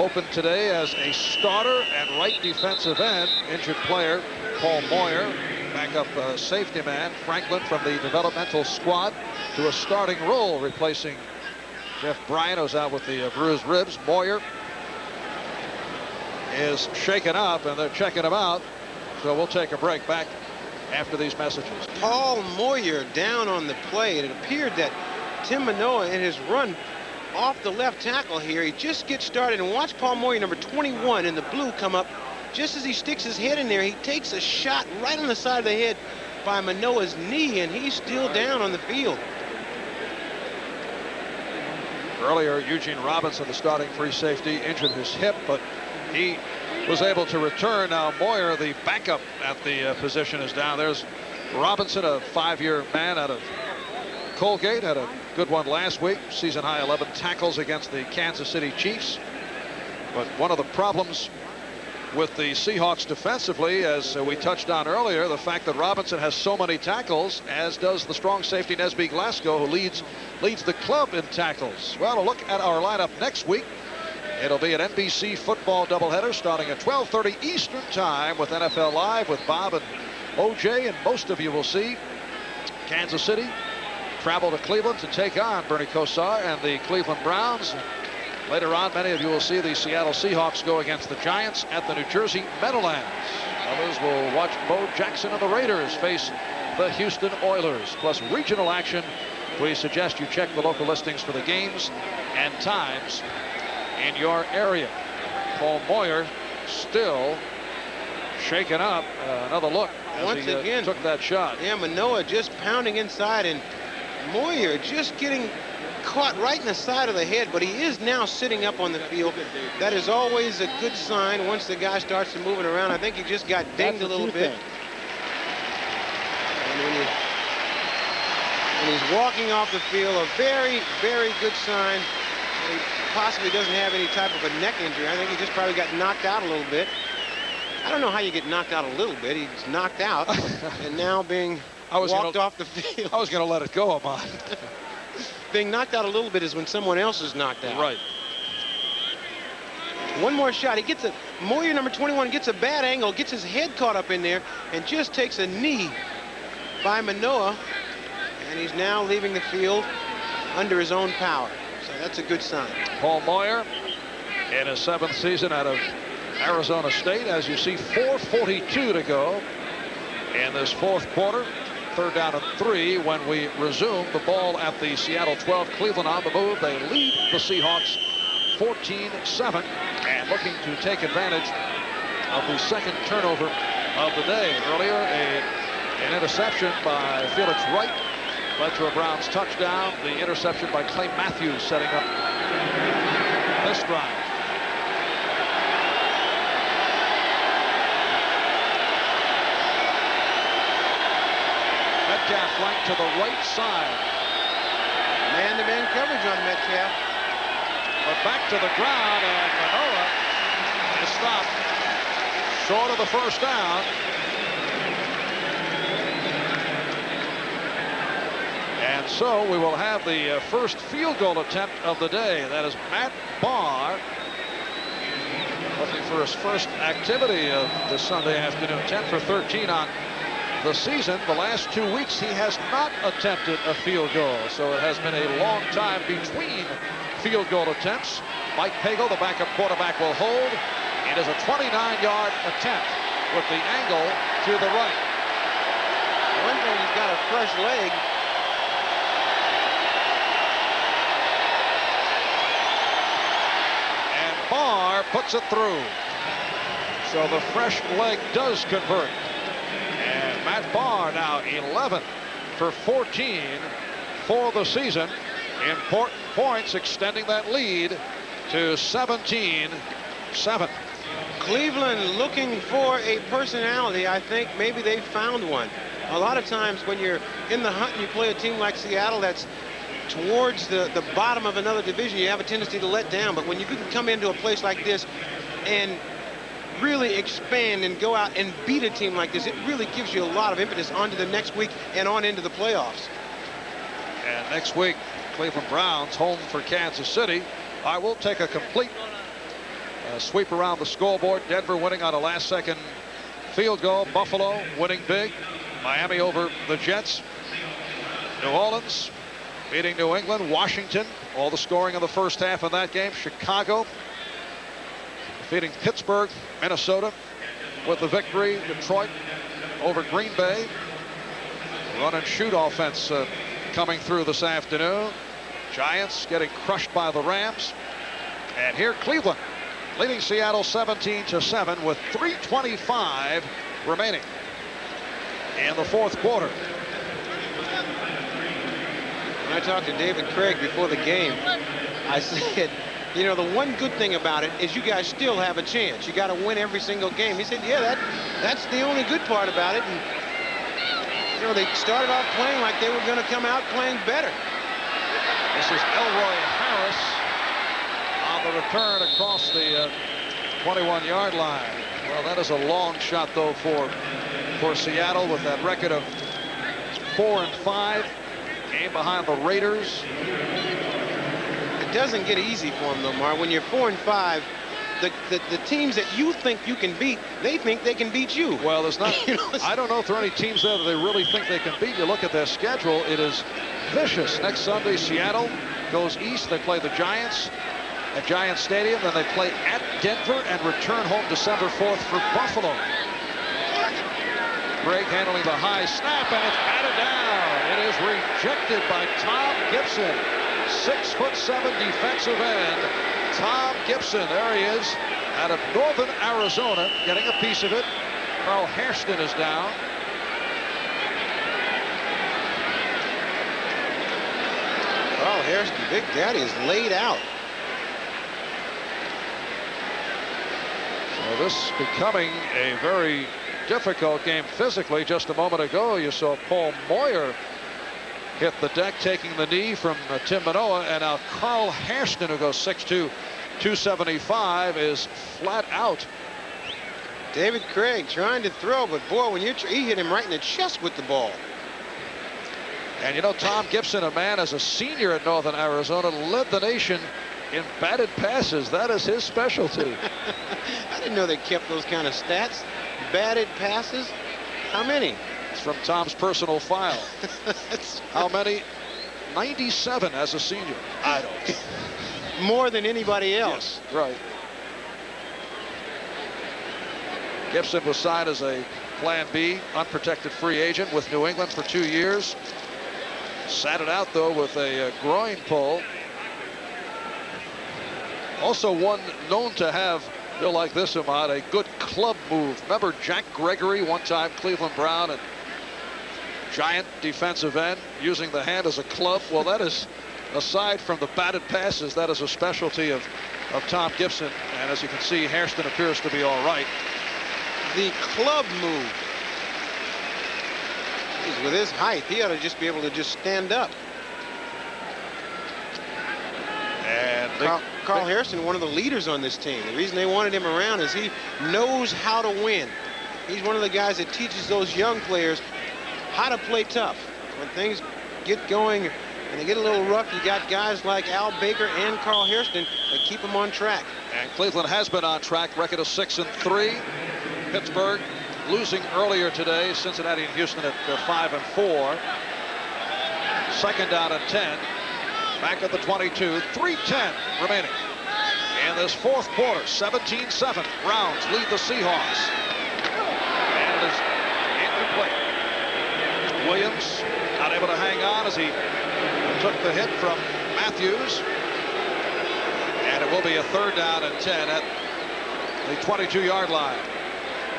opened today as a starter and right defensive end. Injured player Paul Moyer, backup safety man. Franklin from the developmental squad to a starting role, replacing Jeff Bryant, who's out with the bruised ribs. Moyer is shaken up, and they're checking him out. So we'll take a break. Back after these messages. Paul Moyer down on the play. It appeared that Tim Manoa in his run off the left tackle here, he just gets started, and watch Paul Moyer, number 21 in the blue, come up. Just as he sticks his head in there, he takes a shot right on the side of the head by Manoa's knee, and he's still down on the field. Earlier, Eugene Robinson, the starting free safety, injured his hip, but he was able to return. Now Moyer, the backup at the position, is down. There's Robinson, a 5-year man out of Colgate, had a good one last week. Season high 11 tackles against the Kansas City Chiefs. But one of the problems with the Seahawks defensively, as we touched on earlier, the fact that Robinson has so many tackles, as does the strong safety Nesby Glasgow, who leads the club in tackles. Well, a look at our lineup next week. It'll be an NBC football doubleheader starting at 12:30 Eastern time with NFL Live with Bob and OJ, and most of you will see Kansas City travel to Cleveland to take on Bernie Kosar and the Cleveland Browns. Later on, many of you will see the Seattle Seahawks go against the Giants at the New Jersey Meadowlands. Others will watch Bo Jackson and the Raiders face the Houston Oilers. Plus regional action. We suggest you check the local listings for the games and times in your area. Paul Moyer still shaken up. Another look as once he again took that shot. Yeah, Manoa just pounding inside, and Moyer just getting caught right in the side of the head, but he is now sitting up on the field. That is always a good sign once the guy starts to moving around. I think he just got dinged a little bit. And when he's walking off the field, a very, very good sign. He possibly doesn't have any type of a neck injury. I think he just probably got knocked out a little bit. I don't know how you get knocked out a little bit. He's knocked out and now being walked off the field. I was going to let it go, Ahmad. Being knocked out a little bit is when someone else is knocked out. Right. One more shot. He gets a Moyer, number 21, gets a bad angle, gets his head caught up in there, and just takes a knee by Manoa. And he's now leaving the field under his own power. So that's a good sign. Paul Moyer in his 7th season out of Arizona State. As you see, 4:42 to go in this 4th quarter. 3rd down and 3 when we resume. The ball at the Seattle 12. Cleveland on the move. They lead the Seahawks 14-7 and looking to take advantage of the 2nd turnover of the day. Earlier, an interception by Felix Wright led to a Browns touchdown. The interception by Clay Matthews setting up this drive. Metcalf flank to the right side. Man-to-man coverage on Metcalf. But back to the ground, and Manoa is stopped short of the 1st down. And so we will have the first field goal attempt of the day. That is Matt Barr looking for his first activity of the Sunday afternoon. 10 for 13 on the season. The last 2 weeks he has not attempted a field goal, so it has been a long time between field goal attempts. Mike Pagel, the backup quarterback, will hold. It is a 29-yard attempt with the angle to the right. One thing, he's got a fresh leg. Barr puts it through. So the fresh leg does convert. And Matt Barr now 11 for 14 for the season. Important points, extending that lead to 17-7. Cleveland looking for a personality. I think maybe they found one. A lot of times when you're in the hunt and you play a team like Seattle that's towards the bottom of another division, you have a tendency to let down. But when you can come into a place like this and really expand and go out and beat a team like this, it really gives you a lot of impetus onto the next week and on into the playoffs. And next week, Cleveland Browns home for Kansas City. I will take a complete sweep around the scoreboard. Denver winning on a last-second field goal. Buffalo winning big. Miami over the Jets. New Orleans beating New England. Washington, all the scoring in the first half of that game. Chicago defeating Pittsburgh. Minnesota with the victory. Detroit over Green Bay. Run and shoot offense coming through this afternoon. Giants getting crushed by the Rams. And here Cleveland leading Seattle 17-7 with 3:25 remaining in the fourth quarter. When I talked to David Craig before the game, I said, you know, the one good thing about it is you guys still have a chance. You got to win every single game. He said, yeah, that's the only good part about it. And, you know, they started off playing like they were going to come out playing better. This is Elroy Harris on the return across the 21-yard line. Well, that is a long shot, though, for Seattle with that record of 4-5. Game behind the Raiders. It doesn't get easy for them, though, Mar. When you're 4-5, the teams that you think you can beat, they think they can beat you. Well, there's not. You know, I don't know if there are any teams there that they really think they can beat. You look at their schedule, it is vicious. Next Sunday, Seattle goes east. They play the Giants at Giant Stadium. Then they play at Denver and return home December 4th for Buffalo. Greg handling the high snap, and it's batted down. It is rejected by Tom Gibson. 6'7" defensive end. Tom Gibson, there he is, out of northern Arizona, getting a piece of it. Carl Hairston is down. Carl Hairston, Big Daddy, is laid out. So this becoming a very difficult game physically. Just a moment ago, you saw Paul Moyer hit the deck, taking the knee from Tim Manoa, and now Carl Hairston, who goes 6'2", 275, is flat out. David Craig trying to throw, but boy, when he hit him right in the chest with the ball. And you know, Tom Gibson, a man as a senior at Northern Arizona, led the nation in batted passes. That is his specialty. I didn't know they kept those kind of stats. Batted passes? How many? It's from Tom's personal file. How many? 97 as a senior. I don't. More than anybody else. Yes, right. Gibson was signed as a Plan B, unprotected free agent with New England for 2 years. Sat it out, though, with a groin pull. Also one known to have, you'll like this, Ahmad, a good club move. Remember Jack Gregory, one-time Cleveland Brown and giant defensive end, using the hand as a club? Well, that is, aside from the batted passes, that is a specialty of Tom Gibson. And as you can see, Hairston appears to be all right. The club move. He's with his height, he ought to just be able to just stand up. And Carl Hairston, one of the leaders on this team. The reason they wanted him around is he knows how to win. He's one of the guys that teaches those young players how to play tough. When things get going and they get a little rough, you got guys like Al Baker and Carl Hairston that keep them on track. And Cleveland has been on track, record of 6-3. Pittsburgh losing earlier today. Cincinnati and Houston at 5-4. Second down and 10. Back at the 22, 3:10 remaining in this fourth quarter. 17-7. Browns lead the Seahawks. And it is incomplete. Williams not able to hang on as he took the hit from Matthews. And it will be a 3rd down and 10 at the 22-yard line.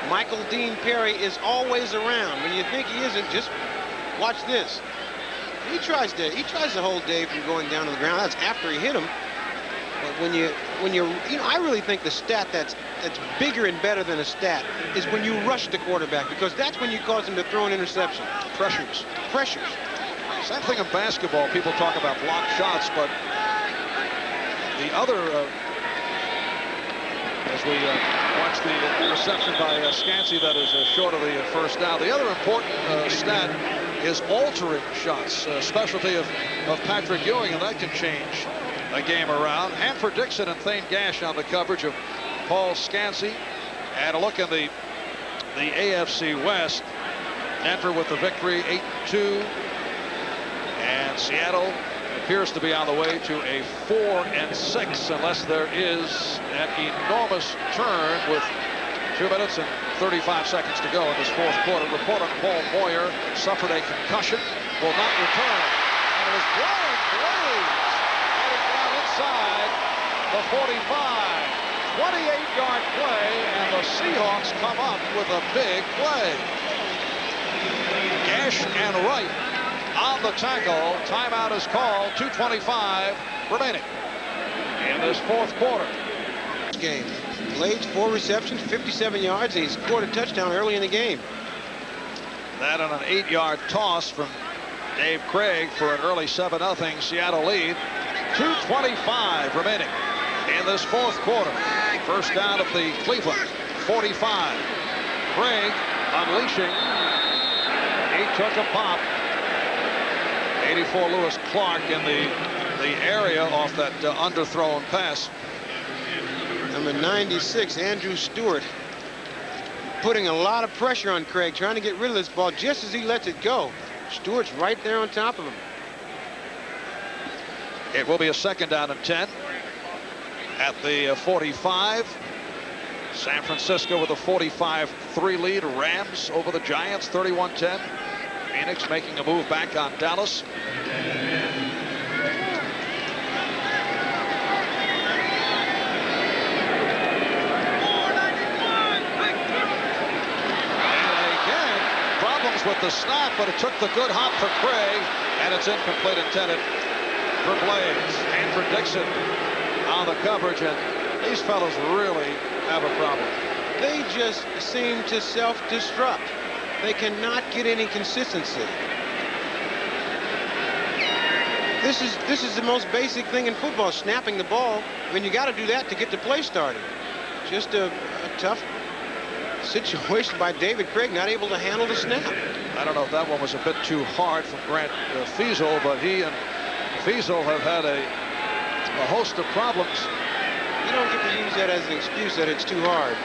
Michael Dean Perry is always around. When you think he isn't, just watch this. He tries to hold Dave from going down to the ground. That's after he hit him. But when you know, I really think the stat that's bigger and better than a stat is when you rush the quarterback, because that's when you cause him to throw an interception. Pressures. Pressures. Same thing in basketball. People talk about blocked shots, but the other, as we watch the interception by Scansey that is short of the first down, the other important stat is altering shots, specialty of Patrick Ewing, and that can change a game around. Hanford Dixon and Thane Gash on the coverage of Paul Scansey. And a look in the AFC West. Denver with the victory, 8-2. And Seattle appears to be on the way to a 4-6, unless there is an enormous turn with 2 minutes and 35 seconds to go in this 4th quarter. Reporter Paul Moyer suffered a concussion, will not return, and is blowing blades, getting down inside the 45. 28-yard play, and the Seahawks come up with a big play. Gash and Wright on the tackle. Timeout is called. 2:25 remaining in this 4th quarter. Game. Blades 4 receptions, 57 yards, and he scored a touchdown early in the game. That on an 8-yard toss from Dave Craig for an early 7-0 Seattle lead. 2:25 remaining in this 4th quarter. First down of the Cleveland 45. Craig unleashing. He took a pop. 84 Lewis Clark in the area off that underthrown pass. Number 96, Andrew Stewart, putting a lot of pressure on Craig, trying to get rid of this ball. Just as he lets it go, Stewart's right there on top of him. It will be a 2nd down and 10 at the 45. San Francisco with a 45-3 lead. Rams over the Giants, 31-10. Phoenix making a move back on Dallas. With the snap, but it took the good hop for Craig, and it's incomplete, intended for Blades. Hanford Dixon on the coverage, and these fellows really have a problem. They just seem to self-destruct. They cannot get any consistency. This is the most basic thing in football, snapping the ball. I mean, you got to do that to get the play started. Just a tough situation by David Craig, not able to handle the snap. I don't know if that one was a bit too hard for Grant Fiesel, but he and Fiesel have had a host of problems. You don't get to use that as an excuse that it's too hard.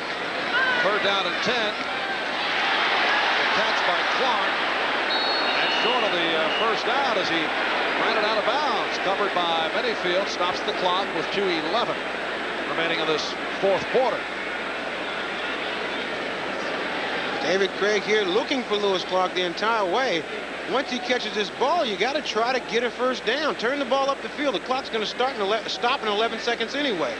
3rd down and 10. The catch by Clark, and short of the first down as he ran it out of bounds. Covered by Minifield, stops the clock with 2:11 remaining in this 4th quarter. David Craig here looking for Lewis Clark the entire way. Once he catches this ball, you got to try to get a first down. Turn the ball up the field. The clock's going to stop in 11 seconds anyway.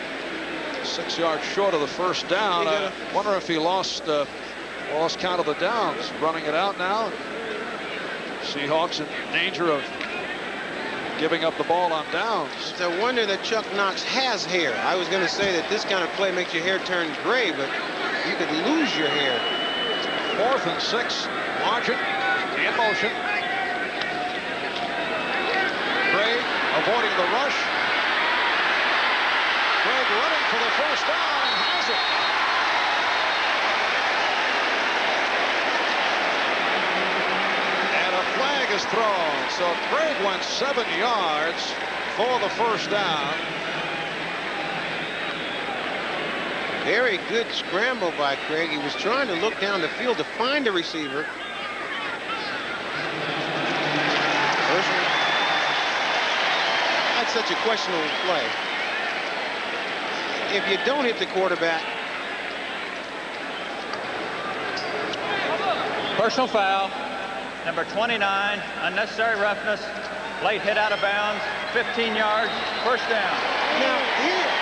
6 yards short of the first down. I wonder if he lost count of the downs. Running it out now. Seahawks in danger of giving up the ball on downs. It's a wonder that Chuck Knox has hair. I was going to say that this kind of play makes your hair turn gray, but you could lose your hair. 4th and 6, margin in motion. Craig avoiding the rush. Craig running for the first down and has it. And a flag is thrown. So Craig went 7 yards for the first down. Very good scramble by Craig. He was trying to look down the field to find a receiver. That's such a questionable play. If you don't hit the quarterback. Personal foul, number 29, unnecessary roughness, late hit out of bounds, 15 yards, first down. Now,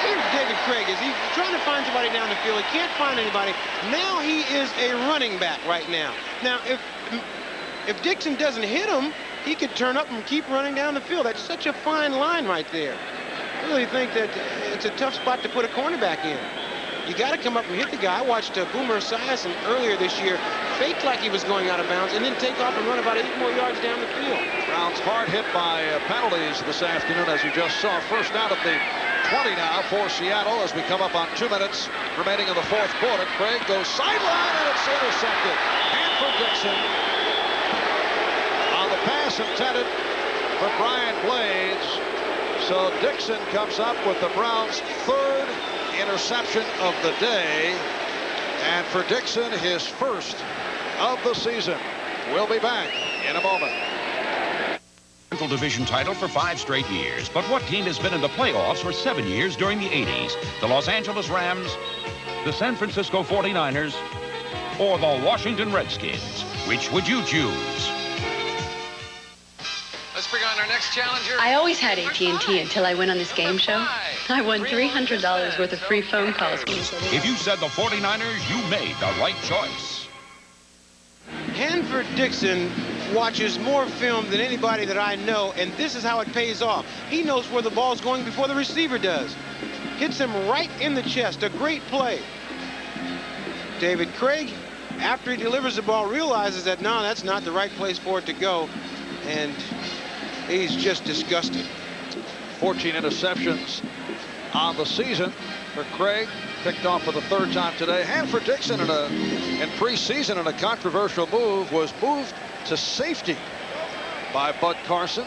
here's David Craig is. He's trying to find somebody down the field. He can't find anybody. Now he is a running back right now. Now, if Dixon doesn't hit him, he could turn up and keep running down the field. That's such a fine line right there. I really think that it's a tough spot to put a cornerback in. You got to come up and hit the guy. I watched Boomer Esiason earlier this year fake like he was going out of bounds and then take off and run about 8 more yards down the field. Browns hard hit by penalties this afternoon, as you just saw. First down at the 20 now for Seattle as we come up on 2 minutes remaining in the fourth quarter. Craig goes sideline and it's intercepted. Hanford Dixon on the pass intended for Brian Blades. So Dixon comes up with the Browns' third interception of the day. And for Dixon, his first of the season. We'll be back in a moment. Central Division title for 5 straight years. But what team has been in the playoffs for 7 years during the 80s? The Los Angeles Rams, the San Francisco 49ers, or the Washington Redskins? Which would you choose? Let's bring on our next challenger. I always had AT&T until I went on this game show. I won $300 worth of free phone calls. If you said the 49ers, you made the right choice. Hanford Dixon watches more film than anybody that I know, and this is how it pays off. He knows where the ball's going before the receiver does. Hits him right in the chest. A great play. David Craig, after he delivers the ball, realizes that, no, that's not the right place for it to go, and he's just disgusted. 14 interceptions on the season for Craig. Picked off for the 3rd time today. Hanford Dixon in preseason in a controversial move was moved to safety by Bud Carson.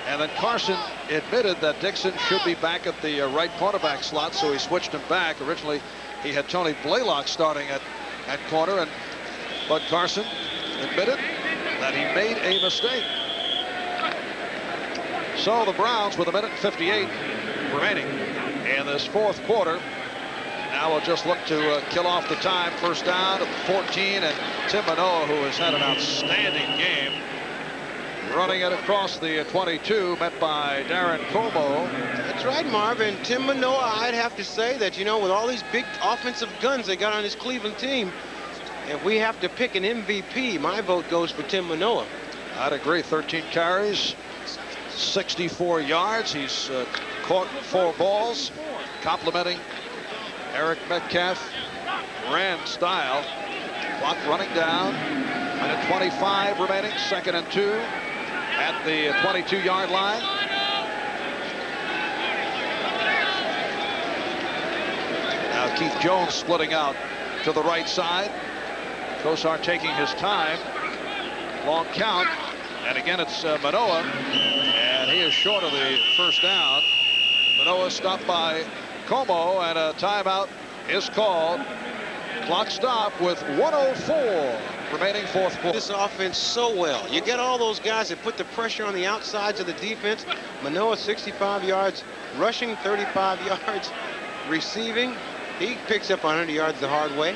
And then Carson admitted that Dixon should be back at the right cornerback slot, so he switched him back. Originally, he had Tony Blaylock starting at corner, and Bud Carson admitted that he made a mistake. So the Browns with 1:58 remaining in this fourth quarter. Now we'll just look to kill off the time. First down at the 14, and Tim Manoa, who has had an outstanding game, running it across the 22, met by Darren Como. That's right, Marvin. Tim Manoa, I'd have to say that, you know, with all these big offensive guns they got on this Cleveland team, if we have to pick an MVP, my vote goes for Tim Manoa. I'd agree. 13 carries, 64 yards. He's caught 4 balls, complimenting Eric Metcalf. Ran style. Clock running down. Minute 25 remaining. 2nd and 2 at the 22-yard line. Now Keith Jones splitting out to the right side. Kosar taking his time. Long count. And again, it's Manoa. And he is short of the first down. Manoa stopped by Como, and a timeout is called. Clock stop with 1:04 remaining fourth quarter. This offense so well. You get all those guys that put the pressure on the outsides of the defense. Manoa 65 yards, rushing 35 yards, receiving. He picks up 100 yards the hard way.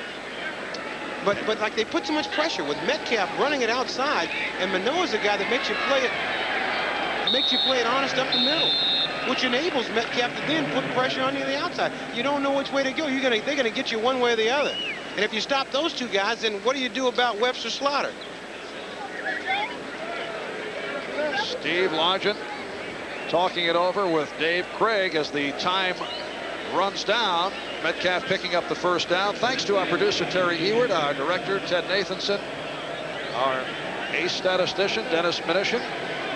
But like they put so much pressure with Metcalf running it outside, and Manoa's a guy that makes you play it honest up the middle, which enables Metcalf to then put pressure on you on the outside. You don't know which way to go. They're gonna get you one way or the other. And if you stop those two guys, then what do you do about Webster Slaughter? Steve Largent talking it over with Dave Craig as the time runs down. Metcalf picking up the first down. Thanks to our producer Terry Ewert, our director Ted Nathanson, our ace statistician Dennis Minishin,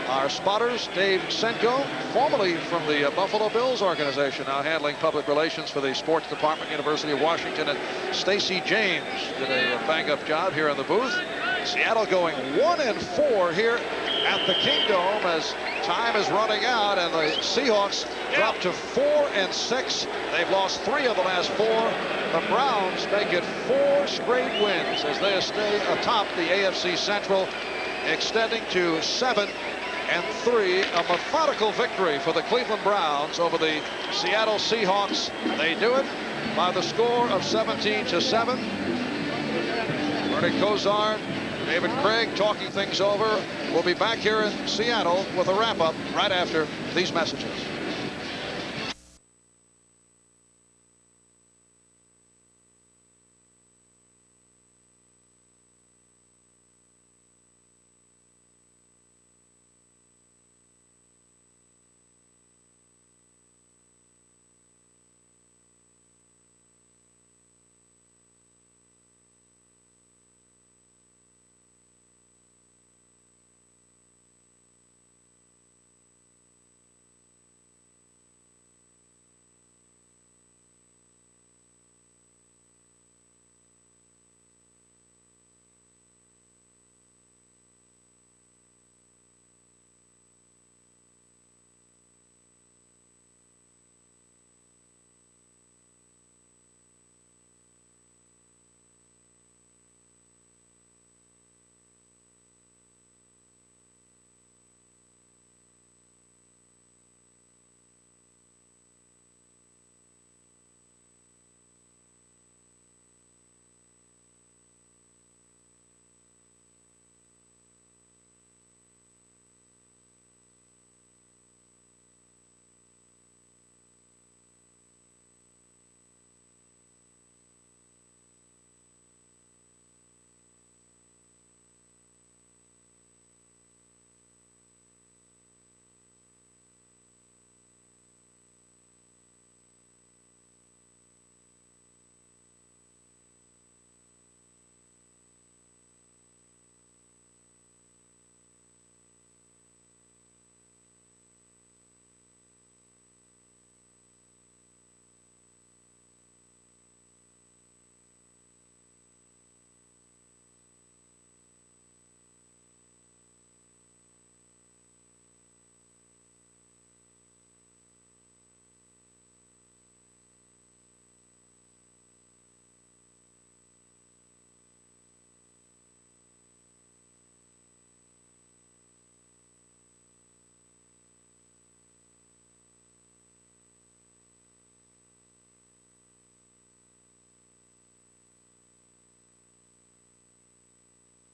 our spotters Dave Senko, formerly from the Buffalo Bills organization, now handling public relations for the sports department, University of Washington, and Stacy James did a bang-up job here in the booth. Seattle going 1-4 here at the Kingdome as time is running out, and the Seahawks drop to 4-6. They've lost 3 of the last 4. The Browns make it 4 straight wins as they stay atop the AFC Central, extending to 7-3. A methodical victory for the Cleveland Browns over the Seattle Seahawks. They do it by the score of 17-7. Bernie Kosar, David Craig talking things over. We'll be back here in Seattle with a wrap-up right after these messages.